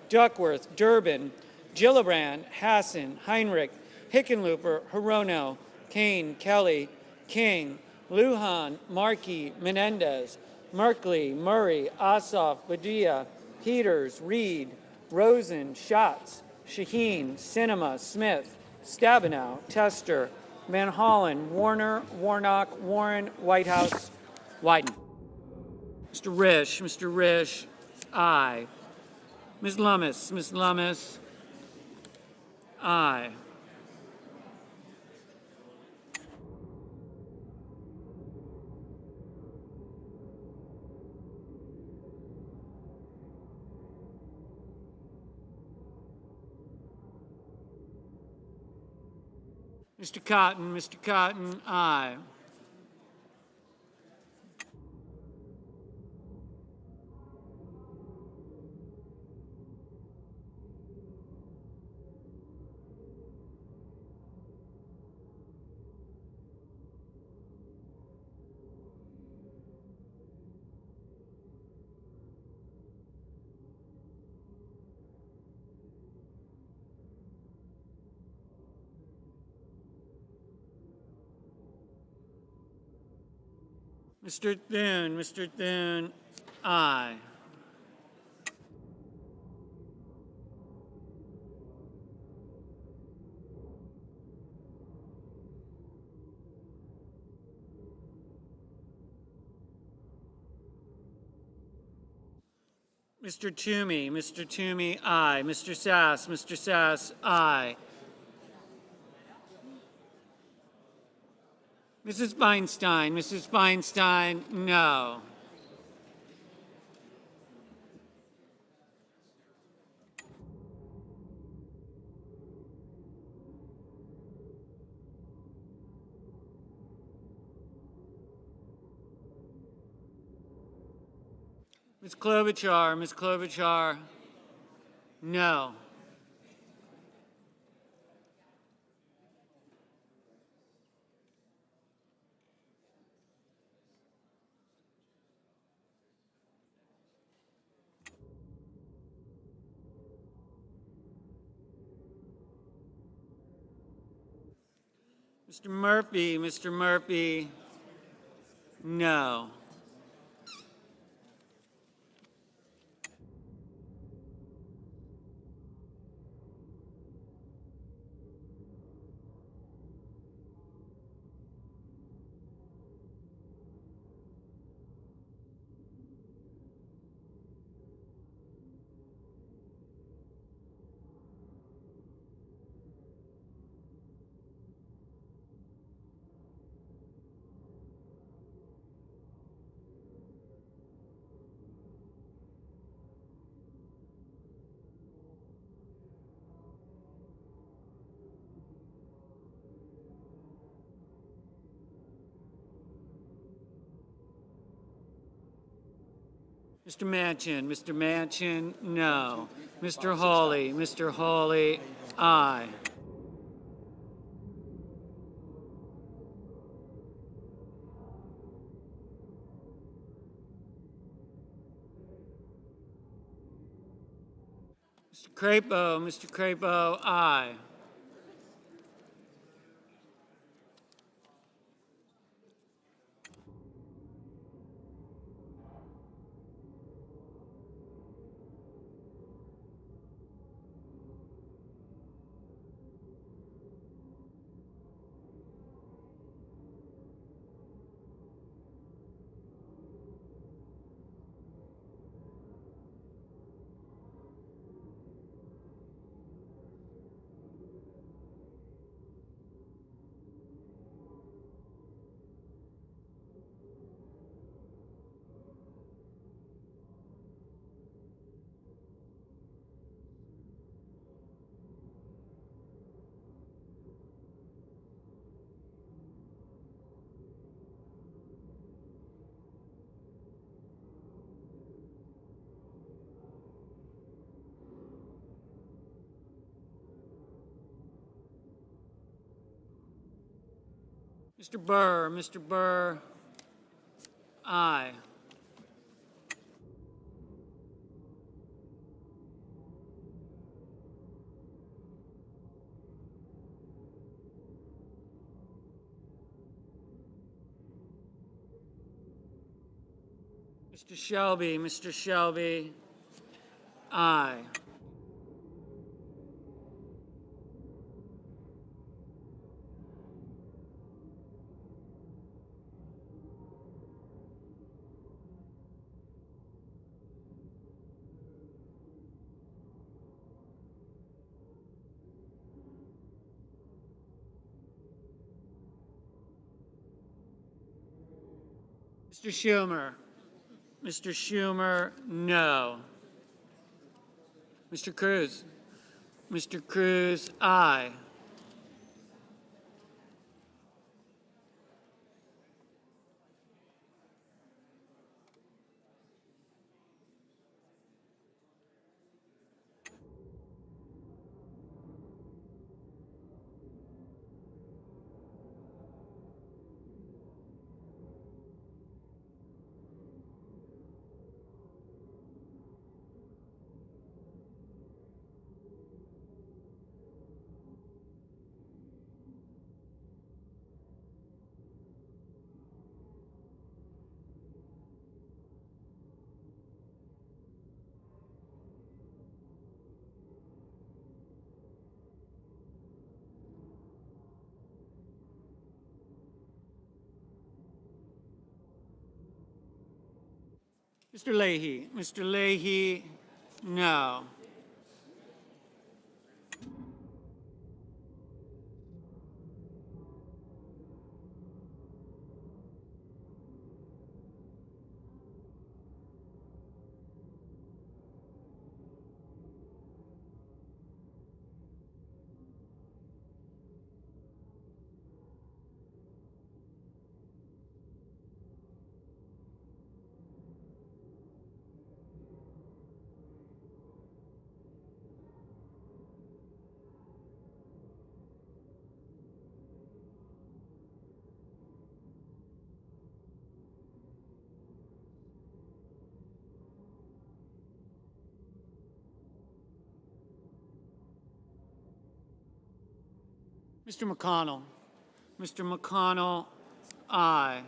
Duckworth, Durbin, Gillibrand, Hassan, Heinrich, Hickenlooper, Hirono, Kane, Kelly, King, Lujan, Markey, Menendez, Merkley, Murray, Ossoff, Badia, Peters, Reed, Rosen, Schatz, Shaheen, Sinema, Smith, Stabenow, Tester, Van Hollen, Warner, Warnock, Warren, Whitehouse, Wyden. Mr. Risch, aye. Ms. Lummis, aye. Mr. Cotton, aye. Mr. Thune, aye. Mr. Toomey, aye. Mr. Sass, aye. Mrs. Feinstein, no. Ms. Klobuchar, no. Mr. Murphy, no. Mr. Manchin, no. Mr. Hawley, aye. Mr. Crapo, aye. Mr. Burr, aye. Mr. Shelby, aye. Mr. Schumer. Mr. Schumer, no. Mr. Cruz. Mr. Cruz, aye. Mr. Leahy. Mr. Leahy, no. Mr. McConnell. Mr. McConnell, aye.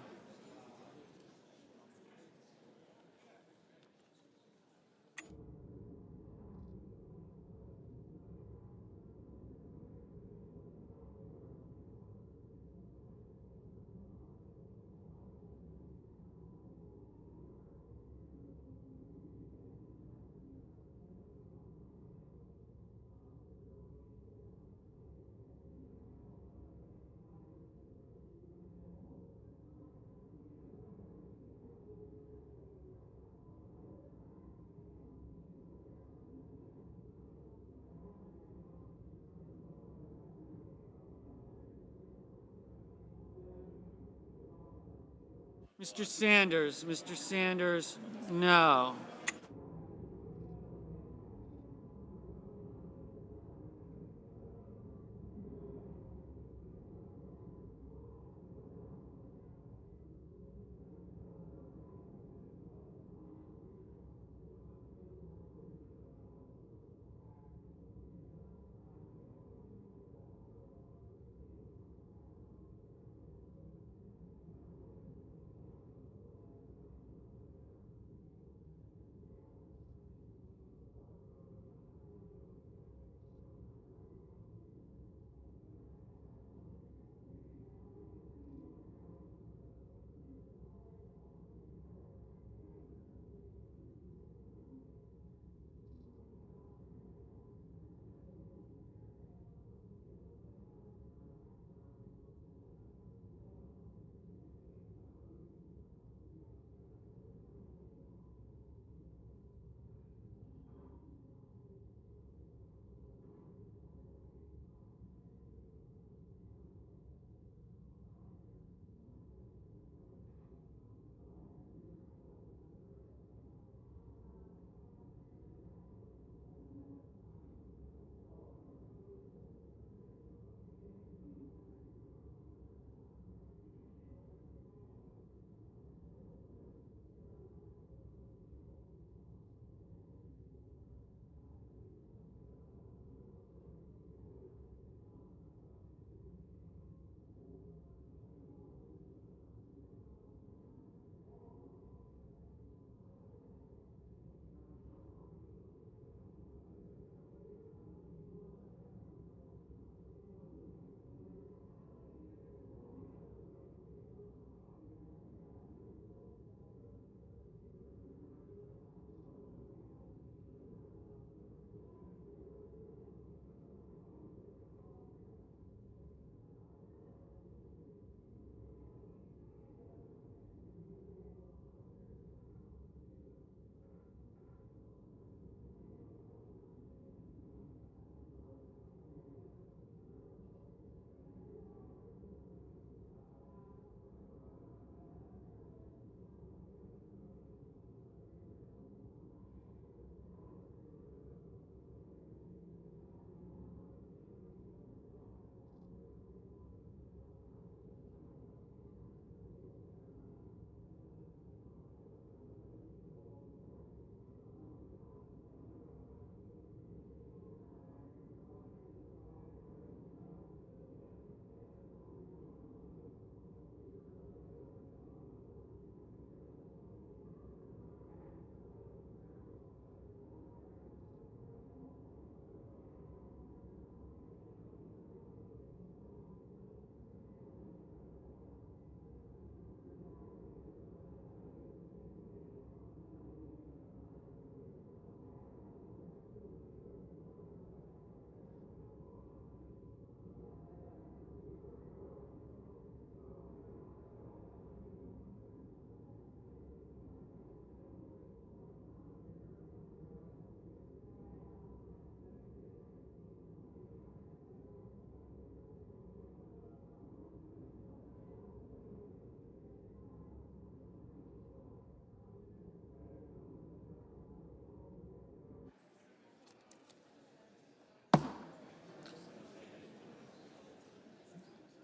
Mr. Sanders. Mr. Sanders, no.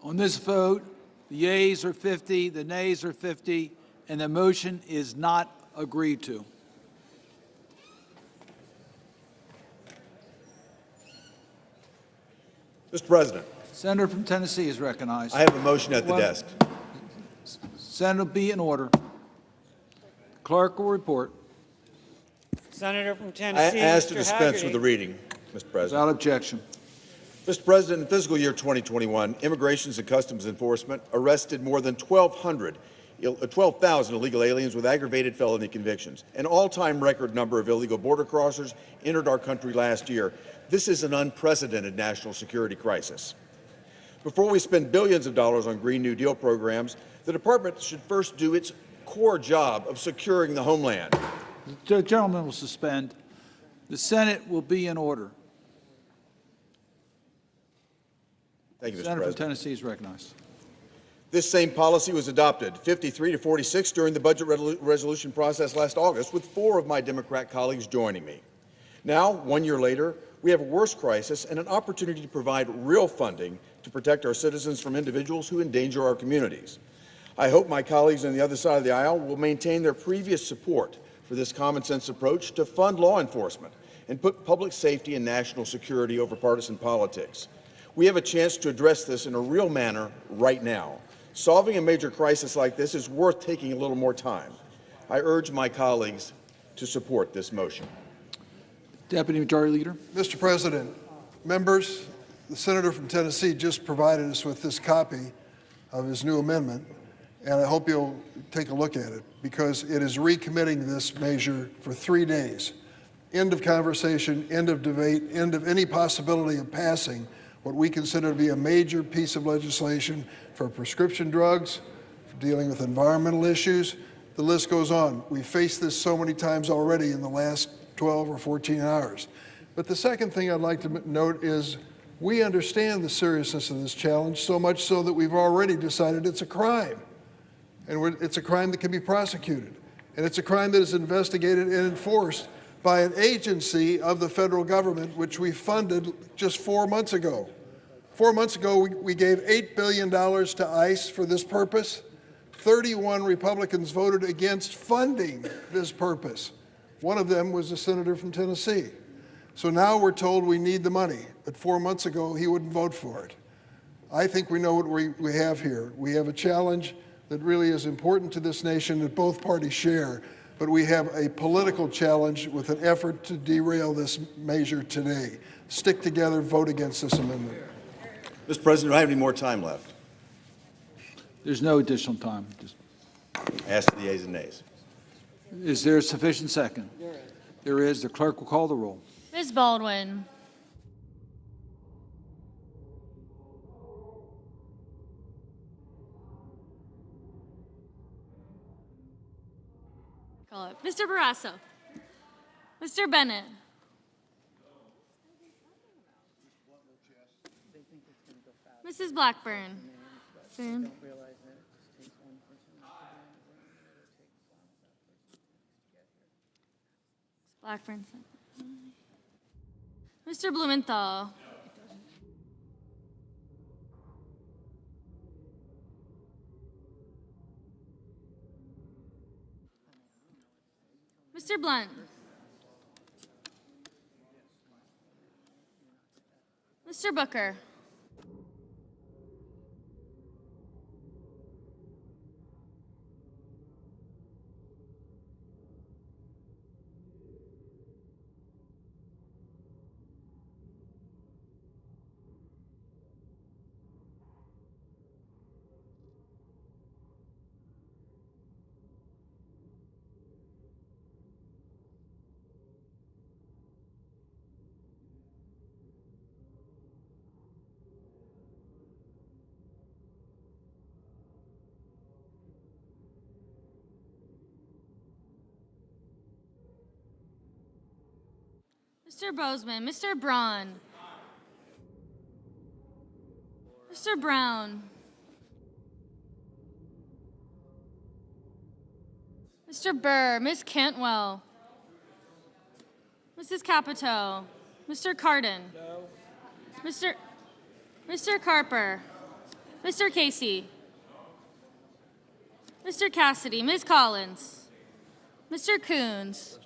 On this vote, the yeas are 50, the nays are 50, and the motion is not agreed to. Mr. President, Senator from Tennessee is recognized. I have a motion at the desk. Senator, be in order. Clerk will report. Senator from I Tennessee, ask to Mr. dispense Hagerty. with the reading, Mr. President. Without objection. Mr. President, in fiscal year 2021, Immigration and Customs Enforcement arrested more than 12,000 illegal aliens with aggravated felony convictions, an all-time record number of illegal border crossers entered our country last year. This is an unprecedented national security crisis. Before we spend billions of dollars on Green New Deal programs, the department should first do its core job of securing the homeland. The gentleman will suspend. The Senate will be in order. Thank you, Mr. Senator from President. Tennessee is recognized. This same policy was adopted 53-46 during the budget resolution process last August, with 4 of my Democrat colleagues joining me. Now, 1 year later, we have a worse crisis and an opportunity to provide real funding to protect our citizens from individuals who endanger our communities. I hope my colleagues on the other side of the aisle will maintain their previous support for this common-sense approach to fund law enforcement and put public safety and national security over partisan politics. We have a chance to address this in a real manner right now. Solving a major crisis like this is worth taking a little more time. I urge my colleagues to support this motion. Deputy Majority Leader. Mr. President, members, the senator from Tennessee just provided us with this copy of his new amendment, and I hope you'll take a look at it because it is recommitting this measure for 3 days. End of conversation, end of debate, end of any possibility of passing what we consider to be a major piece of legislation for prescription drugs, for dealing with environmental issues. The list goes on. We've faced this so many times already in the last 12 or 14 hours. But the second thing I'd like to note is we understand the seriousness of this challenge, so much so that we've already decided it's a crime. And it's a crime that can be prosecuted. And it's a crime that is investigated and enforced by an agency of the federal government, which we funded just 4 months ago. 4 months ago, we gave $8 billion to ICE for this purpose. 31 Republicans voted against funding this purpose. One of them was a senator from Tennessee. So now we're told we need the money, but 4 months ago, he wouldn't vote for it. I think we know what we have here. We have a challenge that really is important to this nation that both parties share, but we have a political challenge with an effort to derail this measure today. Stick together, vote against this amendment. Mr. President, do I have any more time left? There's no additional time. I ask for the yeas and nays. Is there a sufficient second? There is. The clerk will call the roll. Ms. Baldwin. Call it. Mr. Barrasso. Mr. Bennett. Mrs. Blackburn. Soon. Blackburn. Mr. Blumenthal. Mr. Blunt. Mr. Booker. Mr. Bozeman, Mr. Braun, Mr. Brown, Mr. Burr, Ms. Cantwell, Mrs. Capito, Mr. Cardin, Mr. Carper, Mr. Casey. Mr. Cassidy, Ms. Collins, Mr. Coons,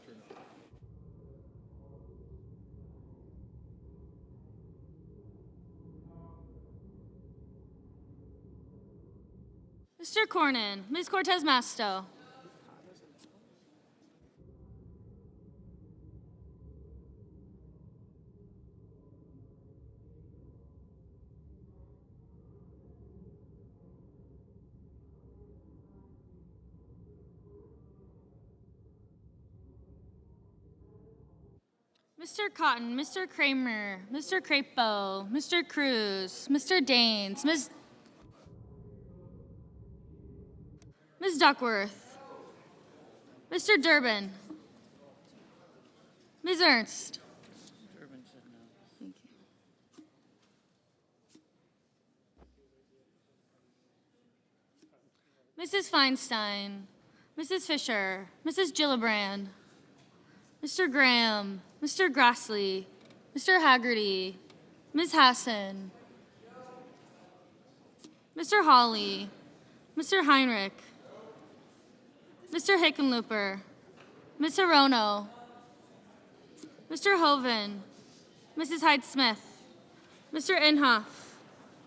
Mr. Cornyn, Ms. Cortez Masto, Mr. Cotton, Mr. Kramer, Mr. Crapo, Mr. Cruz, Mr. Daines, Ms. Duckworth, Mr. Durbin, Ms. Ernst, Mrs. Feinstein, Mrs. Fisher, Mrs. Gillibrand, Mr. Graham, Mr. Grassley, Mr. Haggerty, Ms. Hassan, Mr. Hawley, Mr. Heinrich, Mr. Hickenlooper, Ms. Hirono, Mr. Hoven, Mrs. Hyde-Smith, Mr. Inhofe,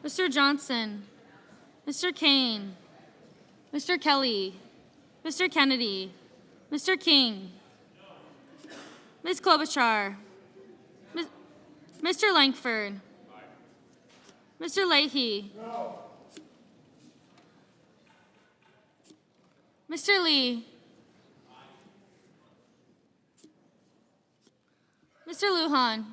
Mr. Johnson, Mr. Kane, Mr. Kelly, Mr. Kennedy, Mr. King, Ms. Klobuchar, Mr. Langford, Mr. Leahy, Mr. Lee, Mr. Lujan,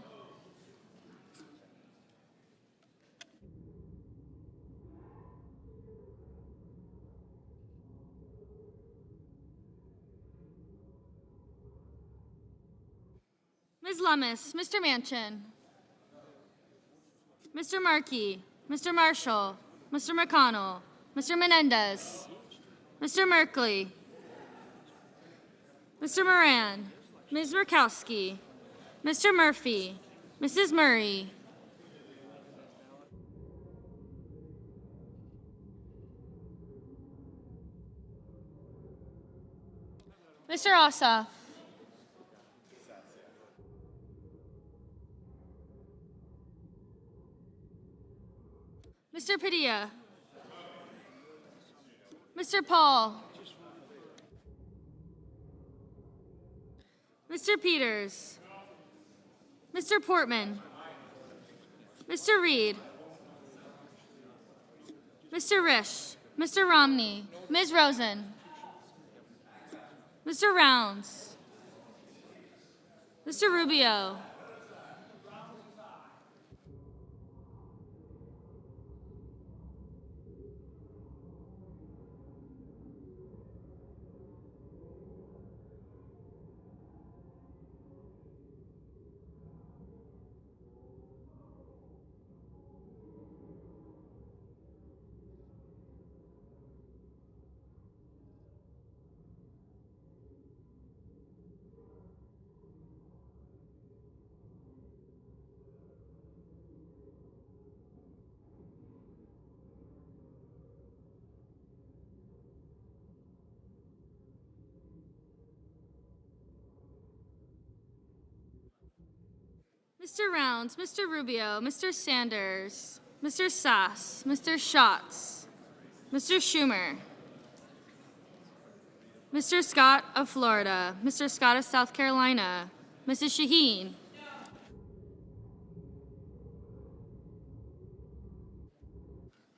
Ms. Lummis, Mr. Manchin, Mr. Markey, Mr. Marshall, Mr. McConnell, Mr. Menendez, Mr. Merkley, Mr. Moran, Ms. Murkowski, Mr. Murphy, Mrs. Murray, Mr. Ossoff, Mr. Padilla, Mr. Paul, Mr. Peters, Mr. Portman, Mr. Reed, Mr. Risch, Mr. Romney, Ms. Rosen, Mr. Rounds, Mr. Rubio, Mr. Rounds, Mr. Rubio, Mr. Sanders, Mr. Sass, Mr. Schatz, Mr. Schumer, Mr. Scott of Florida, Mr. Scott of South Carolina, Mrs. Shaheen,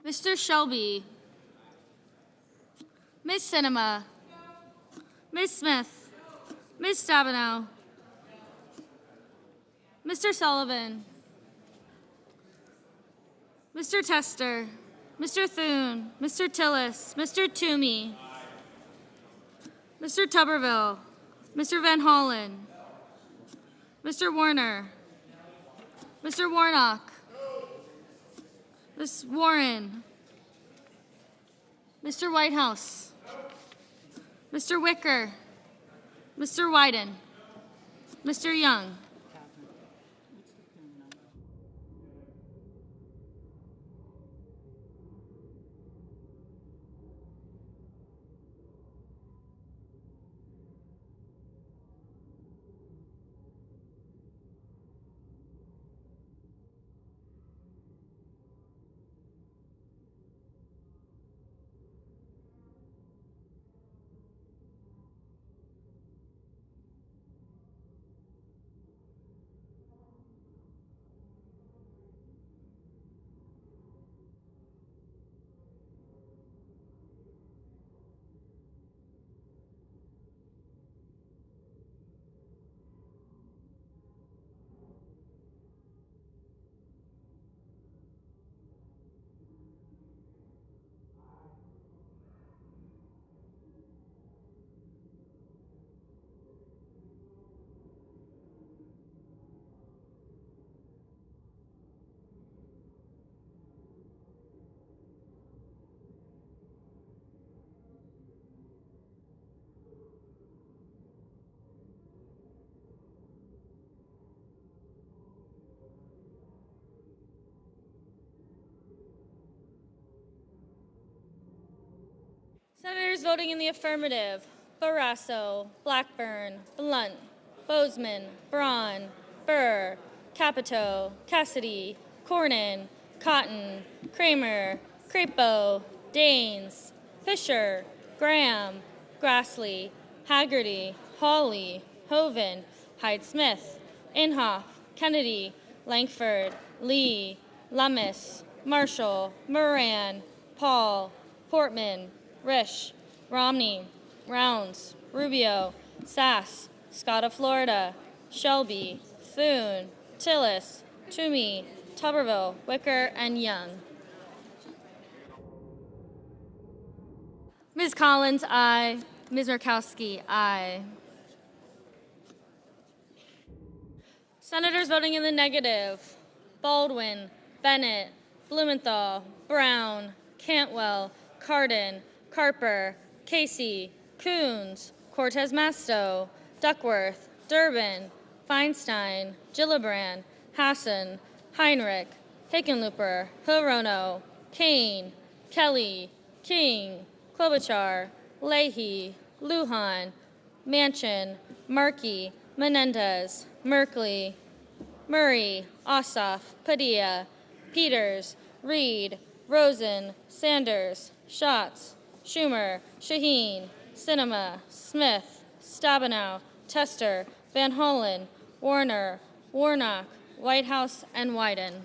Mr. Shelby, Ms. Sinema, Ms. Smith, Ms. Stabenow, Mr. Sullivan, Mr. Tester, Mr. Thune, Mr. Tillis, Mr. Toomey, Mr. Tuberville, Mr. Van Hollen, Mr. Warner, Mr. Warnock, Ms. Warren, Mr. Whitehouse, Mr. Wicker, Mr. Wyden, Mr. Young, Senators voting in the affirmative: Barrasso, Blackburn, Blunt, Bozeman, Braun, Burr, Capito, Cassidy, Cornyn, Cotton, Kramer, Crapo, Daines, Fisher, Graham, Grassley, Haggerty, Hawley, Hoven, Hyde-Smith, Inhofe, Kennedy, Langford, Lee, Lummis, Marshall, Moran, Paul, Portman, Risch, Romney, Rounds, Rubio, Sass, Scott of Florida, Shelby, Thune, Tillis, Toomey, Tuberville, Wicker, and Young. Ms. Collins, aye. Ms. Murkowski, aye. Senators voting in the negative: Baldwin, Bennett, Blumenthal, Brown, Cantwell, Cardin, Carper, Casey, Coons, Cortez Masto, Duckworth, Durbin, Feinstein, Gillibrand, Hassan, Heinrich, Hickenlooper, Hirono, Kane, Kelly, King, Klobuchar, Leahy, Lujan, Manchin, Markey, Menendez, Merkley, Murray, Ossoff, Padilla, Peters, Reed, Rosen, Sanders, Schatz, Schumer, Shaheen, Sinema, Smith, Stabenow, Tester, Van Hollen, Warner, Warnock, Whitehouse, and Wyden.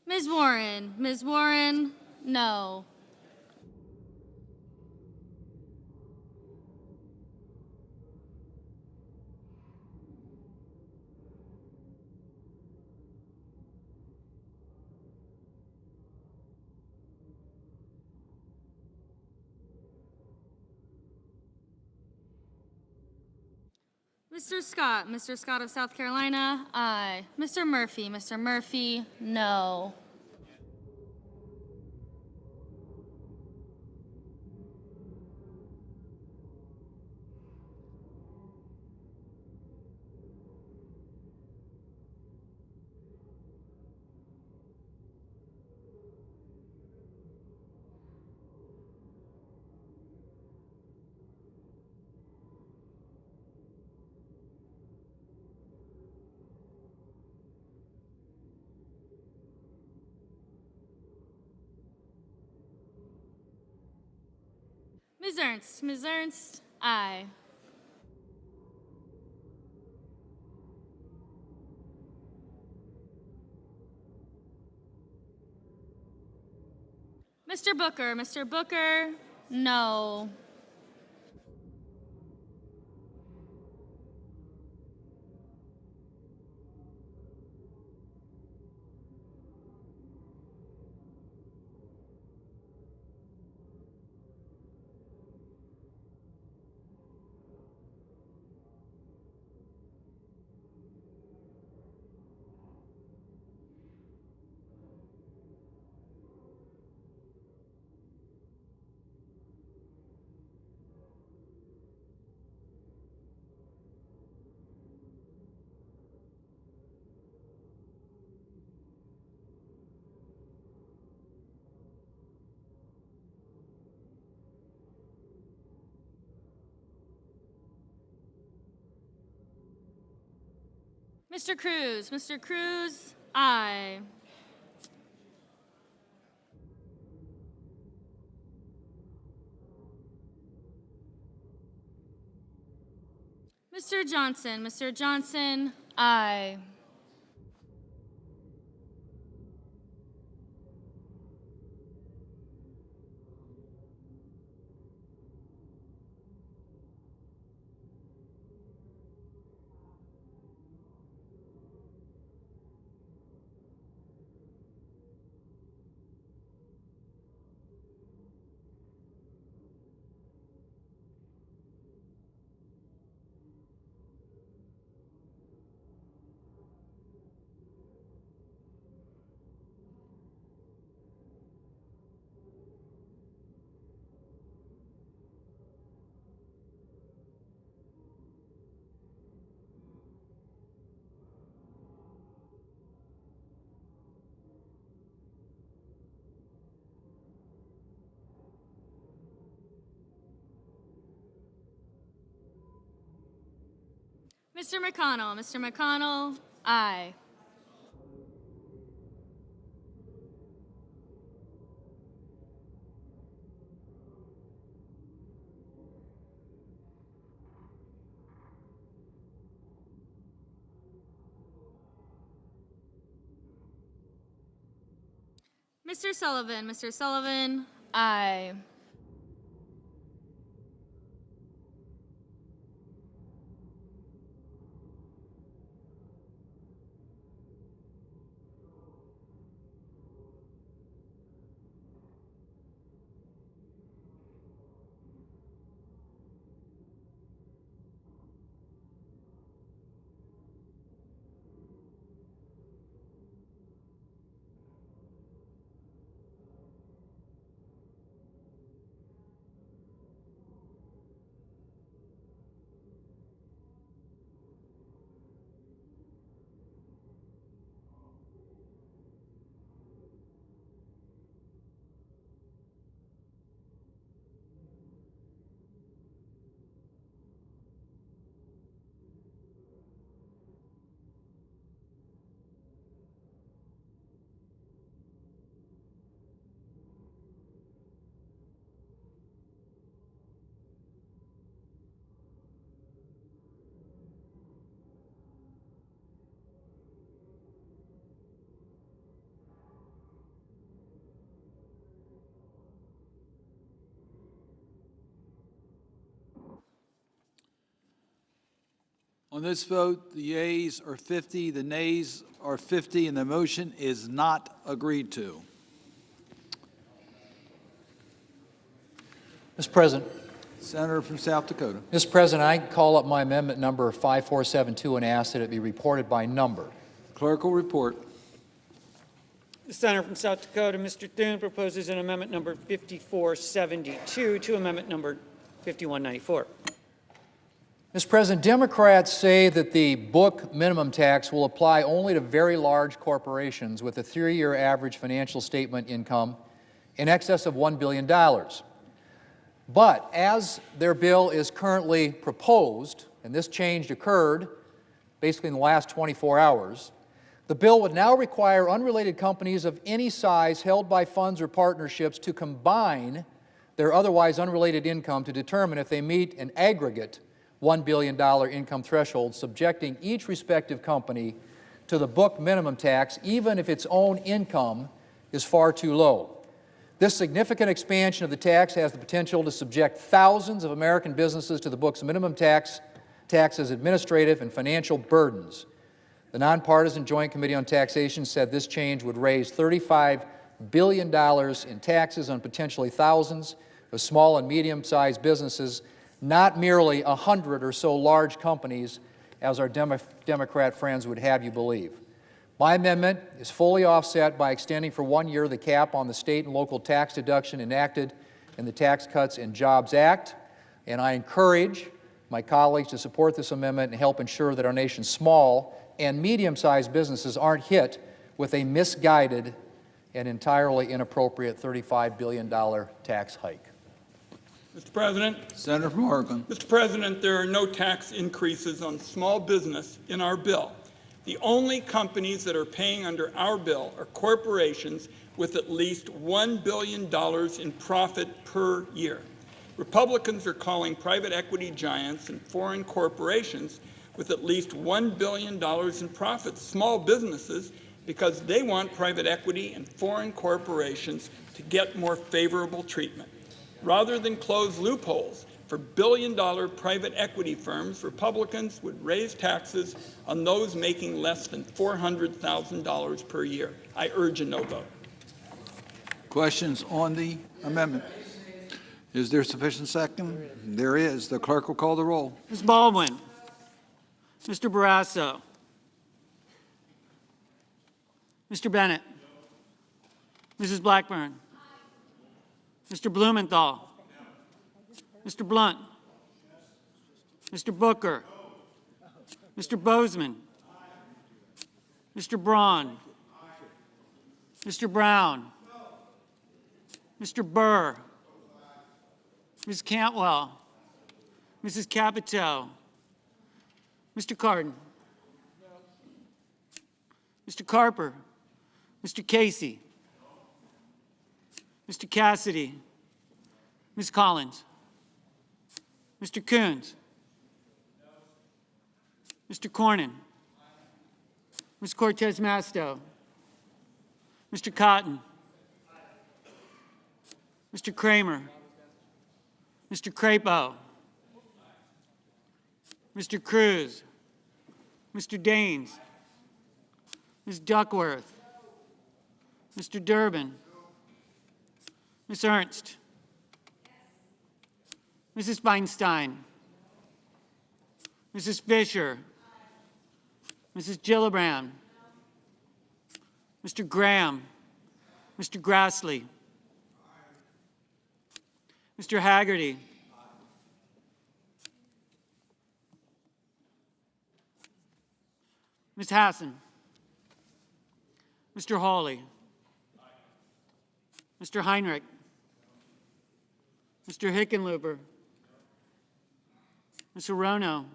Ms. Warren, no. Mr. Scott of South Carolina, aye. Mr. Murphy, no. Ms. Ernst, aye. Mr. Booker, no. Mr. Cruz, aye. Mr. Johnson, aye. Mr. McConnell. Mr. McConnell, aye. Mr. Sullivan. Mr. Sullivan, aye. On this vote, the yeas are 50, the nays are 50, and the motion is not agreed to. Mr. President. Senator from South Dakota. Mr. President, I call up my amendment number 5472 and ask that it be reported by number. Clerk will report. The senator from South Dakota, Mr. Thune, proposes an amendment number 5472 to amendment number 5194. Mr. President, Democrats say that the book minimum tax will apply only to very large corporations with a 3-year average financial statement income in excess of $1 billion. But as their bill is currently proposed, and this change occurred basically in the last 24 hours, the bill would now require unrelated companies of any size held by funds or partnerships to combine their otherwise unrelated income to determine if they meet an aggregate $1 billion income threshold, subjecting each respective company to the book minimum tax, even if its own income is far too low. This significant expansion of the tax has the potential to subject thousands of American businesses to the book's minimum tax as administrative and financial burdens. The nonpartisan Joint Committee on Taxation said this change would raise $35 billion in taxes on potentially thousands of small and medium-sized businesses, not merely 100 or so large companies, as our Democrat friends would have you believe. My amendment is fully offset by extending for 1 year the cap on the state and local tax deduction enacted in the Tax Cuts and Jobs Act, and I encourage my colleagues to support this amendment and help ensure that our nation's small and medium-sized businesses aren't hit with a misguided and entirely inappropriate $35 billion tax hike. Mr. President. Senator from Oregon. Mr. President, there are no tax increases on small business in our bill. The only companies that are paying under our bill are corporations with at least $1 billion in profit per year. Republicans are calling private equity giants and foreign corporations with at least $1 billion in profits small businesses because they want private equity and foreign corporations to get more favorable treatment. Rather than close loopholes for billion-dollar private equity firms, Republicans would raise taxes on those making less than $400,000 per year. I urge a no vote. Questions on the amendment? Is there sufficient second? There is. The clerk will call the roll. Ms. Baldwin. Mr. Barrasso. Mr. Bennett. Mrs. Blackburn. Mr. Blumenthal. Mr. Blunt. Mr. Booker. Mr. Bozeman. Mr. Braun. Mr. Brown. Mr. Burr. Ms. Cantwell. Mrs. Capito. Mr. Cardin. Mr. Carper. Mr. Casey. Mr. Cassidy. Ms. Collins. Mr. Coons. Mr. Cornyn. Ms. Cortez Masto. Mr. Cotton. Mr. Kramer. Mr. Crapo. Mr. Cruz. Mr. Daines. Ms. Duckworth. Mr. Durbin. Ms. Ernst. Mrs. Feinstein. Mrs. Fisher. Mrs. Gillibrand. Mr. Graham. Mr. Grassley. Mr. Haggerty. Ms. Hassan. Mr. Hawley. Mr. Heinrich. Mr. Hickenlooper. Ms. Hirono.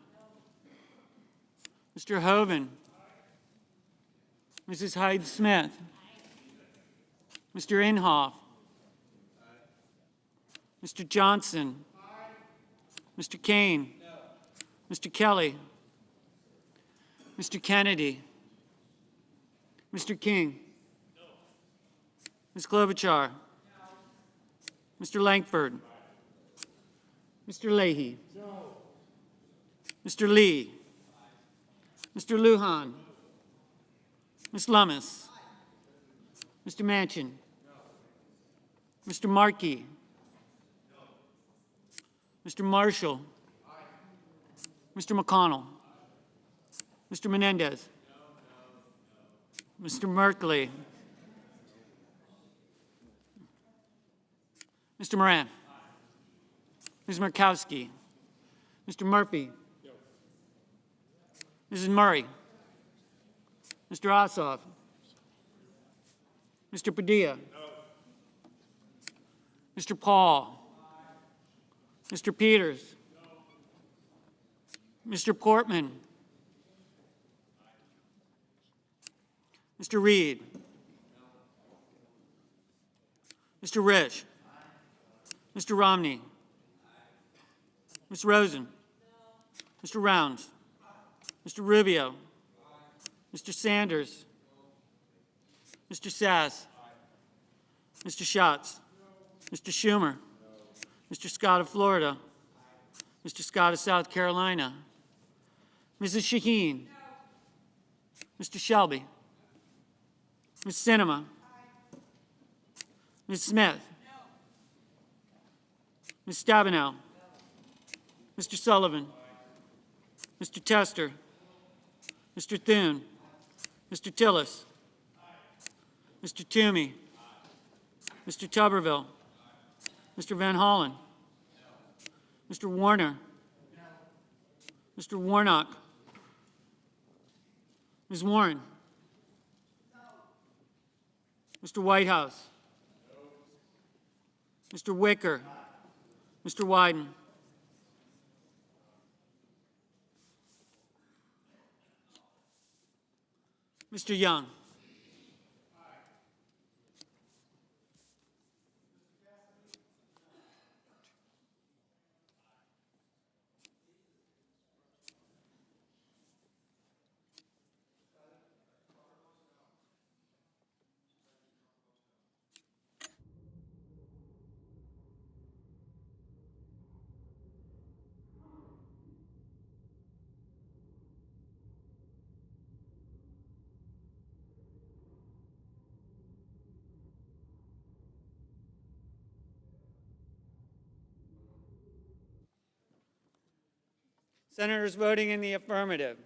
Mr. Hoven. Mrs. Hyde-Smith. Mr. Inhofe. Mr. Johnson. Mr. Kane. Mr. Kelly. Mr. Kennedy. Mr. King. Ms. Klobuchar. Mr. Langford. Mr. Leahy. Mr. Lee. Mr. Lujan. Ms. Lummis. Mr. Manchin. Mr. Markey. Mr. Marshall. Mr. McConnell. Mr. Menendez. Mr. Merkley. Mr. Moran. Ms. Murkowski. Mr. Murphy. Mrs. Murray. Mr. Ossoff. Mr. Padilla. Mr. Paul. Mr. Peters. Mr. Portman. Mr. Reed. Mr. Risch. Mr. Romney. Ms. Rosen. Mr. Rounds. Mr. Rubio. Mr. Sanders. Mr. Sass. Mr. Schatz. Mr. Schumer. Mr. Scott of Florida. Mr. Scott of South Carolina. Mrs. Shaheen. Mr. Shelby. Ms. Sinema. Ms. Smith. Ms. Stabenow. Mr. Sullivan. Mr. Tester. Mr. Thune. Mr. Tillis. Mr. Toomey. Mr. Tuberville. Mr. Van Hollen. Mr. Warner. Mr. Warnock. Ms. Warren. Mr. Whitehouse. Mr. Wicker. Mr. Wyden. Mr. Young. Senators voting in the affirmative: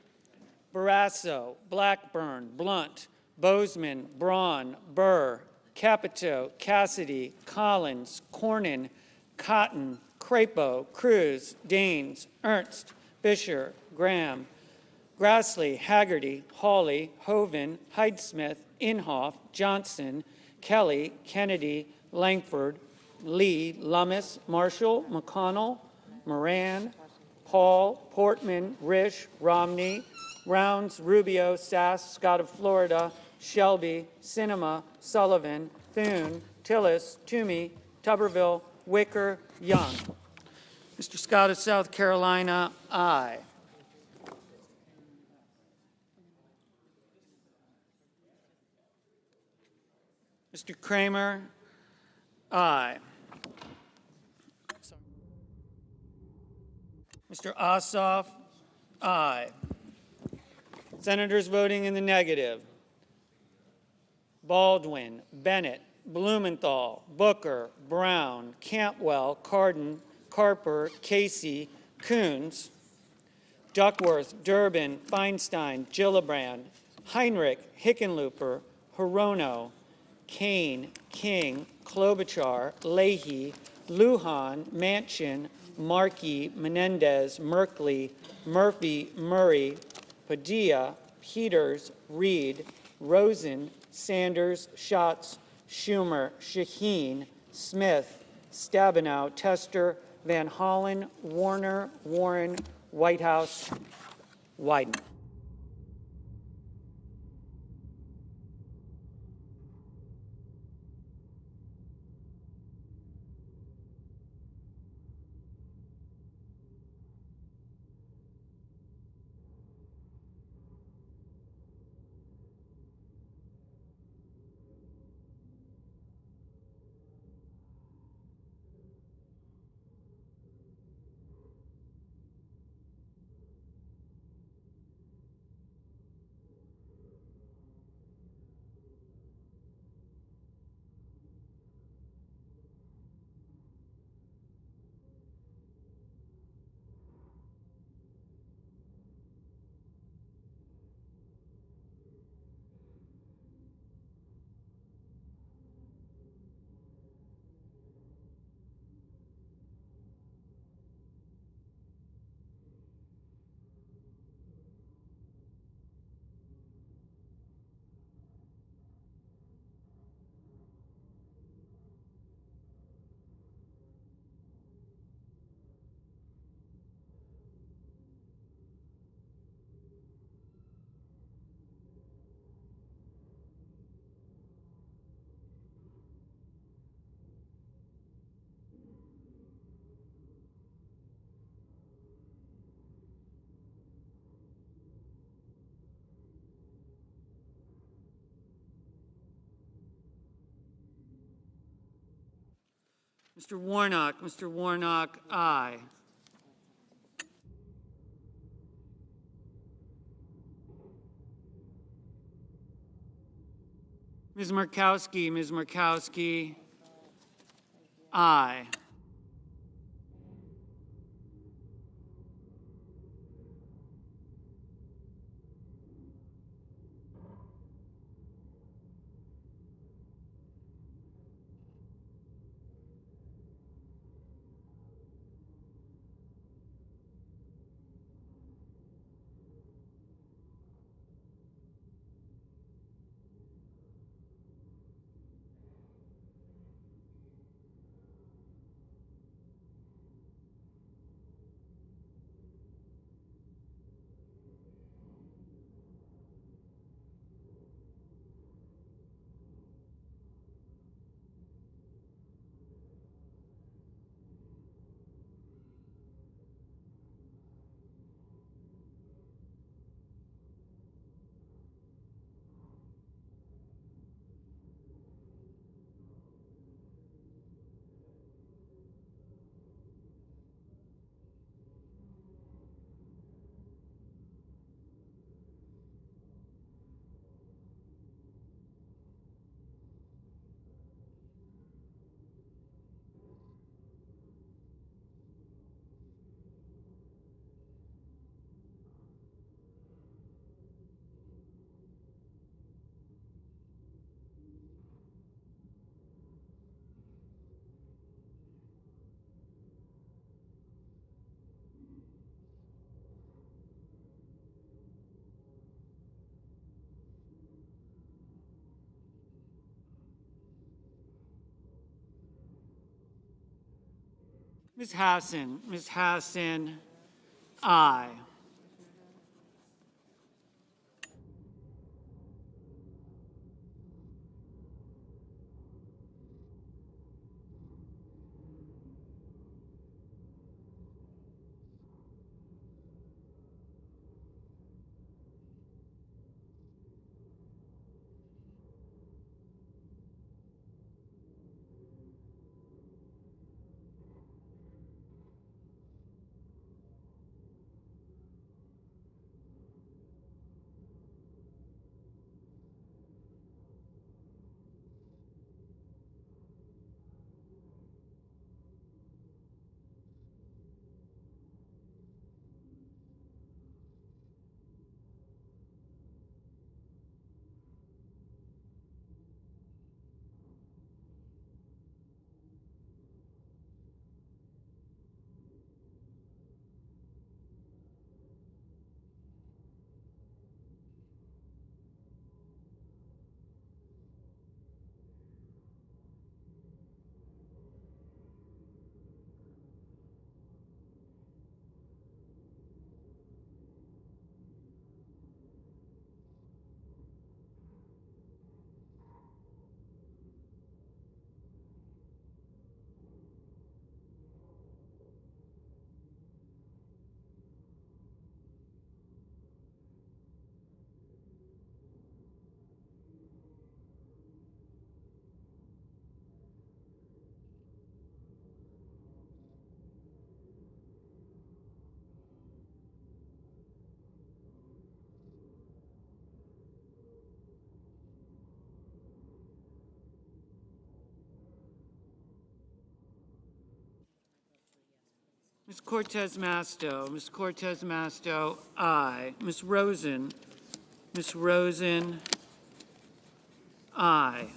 Barrasso, Blackburn, Blunt, Bozeman, Braun, Burr, Capito, Cassidy, Collins, Cornyn, Cotton, Crapo, Cruz, Daines, Ernst, Fisher, Graham, Grassley, Haggerty, Hawley, Hoven, Hyde-Smith, Inhofe, Johnson, Kelly, Kennedy, Langford, Lee, Lummis, Marshall, McConnell, Moran, Paul, Portman, Risch, Romney, Rounds, Rubio, Sass, Scott of Florida, Shelby, Sinema, Sullivan, Thune, Tillis, Toomey, Tuberville, Wicker, Young. Mr. Scott of South Carolina, aye. Mr. Kramer, aye. Mr. Ossoff, aye. Senators voting in the negative: Baldwin, Bennett, Blumenthal, Booker, Brown, Cantwell, Cardin, Carper, Casey, Coons, Duckworth, Durbin, Feinstein, Gillibrand, Heinrich, Hickenlooper, Hirono, Kane, King, Klobuchar, Leahy, Lujan, Manchin, Markey, Menendez, Merkley, Murphy, Murray, Padilla, Peters, Reed, Rosen, Sanders, Schatz, Schumer, Shaheen, Smith, Stabenow, Tester, Van Hollen, Warner, Warren, Whitehouse, Wyden. Mr. Warnock, aye. Ms. Murkowski, aye. Ms. Hassan, Aye. Ms. Cortez Masto. Ms. Cortez Masto, aye. Ms. Rosen. Ms. Rosen, aye.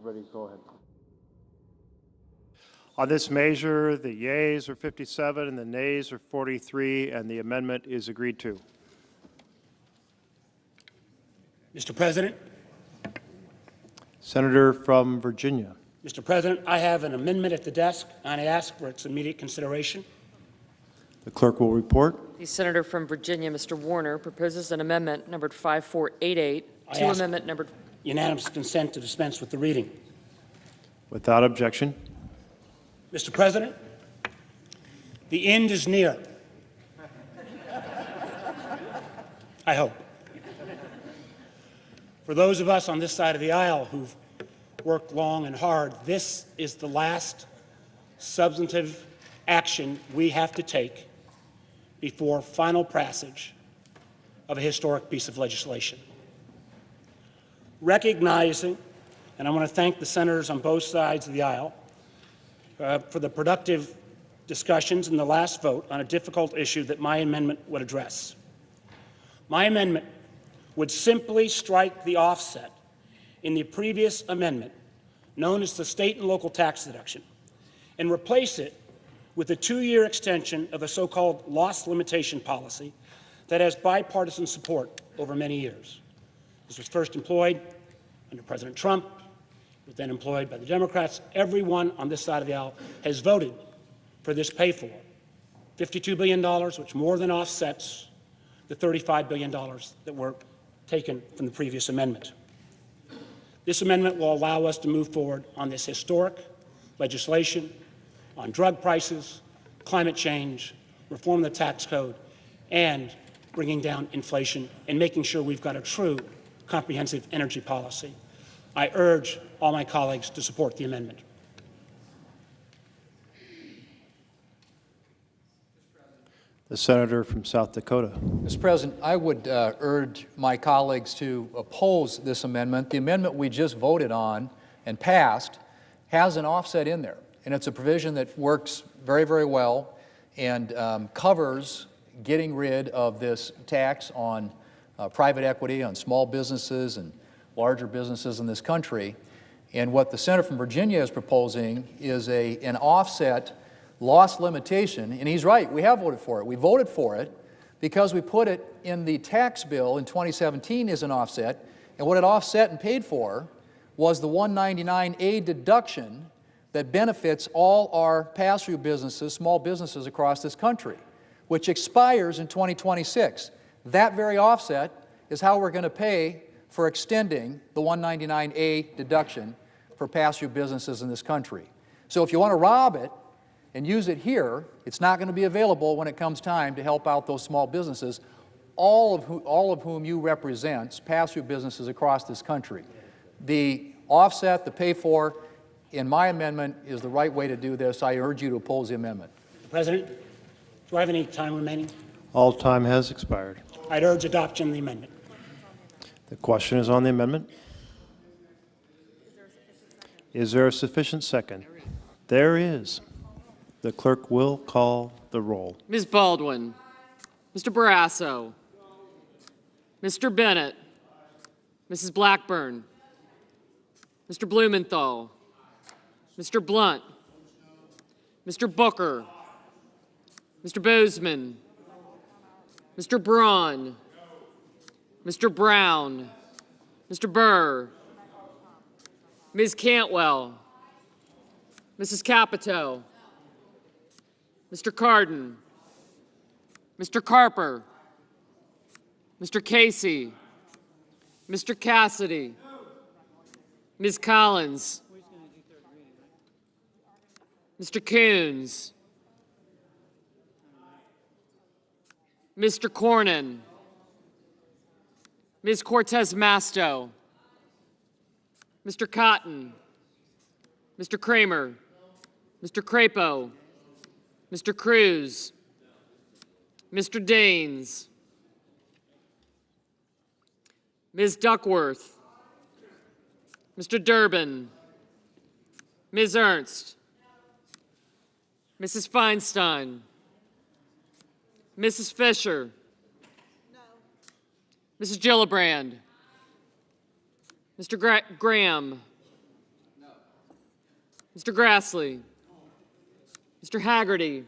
Ready, go ahead. On this measure, the yeas are 57 and the nays are 43, and the amendment is agreed to. Mr. President, Senator from Virginia. Mr. President, I have an amendment at the desk, and I ask for its immediate consideration. The clerk will report. The senator from Virginia, Mr. Warner, proposes an amendment numbered 5488 I to ask amendment numbered. Unanimous consent to dispense with the reading. Without objection. Mr. President, the end is near. I hope. For those of us on this side of the aisle who've worked long and hard, this is the last substantive action we have to take before final passage of a historic piece of legislation. Recognizing, and I want to thank the senators on both sides of the aisle for the productive discussions in the last vote on a difficult issue that my amendment would address. My amendment would simply strike the offset in the previous amendment, known as the state and local tax deduction, and replace it with a 2-year extension of a so-called loss limitation policy that has bipartisan support over many years. This was first employed under President Trump, was then employed by the Democrats. Everyone on this side of the aisle has voted for this pay for. $52 billion, which more than offsets the $35 billion that were taken from the previous amendment. This amendment will allow us to move forward on this historic legislation on drug prices, climate change, reform the tax code, and bringing down inflation and making sure we've got a true comprehensive energy policy. I urge all my colleagues to support the amendment. The senator from South Dakota. Mr. President, I would urge my colleagues to oppose this amendment. The amendment we just voted on and passed has an offset in there, and it's a provision that works very, very well and covers getting rid of this tax on private equity, on small businesses and larger businesses in this country. And what the senator from Virginia is proposing is an offset loss limitation, and he's right, we have voted for it. We voted for it because we put it in the tax bill in 2017 as an offset, and what it offset and paid for was the 199A deduction that benefits all our pass-through businesses, small businesses across this country, which expires in 2026. That very offset is how we're going to pay for extending the 199A deduction for pass-through businesses in this country. So if you want to rob it and use it here, it's not going to be available when it comes time to help out those small businesses, all of whom you represent, pass-through businesses across this country. The offset, the pay-for, in my amendment, is the right way to do this. I urge you to oppose the amendment. President, do I have any time remaining? All time has expired. I'd urge adoption of the amendment. The question is on the amendment. Is there a sufficient second? There is. The clerk will call the roll. Ms. Baldwin, Mr. Barrasso, Mr. Bennett, Mrs. Blackburn, Mr. Blumenthal, Mr. Blunt, Mr. Booker, Mr. Bozeman, Mr. Braun, Mr. Brown, Mr. Burr, Ms. Cantwell, Mrs. Capito, Mr. Cardin, Mr. Carper, Mr. Casey, Mr. Cassidy, Ms. Collins, Mr. Coons, Mr. Cornyn, Ms. Cortez Masto, Mr. Cotton, Mr. Kramer, Mr. Crapo, Mr. Cruz, Mr. Daines, Ms. Duckworth, Mr. Durbin, Ms. Ernst, Mrs. Feinstein, Mrs. Fisher, Mrs. Gillibrand, Mr. Graham, Mr. Grassley, Mr. Haggerty,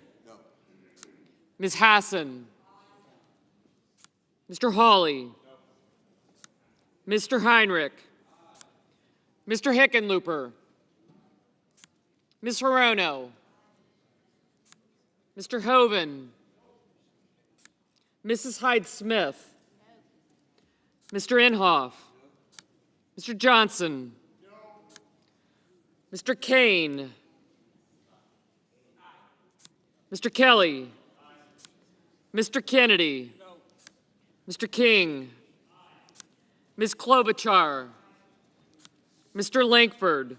Ms. Hassan, Mr. Hawley, Mr. Heinrich, Mr. Hickenlooper, Ms. Hirono, Mr. Hoven, Mrs. Hyde-Smith, Mr. Inhofe, Mr. Johnson, Mr. Kane, Mr. Kelly, Mr. Kennedy, Mr. King, Ms. Klobuchar, Mr. Lankford,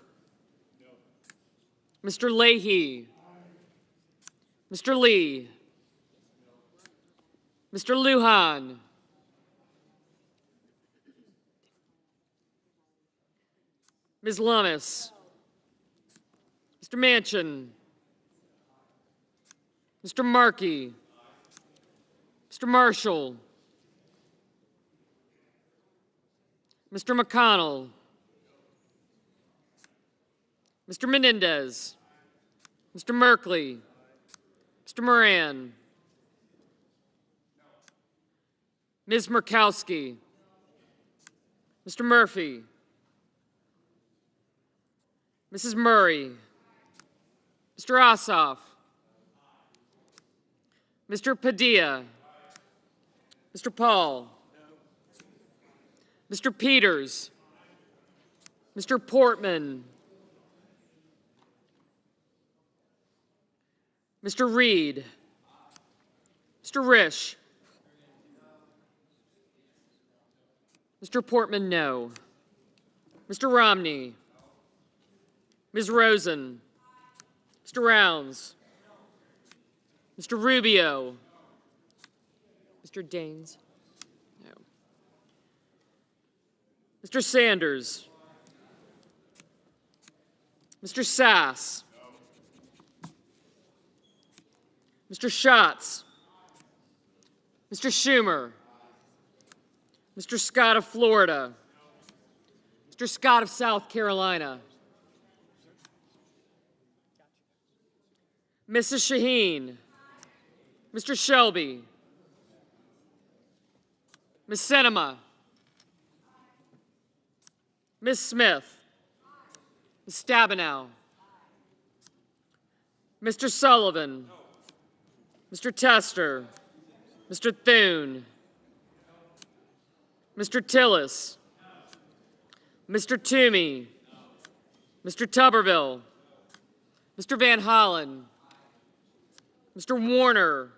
Mr. Leahy, Mr. Lee, Mr. Lujan, Ms. Lummis, Mr. Manchin, Mr. Markey, Mr. Marshall, Mr. McConnell, Mr. Menendez, Mr. Merkley, Mr. Moran, Ms. Murkowski, Mr. Murphy, Mrs. Murray, Mr. Ossoff, Mr. Padilla, Mr. Paul, Mr. Peters, Mr. Portman, Mr. Reed, Mr. Risch, Mr. Portman, no. Mr. Romney, Ms. Rosen, Mr. Rounds, Mr. Rubio, Mr. Daines, no. Mr. Sanders, Mr. Sass, Mr. Schatz, Mr. Schumer, Mr. Scott of Florida, Mr. Scott of South Carolina, Mrs. Shaheen, Mr. Shelby, Ms. Sinema, Ms. Smith, Ms. Stabenow, Mr. Sullivan, Mr. Tester, Mr. Thune, Mr. Tillis, Mr. Toomey, Mr. Tuberville, Mr. Van Hollen, Mr. Warner,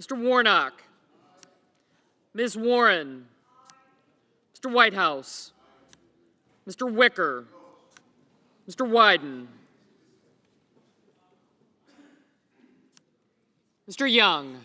Mr. Warnock, Ms. Warren, Mr. Whitehouse, Mr. Wicker, Mr. Wyden, Mr. Young.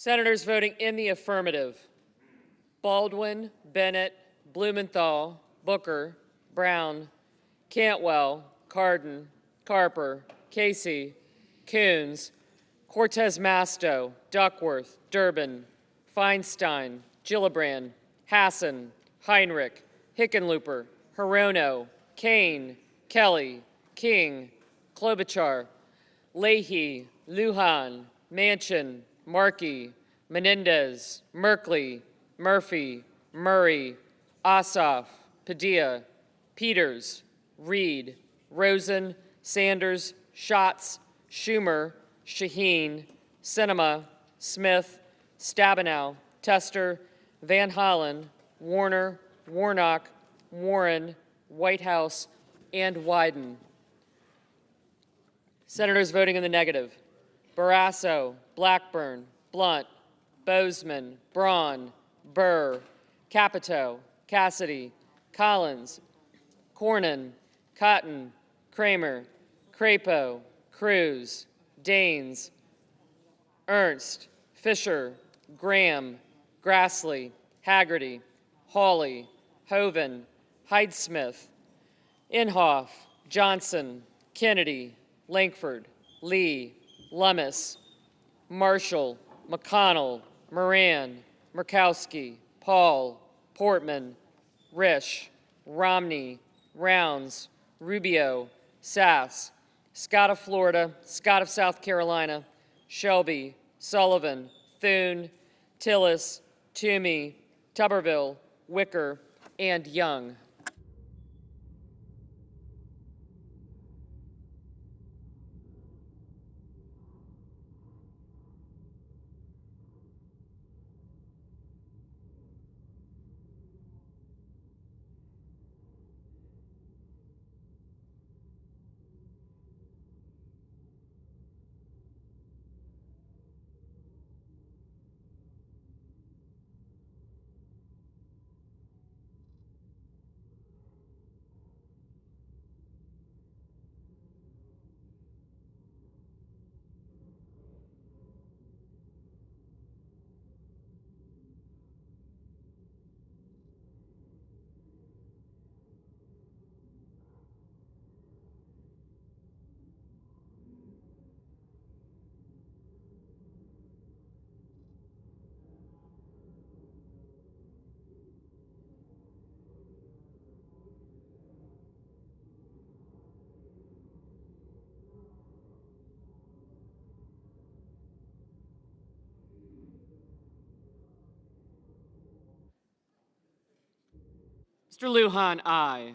Senators voting in the affirmative: Baldwin, Bennett, Blumenthal, Booker, Brown, Cantwell, Cardin, Carper, Casey, Coons, Cortez Masto, Duckworth, Durbin, Feinstein, Gillibrand, Hassan, Heinrich, Hickenlooper, Hirono, Kane, Kelly, King, Klobuchar, Leahy, Lujan, Manchin, Markey, Menendez, Merkley, Murphy, Murray, Ossoff, Padilla, Peters, Reed, Rosen, Sanders, Schatz, Schumer, Shaheen, Sinema, Smith, Stabenow, Tester, Van Hollen, Warner, Warnock, Warren, Whitehouse, and Wyden. Senators voting in the negative: Barrasso, Blackburn, Blunt, Bozeman, Braun, Burr, Capito, Cassidy, Collins, Cornyn, Cotton, Kramer, Crapo, Cruz, Daines, Ernst, Fisher, Graham, Grassley, Haggerty, Hawley, Hoeven, Heidsmith, Inhofe, Johnson, Kennedy, Lankford, Lee, Lummis, Marshall, McConnell, Moran, Murkowski, Paul, Portman, Risch, Romney, Rounds, Rubio, Sass, Scott of Florida, Scott of South Carolina, Shelby, Sullivan, Thune, Tillis, Toomey, Tuberville, Wicker, and Young. Mr. Lujan, aye.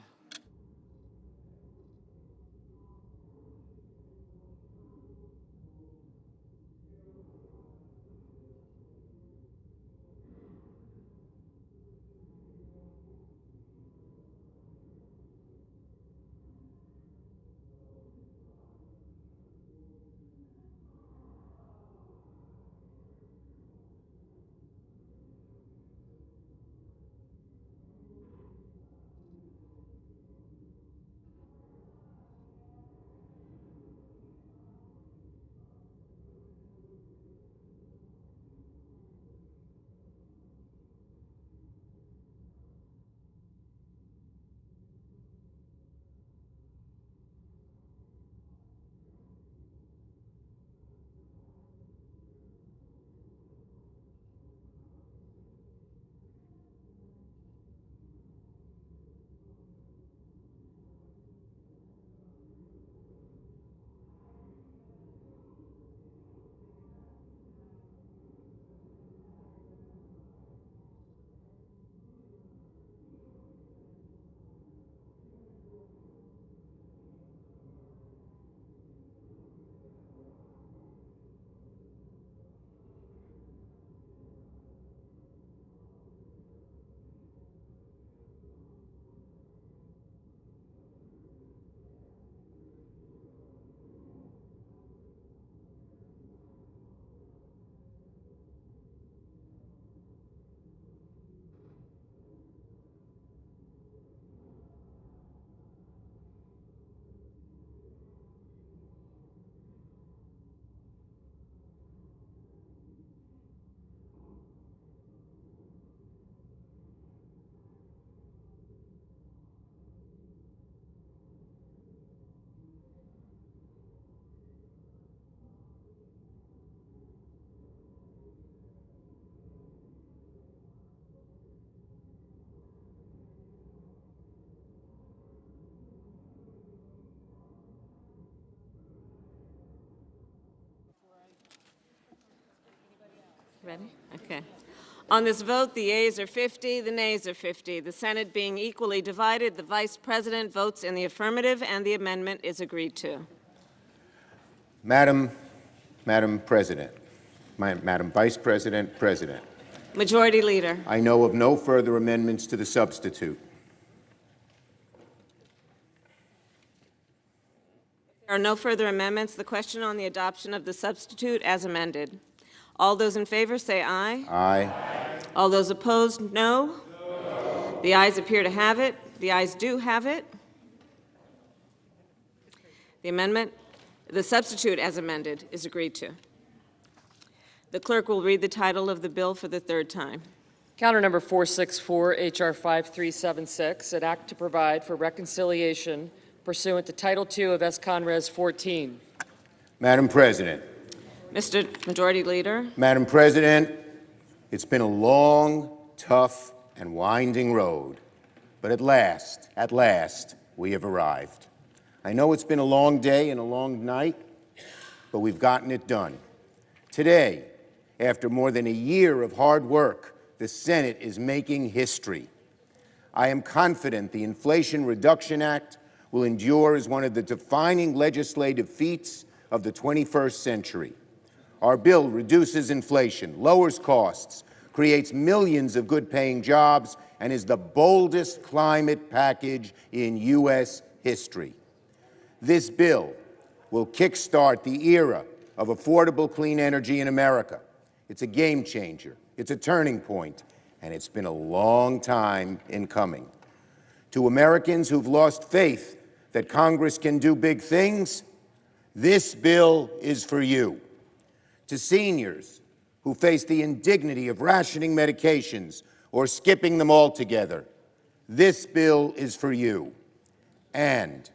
Ready? Okay. On this vote, the yeas are 50, the nays are 50. The Senate being equally divided, the Vice President votes in the affirmative, and the amendment is agreed to. Madam President, Madam Vice President, President. Majority Leader. I know of no further amendments to the substitute. There are no further amendments. The question on the adoption of the substitute as amended. All those in favor say aye. Aye. All those opposed, no. The ayes appear to have it. The ayes do have it. The substitute as amended is agreed to. The clerk will read the title of the bill for the third time. Counter number 464, H.R. 5376, an act to provide for reconciliation pursuant to Title II of S-Conres 14. Madam President. Mr. Majority Leader. Madam President, it's been a long, tough, and winding road, but at last, we have arrived. I know it's been a long day and a long night, but we've gotten it done. Today, after more than a year of hard work, the Senate is making history. I am confident the Inflation Reduction Act will endure as one of the defining legislative feats of the 21st century. Our bill reduces inflation, lowers costs, creates millions of good-paying jobs, and is the boldest climate package in U.S. history. This bill will kickstart the era of affordable clean energy in America. It's a game changer, it's a turning point, and it's been a long time in coming. To Americans who've lost faith that Congress can do big things, this bill is for you. To seniors who face the indignity of rationing medications or skipping them altogether, this bill is for you. And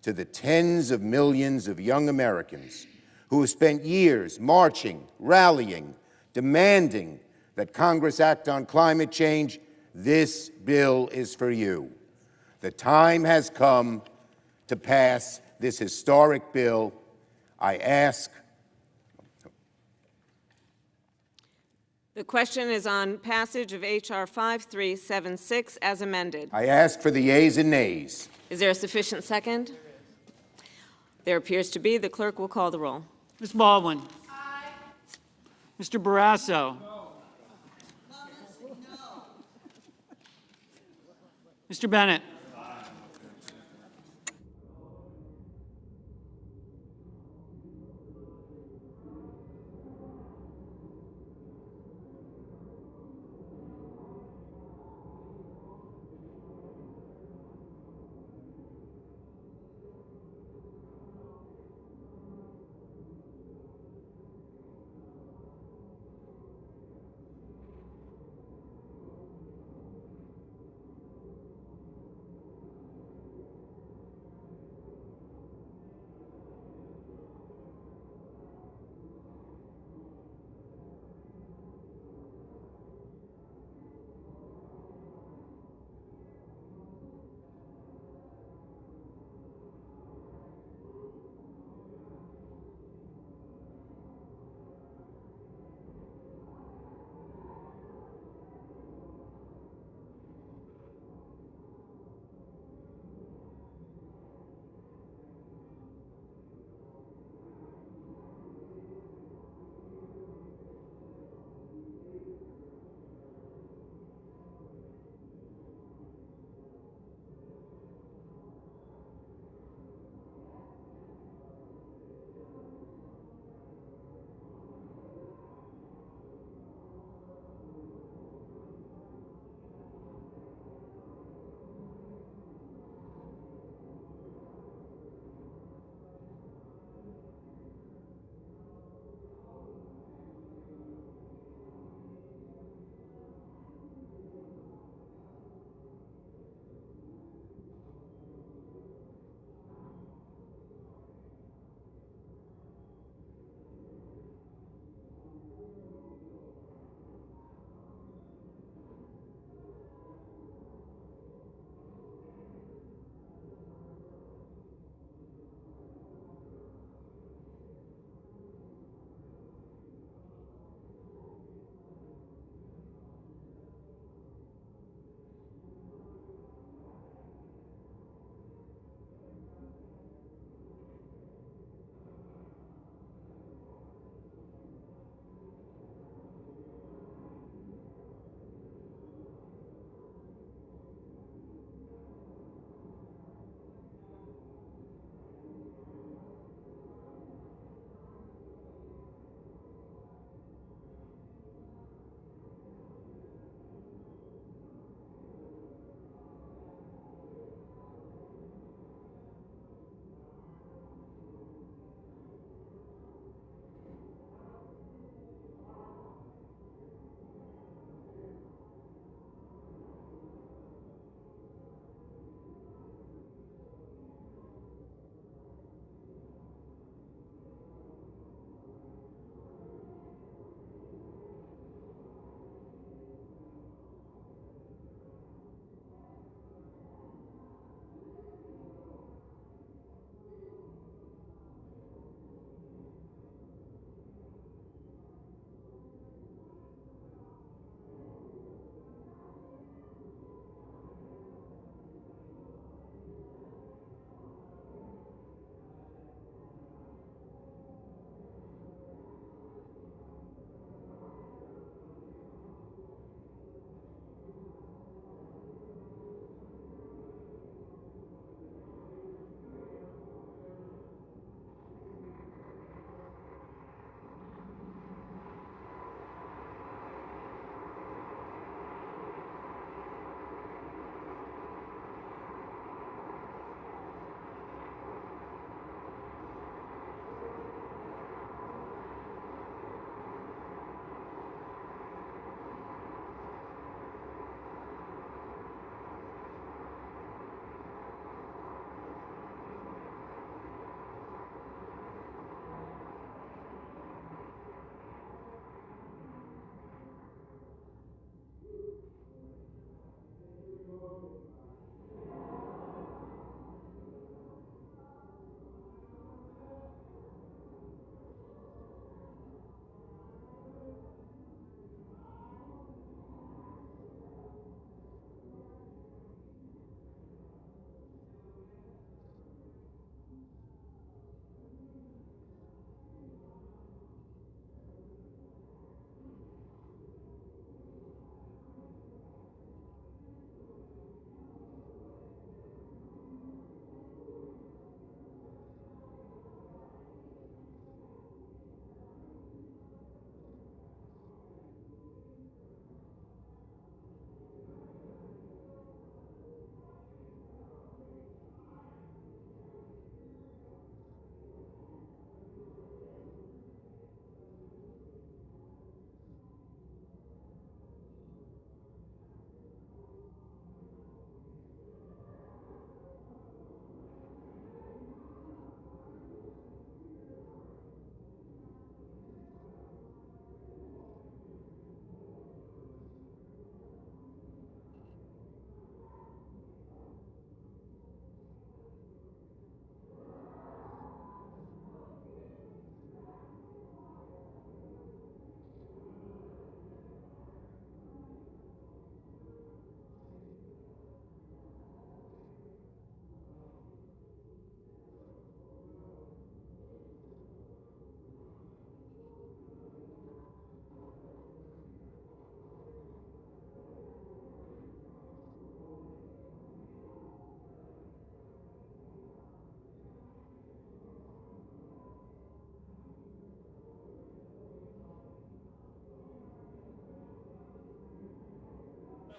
to the tens of millions of young Americans who have spent years marching, rallying, demanding that Congress act on climate change, this bill is for you. The time has come to pass this historic bill. I ask The question is on passage of H.R. 5376 as amended. I ask for the yeas and nays. Is there a sufficient second? There appears to be. The clerk will call the roll. Ms. Baldwin. Aye. Mr. Barrasso. No. Mr. Bennett.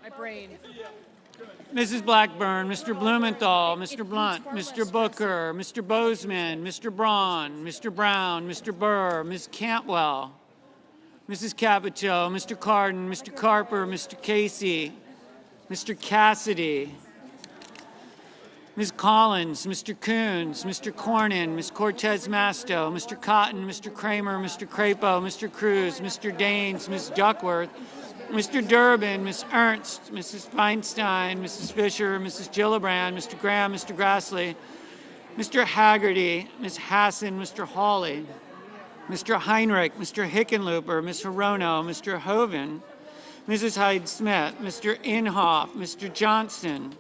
My brain. Mrs. Blackburn, Mr. Blumenthal, Mr. Blunt, Mr. Booker, Mr. Bozeman, Mr. Braun, Mr. Brown, Mr. Burr, Ms. Cantwell, Mrs. Capito, Mr. Cardin, Mr. Carper, Mr. Casey, Mr. Cassidy, Ms. Collins, Mr. Coons, Mr. Cornyn, Ms. Cortez Masto, Mr. Cotton, Mr. Kramer, Mr. Crapo, Mr. Cruz, Mr. Daines, Ms. Duckworth, Mr. Durbin, Ms. Ernst, Mrs. Feinstein, Mrs. Fisher, Mrs. Gillibrand, Mr. Graham, Mr. Grassley, Mr. Haggerty, Ms. Hassan, Mr. Hawley, Mr. Heinrich, Mr. Hickenlooper, Ms. Hirono, Mr. Hoven, Mrs. Hyde-Smith, Mr. Inhofe, Mr. Johnson,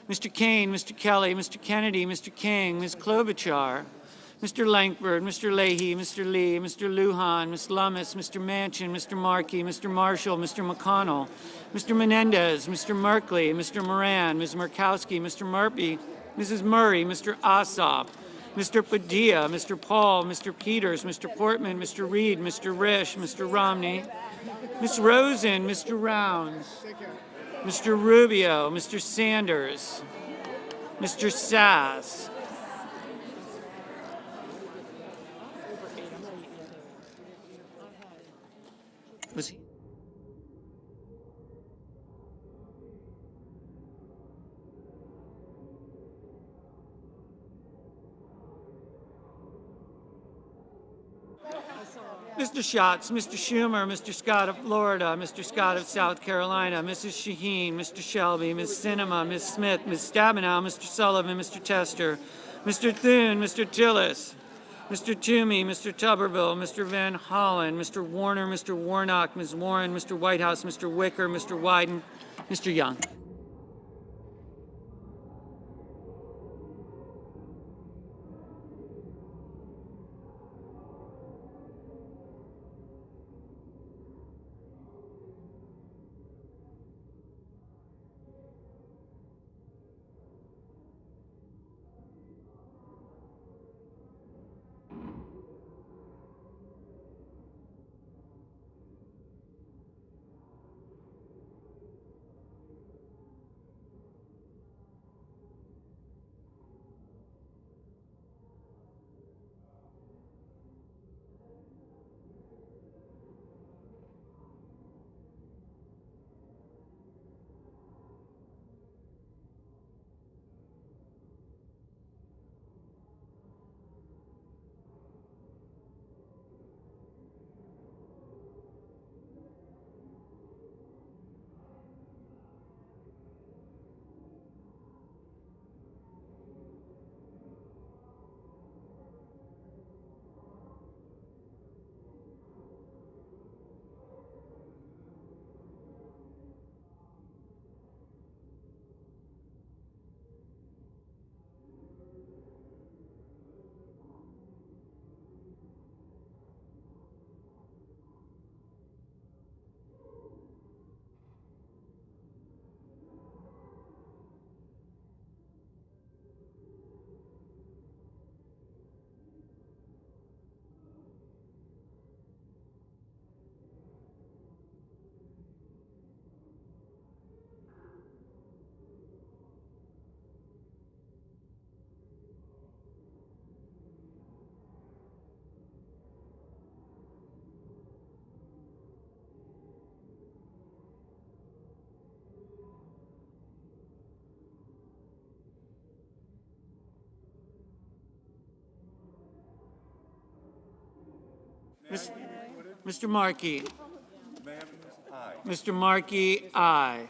Mr. Kane, Mr. Kelly, Mr. Kennedy, Mr. King, Ms. Klobuchar, Mr. Lankford, Mr. Leahy, Mr. Lee, Mr. Lujan, Ms. Lummis, Mr. Manchin, Mr. Markey, Mr. Marshall, Mr. McConnell, Mr. Menendez, Mr. Merkley, Mr. Moran, Ms. Murkowski, Mr. Murphy, Mrs. Murray, Mr. Ossoff, Mr. Padilla, Mr. Paul, Mr. Peters, Mr. Portman, Mr. Reed, Mr. Risch, Mr. Romney, Ms. Rosen, Mr. Rounds, Mr. Rubio, Mr. Sanders, Mr. Sass, was he? Mr. Schatz, Mr. Schumer, Mr. Scott of Florida, Mr. Scott of South Carolina, Mrs. Shaheen, Mr. Shelby, Ms. Sinema, Ms. Smith, Ms. Stabenow, Mr. Sullivan, Mr. Tester, Mr. Thune, Mr. Tillis, Mr. Toomey, Mr. Tuberville, Mr. Van Hollen, Mr. Warner, Mr. Warnock, Ms. Warren, Mr. Whitehouse, Mr. Wicker, Mr. Wyden, Mr. Young. Mr. Markey. Mr. Markey, aye.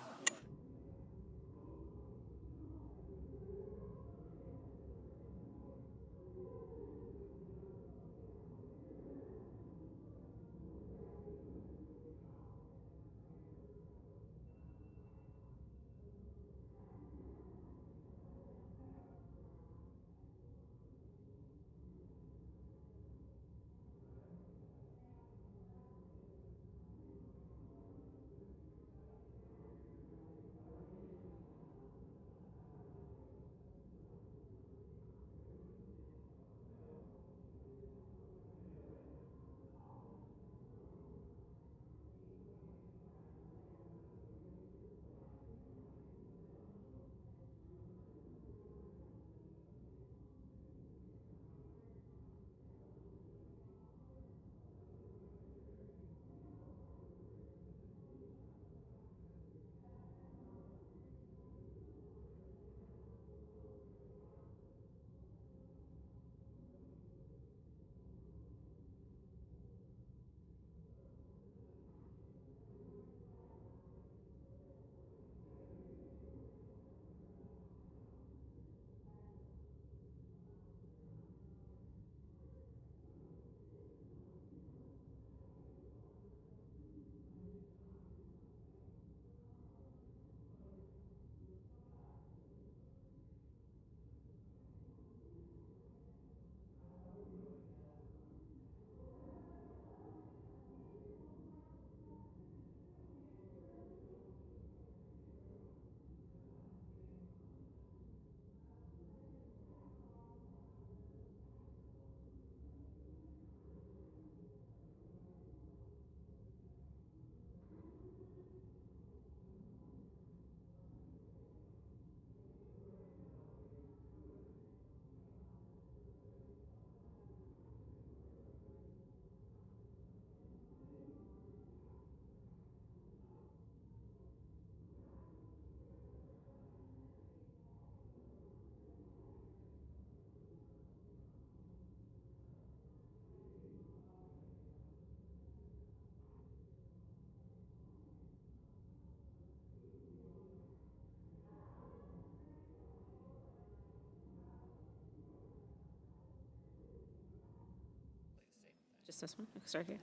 Just this one? Okay, start here.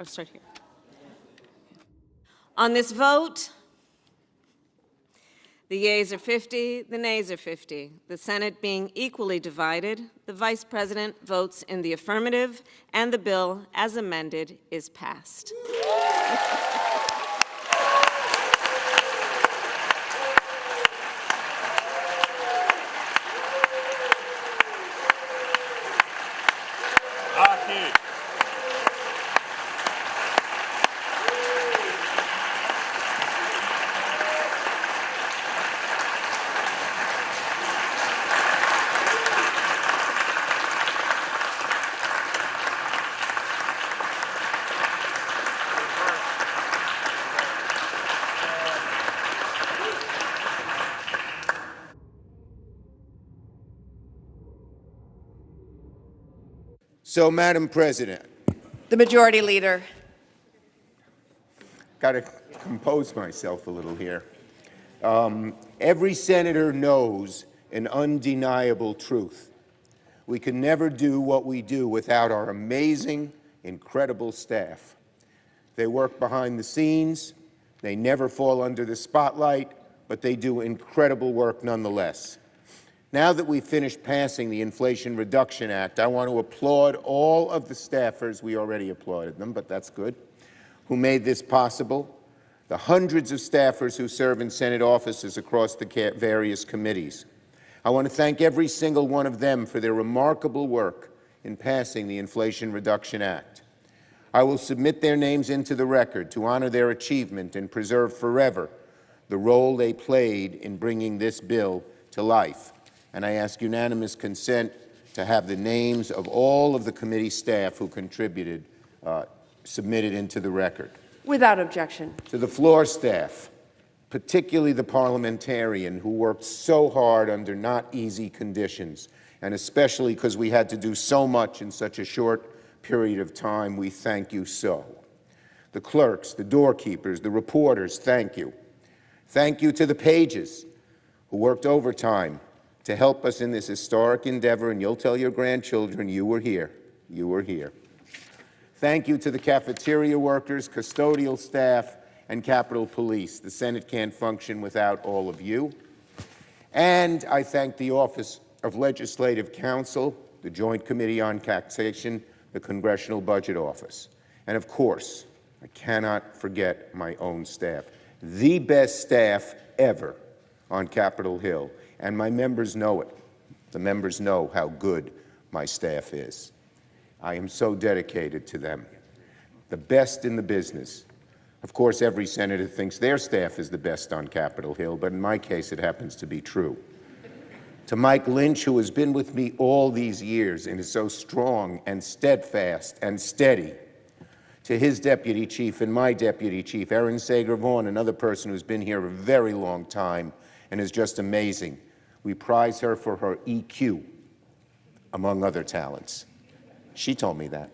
Or start here. On this vote, the yeas are 50, the nays are 50. The Senate being equally divided, the Vice President votes in the affirmative, and the bill, as amended, is passed. So, Madam President, The Majority Leader. got to compose myself a little here. Every senator knows an undeniable truth. We can never do what we do without our amazing, incredible staff. They work behind the scenes. They never fall under the spotlight, but they do incredible work nonetheless. Now that we've finished passing the Inflation Reduction Act, I want to applaud all of the staffers, we already applauded them, but that's good, who made this possible, the hundreds of staffers who serve in Senate offices across the various committees. I want to thank every single one of them for their remarkable work in passing the Inflation Reduction Act. I will submit their names into the record to honor their achievement and preserve forever the role they played in bringing this bill to life. And I ask unanimous consent to have the names of all of the committee staff who contributed submitted into the record. Without objection. To the floor staff, particularly the parliamentarian who worked so hard under not easy conditions, and especially because we had to do so much in such a short period of time, we thank you so. The clerks, the doorkeepers, the reporters, thank you. Thank you to the pages who worked overtime to help us in this historic endeavor, and you'll tell your grandchildren you were here. You were here. Thank you to the cafeteria workers, custodial staff, and Capitol Police. The Senate can't function without all of you. And I thank the Office of Legislative Counsel, the Joint Committee on Taxation, the Congressional Budget Office. And of course, I cannot forget my own staff. The best staff ever on Capitol Hill. And my members know it. The members know how good my staff is. I am so dedicated to them. The best in the business. Of course, every senator thinks their staff is the best on Capitol Hill, but in my case, it happens to be true. To Mike Lynch, who has been with me all these years and is so strong and steadfast and steady. To his deputy chief and my deputy chief, Erin Sager-Vaughn, another person who's been here a very long time and is just amazing. We prize her for her EQ, among other talents. She told me that.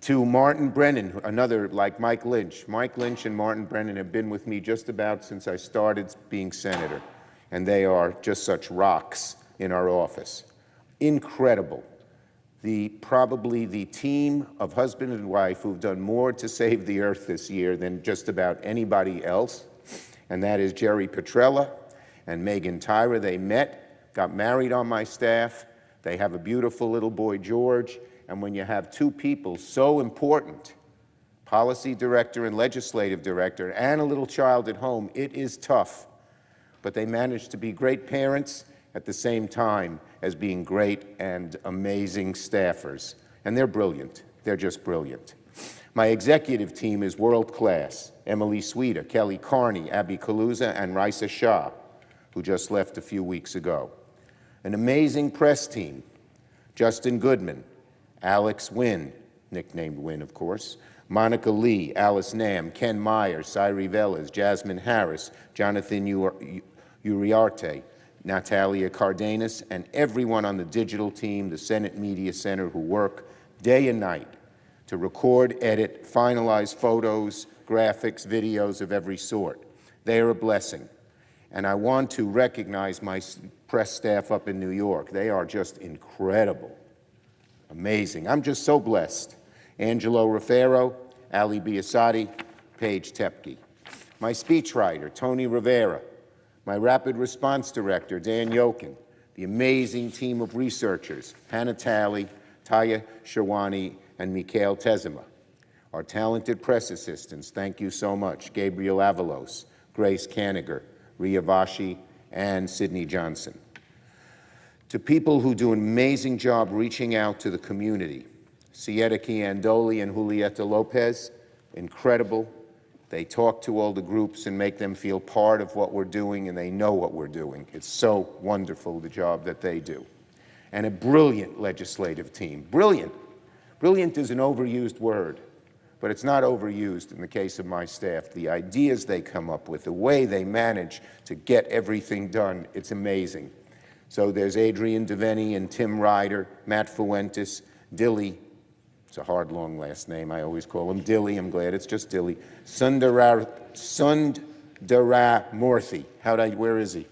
To Martin Brennan, another like Mike Lynch. Mike Lynch and Martin Brennan have been with me just about since I started being senator, and they are just such rocks in our office. Incredible. Probably the team of husband and wife who've done more to save the earth this year than just about anybody else, and that is Jerry Petrella and Megan Tyra. They met, got married on my staff. They have a beautiful little boy, George. And when you have two people so important, policy director and legislative director, and a little child at home, it is tough. But they managed to be great parents at the same time as being great and amazing staffers. And they're brilliant. They're just brilliant. My executive team is world-class. Emily Sweeta, Kelly Carney, Abby Kaluza, and Raisa Shah, who just left a few weeks ago. An amazing press team. Justin Goodman, Alex Wynn, nicknamed Wynn, of course, Monica Lee, Alice Nam, Ken Meyer, Sairi Velas, Jasmine Harris, Jonathan Uriarte, Natalia Cardenas, and everyone on the digital team, the Senate Media Center, who work day and night to record, edit, finalize photos, graphics, videos of every sort. They are a blessing. And I want to recognize my press staff up in New York. They are just incredible. Amazing. I'm just so blessed. Angelo Rufero, Ali Biasati, Paige Tepke. My speechwriter, Tony Rivera. My rapid response director, Dan Yokin. The amazing team of researchers, Hannah Talley, Taya Sherwani, and Mikhail Tezema. Our talented press assistants, thank you so much. Gabriel Avalos, Grace Kaniger, Ria Vashi, and Sydney Johnson. To people who do an amazing job reaching out to the community, Sieta Chiandoli and Julieta Lopez, incredible. They talk to all the groups and make them feel part of what we're doing, and they know what we're doing. It's so wonderful, the job that they do. And a brilliant legislative team. Brilliant. Brilliant is an overused word, but it's not overused in the case of my staff. The ideas they come up with, the way they manage to get everything done, it's amazing. So there's Adrian Deveni and Tim Ryder, Matt Fuentes, Dilly. It's a hard, long last name. I always call him Dilly. I'm glad it's just Dilly. Sundaramurthy. Where is he?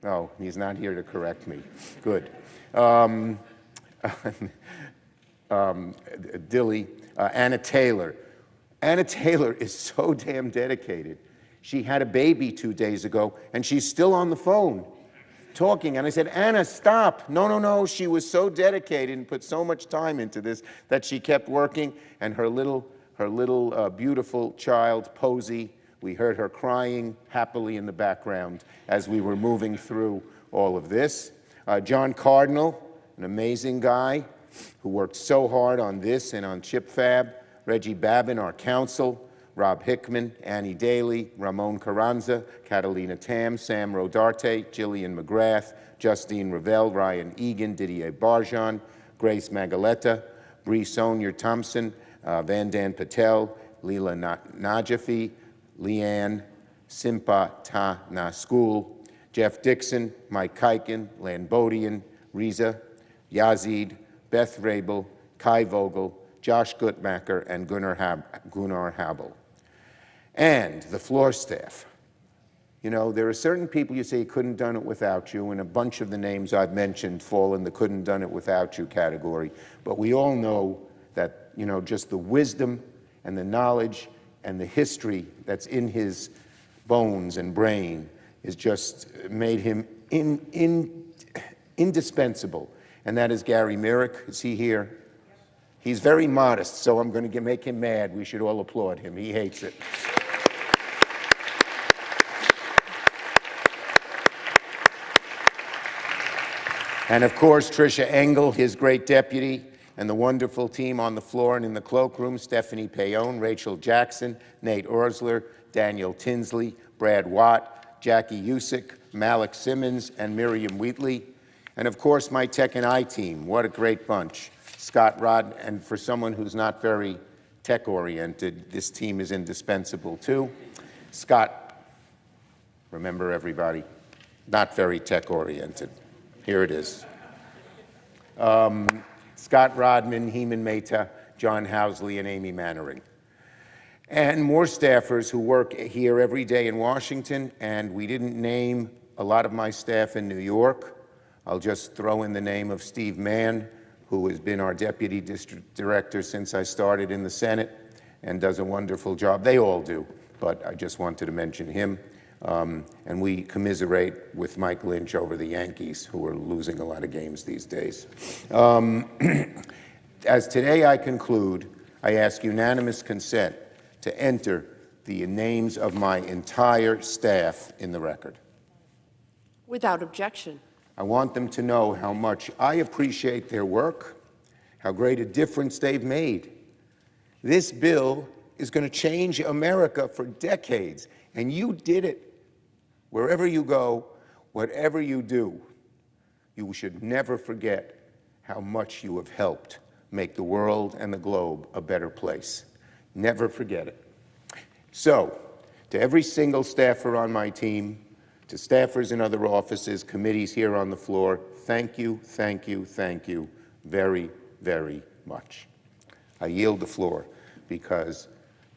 Oh, he's not here to correct me. Good. Dilly. Anna Taylor. Anna Taylor is so damn dedicated. She had a baby 2 days ago, and she's still on the phone talking. And I said, Anna, stop. No, no, no. She was so dedicated and put so much time into this that she kept working. And her little beautiful child, Posey, we heard her crying happily in the background as we were moving through all of this. John Cardinal, an amazing guy who worked so hard on this and on ChipFab. Reggie Babin, our counsel. Rob Hickman, Annie Daly, Ramon Carranza, Catalina Tam, Sam Rodarte, Jillian McGrath, Justine Ravel, Ryan Egan, Didier Barjan, Grace Magaleta, Bree Sonia Thompson, Van Dan Patel, Leela Najafi, Leanne Simpa Ta Na School, Jeff Dixon, Mike Kuiken, Lan Bodian, Riza, Yazid, Beth Rabel, Kai Vogel, Josh Guttmacher, and Gunnar Habel. And the floor staff. You know, there are certain people you say couldn't have done it without you, and a bunch of the names I've mentioned fall in the couldn't have done it without you category. But we all know that, you know, just the wisdom and the knowledge and the history that's in his bones and brain is just made him indispensable. And that is Gary Myrick. Is he here? He's very modest, so I'm going to make him mad. We should all applaud him. He hates it. And of course, Tricia Engel, his great deputy, and the wonderful team on the floor and in the cloakroom, Stephanie Payon, Rachel Jackson, Nate Orsler, Daniel Tinsley, Brad Watt, Jackie Usick, Malik Simmons, and Miriam Wheatley. And of course, my Tech and I team. What a great bunch. Scott Rod, and for someone who's not very tech-oriented, this team is indispensable too. Scott, remember everybody, not very tech-oriented. Here it is. Scott Rodman, Heman Mehta, John Housley, and Amy Mannering. And more staffers who work here every day in Washington, and we didn't name a lot of my staff in New York. I'll just throw in the name of Steve Mann, who has been our deputy district director since I started in the Senate and does a wonderful job. They all do, but I just wanted to mention him. And we commiserate with Mike Lynch over the Yankees, who are losing a lot of games these days. As today I conclude, I ask unanimous consent to enter the names of my entire staff in the record. Without objection. I want them to know how much I appreciate their work, how great a difference they've made. This bill is going to change America for decades, and you did it. Wherever you go, whatever you do, you should never forget how much you have helped make the world and the globe a better place. Never forget it. So, to every single staffer on my team, to staffers in other offices, committees here on the floor, thank you, thank you, thank you very, very much. I yield the floor because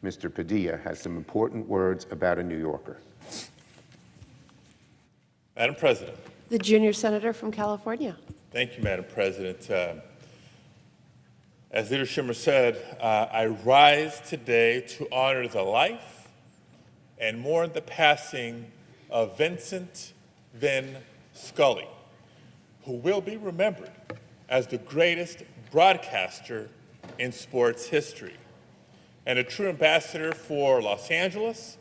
Mr. Padilla has some important words about a New Yorker. Madam President. The junior senator from California. Thank you, Madam President. As Leader Schumer said, I rise today to honor the life and mourn the passing of Vincent Vin Scully, who will be remembered as the greatest broadcaster in sports history and a true ambassador for Los Angeles,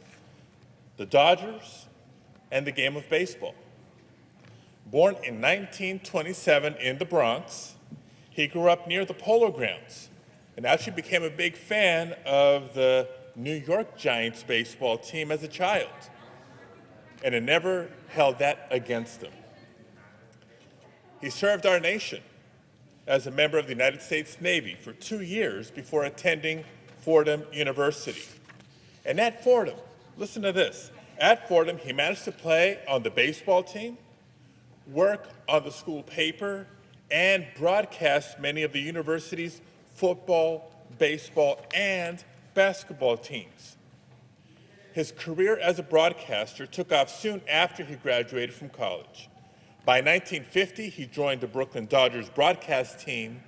the Dodgers, and the game of baseball. Born in 1927 in the Bronx, he grew up near the Polo Grounds and actually became a big fan of the New York Giants baseball team as a child, and it never held that against him. He served our nation as a member of the United States Navy for 2 years before attending Fordham University. And at Fordham, listen to this, at Fordham he managed to play on the baseball team, work on the school paper, and broadcast many of the university's football, baseball, and basketball teams. His career as a broadcaster took off soon after he graduated from college. By 1950, he joined the Brooklyn Dodgers broadcast team,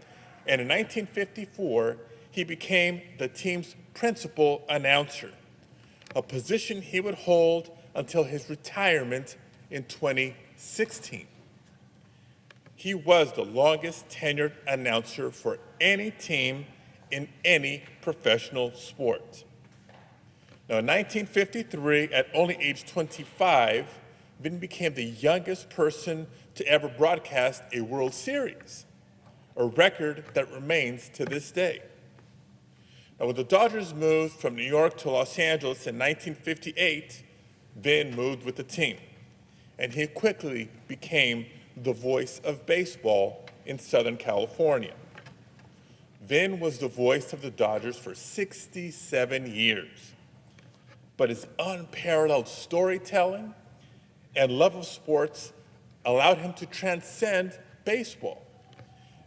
and in 1954, he became the team's principal announcer, a position he would hold until his retirement in 2016. He was the longest tenured announcer for any team in any professional sport. Now, in 1953, at only age 25, Vin became the youngest person to ever broadcast a World Series, a record that remains to this day. Now, when the Dodgers moved from New York to Los Angeles in 1958, Vin moved with the team, and he quickly became the voice of baseball in Southern California. Vin was the voice of the Dodgers for 67 years, but his unparalleled storytelling and love of sports allowed him to transcend baseball.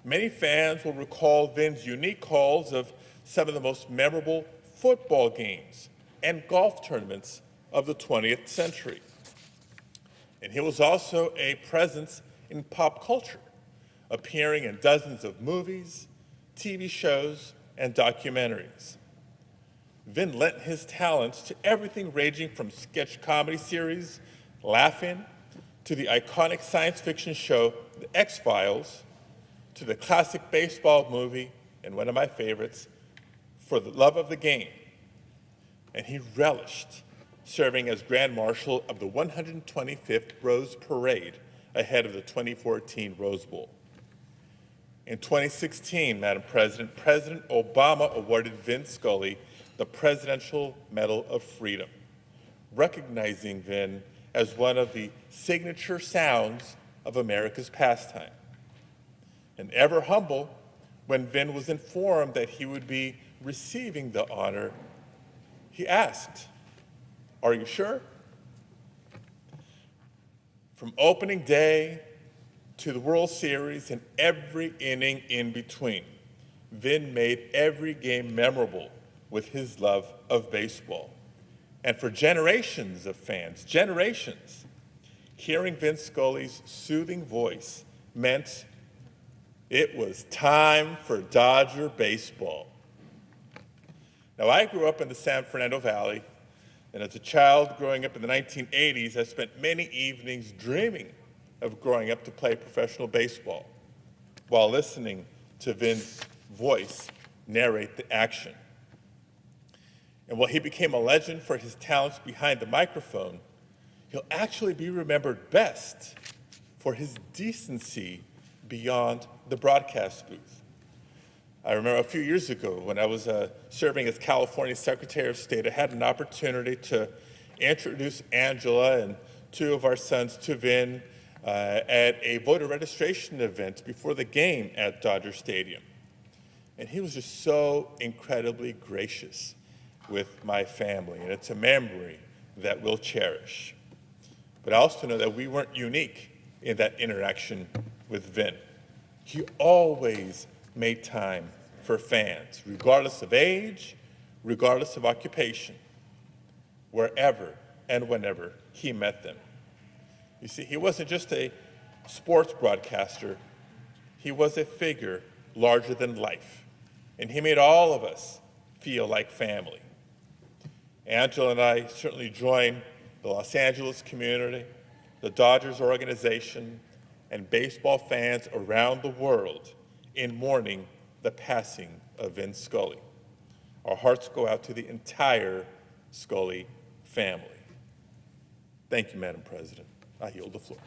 Many fans will recall Vin's unique calls of some of the most memorable football games and golf tournaments of the 20th century. And he was also a presence in pop culture, appearing in dozens of movies, TV shows, and documentaries. Vin lent his talents to everything ranging from sketch comedy series Laugh-In, to the iconic science fiction show The X-Files, to the classic baseball movie, and one of my favorites, For the Love of the Game. And he relished serving as Grand Marshal of the 125th Rose Parade ahead of the 2014 Rose Bowl. In 2016, Madam President, President Obama awarded Vin Scully the Presidential Medal of Freedom, recognizing Vin as one of the signature sounds of America's pastime. And ever humble, when Vin was informed that he would be receiving the honor, he asked, "Are you sure?" From opening day to the World Series and every inning in between, Vin made every game memorable with his love of baseball. And for generations of fans, hearing Vin Scully's soothing voice meant it was time for Dodger baseball. Now, I grew up in the San Fernando Valley, and as a child growing up in the 1980s, I spent many evenings dreaming of growing up to play professional baseball while listening to Vin's voice narrate the action. And while he became a legend for his talents behind the microphone, he'll actually be remembered best for his decency beyond the broadcast booth. I remember a few years ago when I was serving as California Secretary of State, I had an opportunity to introduce Angela and two of our sons to Vin at a voter registration event before the game at Dodger Stadium. And he was just so incredibly gracious with my family, and it's a memory that we'll cherish. But I also know that we weren't unique in that interaction with Vin. He always made time for fans, regardless of age, regardless of occupation, wherever and whenever he met them. You see, he wasn't just a sports broadcaster, He was a figure larger than life, and he made all of us feel like family. Angela and I certainly join the Los Angeles community, the Dodgers organization, and baseball fans around the world in mourning the passing of Vin Scully. Our hearts go out to the entire Scully family. Thank you, Madam President. I yield the floor.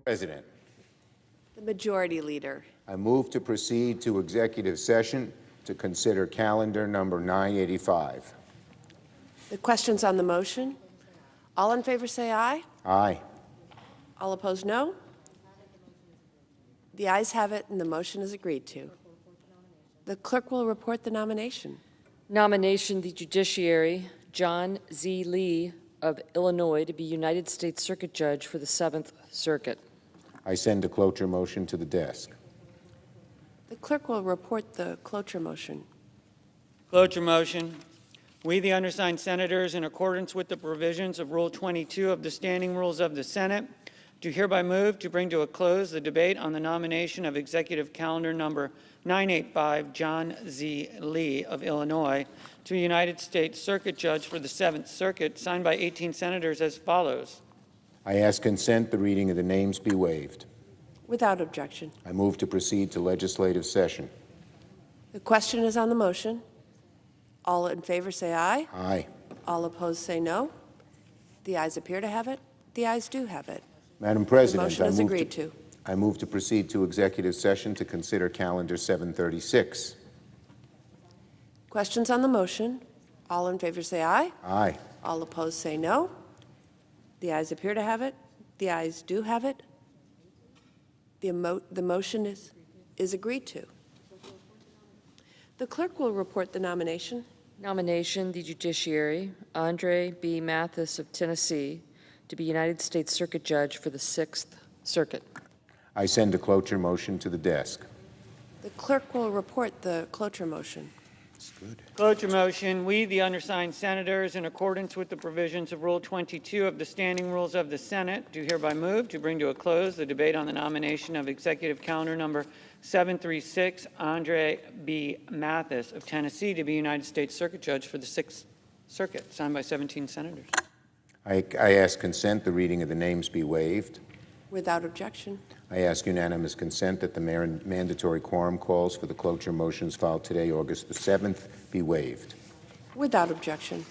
President, The Majority Leader. I move to proceed to executive session to consider calendar number 985. The questions on the motion? All in favor say aye. Aye. All opposed, no. The ayes have it, and the motion is agreed to. The clerk will report the nomination. Nomination, the judiciary, John Z. Lee of Illinois to be United States Circuit Judge for the 7th Circuit. I send a cloture motion to the desk. The clerk will report the cloture motion. Cloture motion. We, the undersigned senators, in accordance with the provisions of Rule 22 of the Standing Rules of the Senate, do hereby move to bring to a close the debate on the nomination of Executive Calendar Number 985, John Z. Lee of Illinois, to be United States Circuit Judge for the 7th Circuit, signed by 18 senators as follows. I ask consent the reading of the names be waived. Without objection. I move to proceed to legislative session. The question is on the motion. All in favor say aye. Aye. All opposed say no. The ayes appear to have it. The ayes do have it. Madam The President, motion is agreed to. I move to proceed to executive session to consider calendar 736. Questions on the motion? All in favor say aye. Aye. All opposed say no. The ayes appear to have it. The ayes do have it. The motion is agreed to. The clerk will report the nomination. Nomination, the judiciary, Andre B. Mathis of Tennessee to be United States Circuit Judge for the 6th Circuit. I send a cloture motion to the desk. The clerk will report the cloture motion. Cloture motion. We, the undersigned senators, in accordance with the provisions of Rule 22 of the Standing Rules of the Senate, do hereby move to bring to a close the debate on the nomination of Executive Calendar Number 736, Andre B. Mathis of Tennessee to be United States Circuit Judge for the 6th Circuit, signed by 17 senators. I ask consent the reading of the names be waived. Without objection. I ask unanimous consent that the mandatory quorum calls for the cloture motions filed today, August the 7th, be waived. Without objection.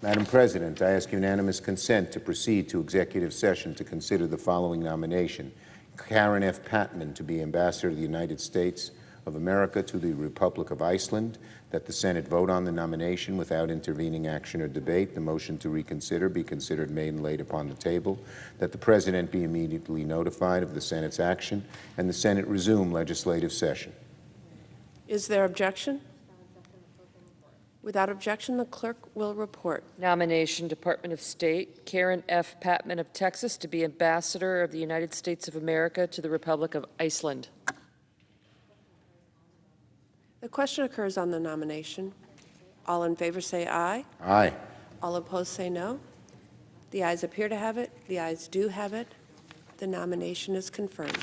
Madam President, I ask unanimous consent to proceed to executive session to consider the following nomination. Karen F. Patman to be Ambassador of the United States of America to the Republic of Iceland, that the Senate vote on the nomination without intervening action or debate, the motion to reconsider be considered made and laid upon the table, that the President be immediately notified of the Senate's action, and the Senate resume legislative session. Is there objection? Without objection, the clerk will report. Nomination, Department of State, Karen F. Patman of Texas to be Ambassador of the United States of America to the Republic of Iceland. The question occurs on the nomination. All in favor say aye. Aye. All opposed say no. The ayes appear to have it. The ayes do have it. The nomination is confirmed.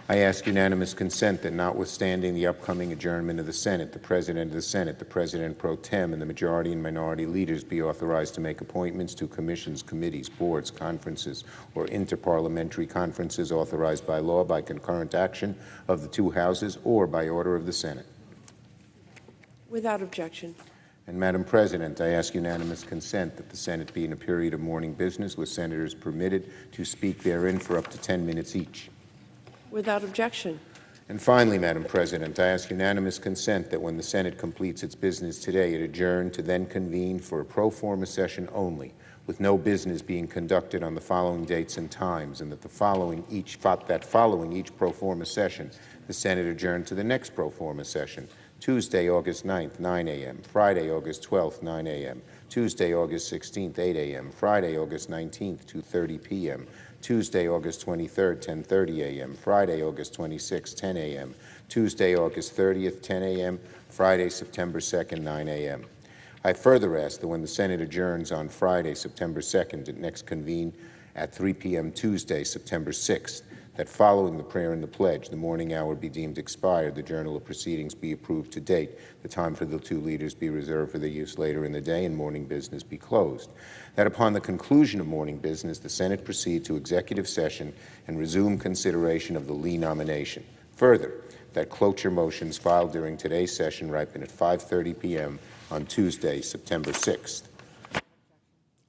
I ask unanimous consent that notwithstanding the upcoming adjournment of the Senate, the President of the Senate, the President pro tem, and the majority and minority leaders be authorized to make appointments to commissions, committees, boards, conferences, or interparliamentary conferences authorized by law by concurrent action of the two houses or by order of the Senate. Without objection. And Madam President, I ask unanimous consent that the Senate be in a period of morning business with senators permitted to speak therein for up to 10 minutes each. Without objection. And finally, Madam President, I ask unanimous consent that when the Senate completes its business today, it adjourn to then convene for a pro forma session only, with no business being conducted on the following dates and times, and that following each pro forma session, the Senate adjourn to the next pro forma session, Tuesday, August 9th, 9 a.m., Friday, August 12th, 9 a.m., Tuesday, August 16th, 8 a.m., Friday, August 19th, 2:30 p.m., Tuesday, August 23rd, 10:30 a.m., Friday, August 26th, 10 a.m., Tuesday, August 30th, 10 a.m., Friday, September 2nd, 9 a.m. I further ask that when the Senate adjourns on Friday, September 2nd, it next convene at 3 p.m. Tuesday, September 6th, that following the prayer and the pledge, the morning hour be deemed expired, the journal of proceedings be approved to date, the time for the two leaders be reserved for their use later in the day, and morning business be closed. That upon the conclusion of morning business, the Senate proceed to executive session and resume consideration of the Lee nomination. Further, that cloture motions filed during today's session ripen at 5:30 p.m. on Tuesday, September 6th.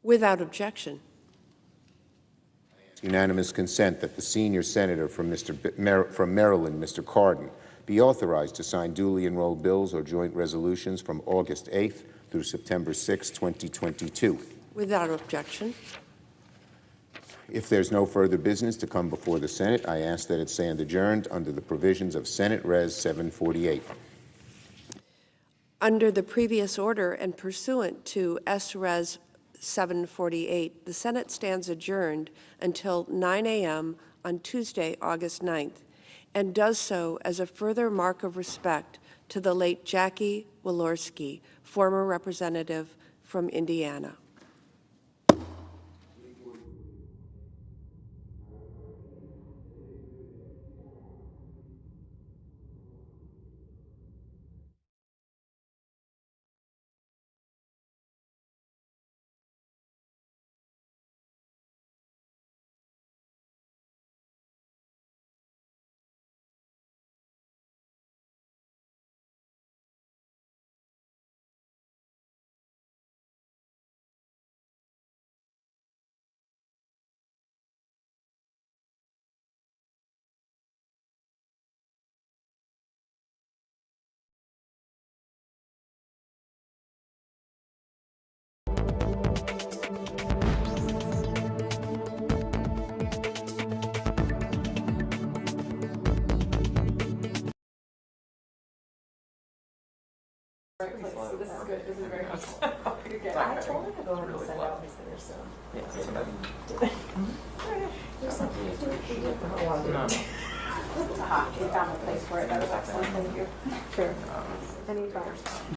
Without objection. Unanimous consent that the senior senator from Maryland, Mr. Cardin, be authorized to sign duly enrolled bills or joint resolutions from August 8th through September 6, 2022. Without objection. If there's no further business to come before the Senate, I ask that it stand adjourned under the provisions of Senate Res. 748. Under the previous order and pursuant to S.Res. 748, the Senate stands adjourned until 9 a.m. on Tuesday, August 9th, and does so as a further mark of respect to the late Jackie Walorski, former representative from Indiana. I told him to go ahead and send out his letter, so. We found a place for it. That was excellent. Thank you. Sure. Anytime.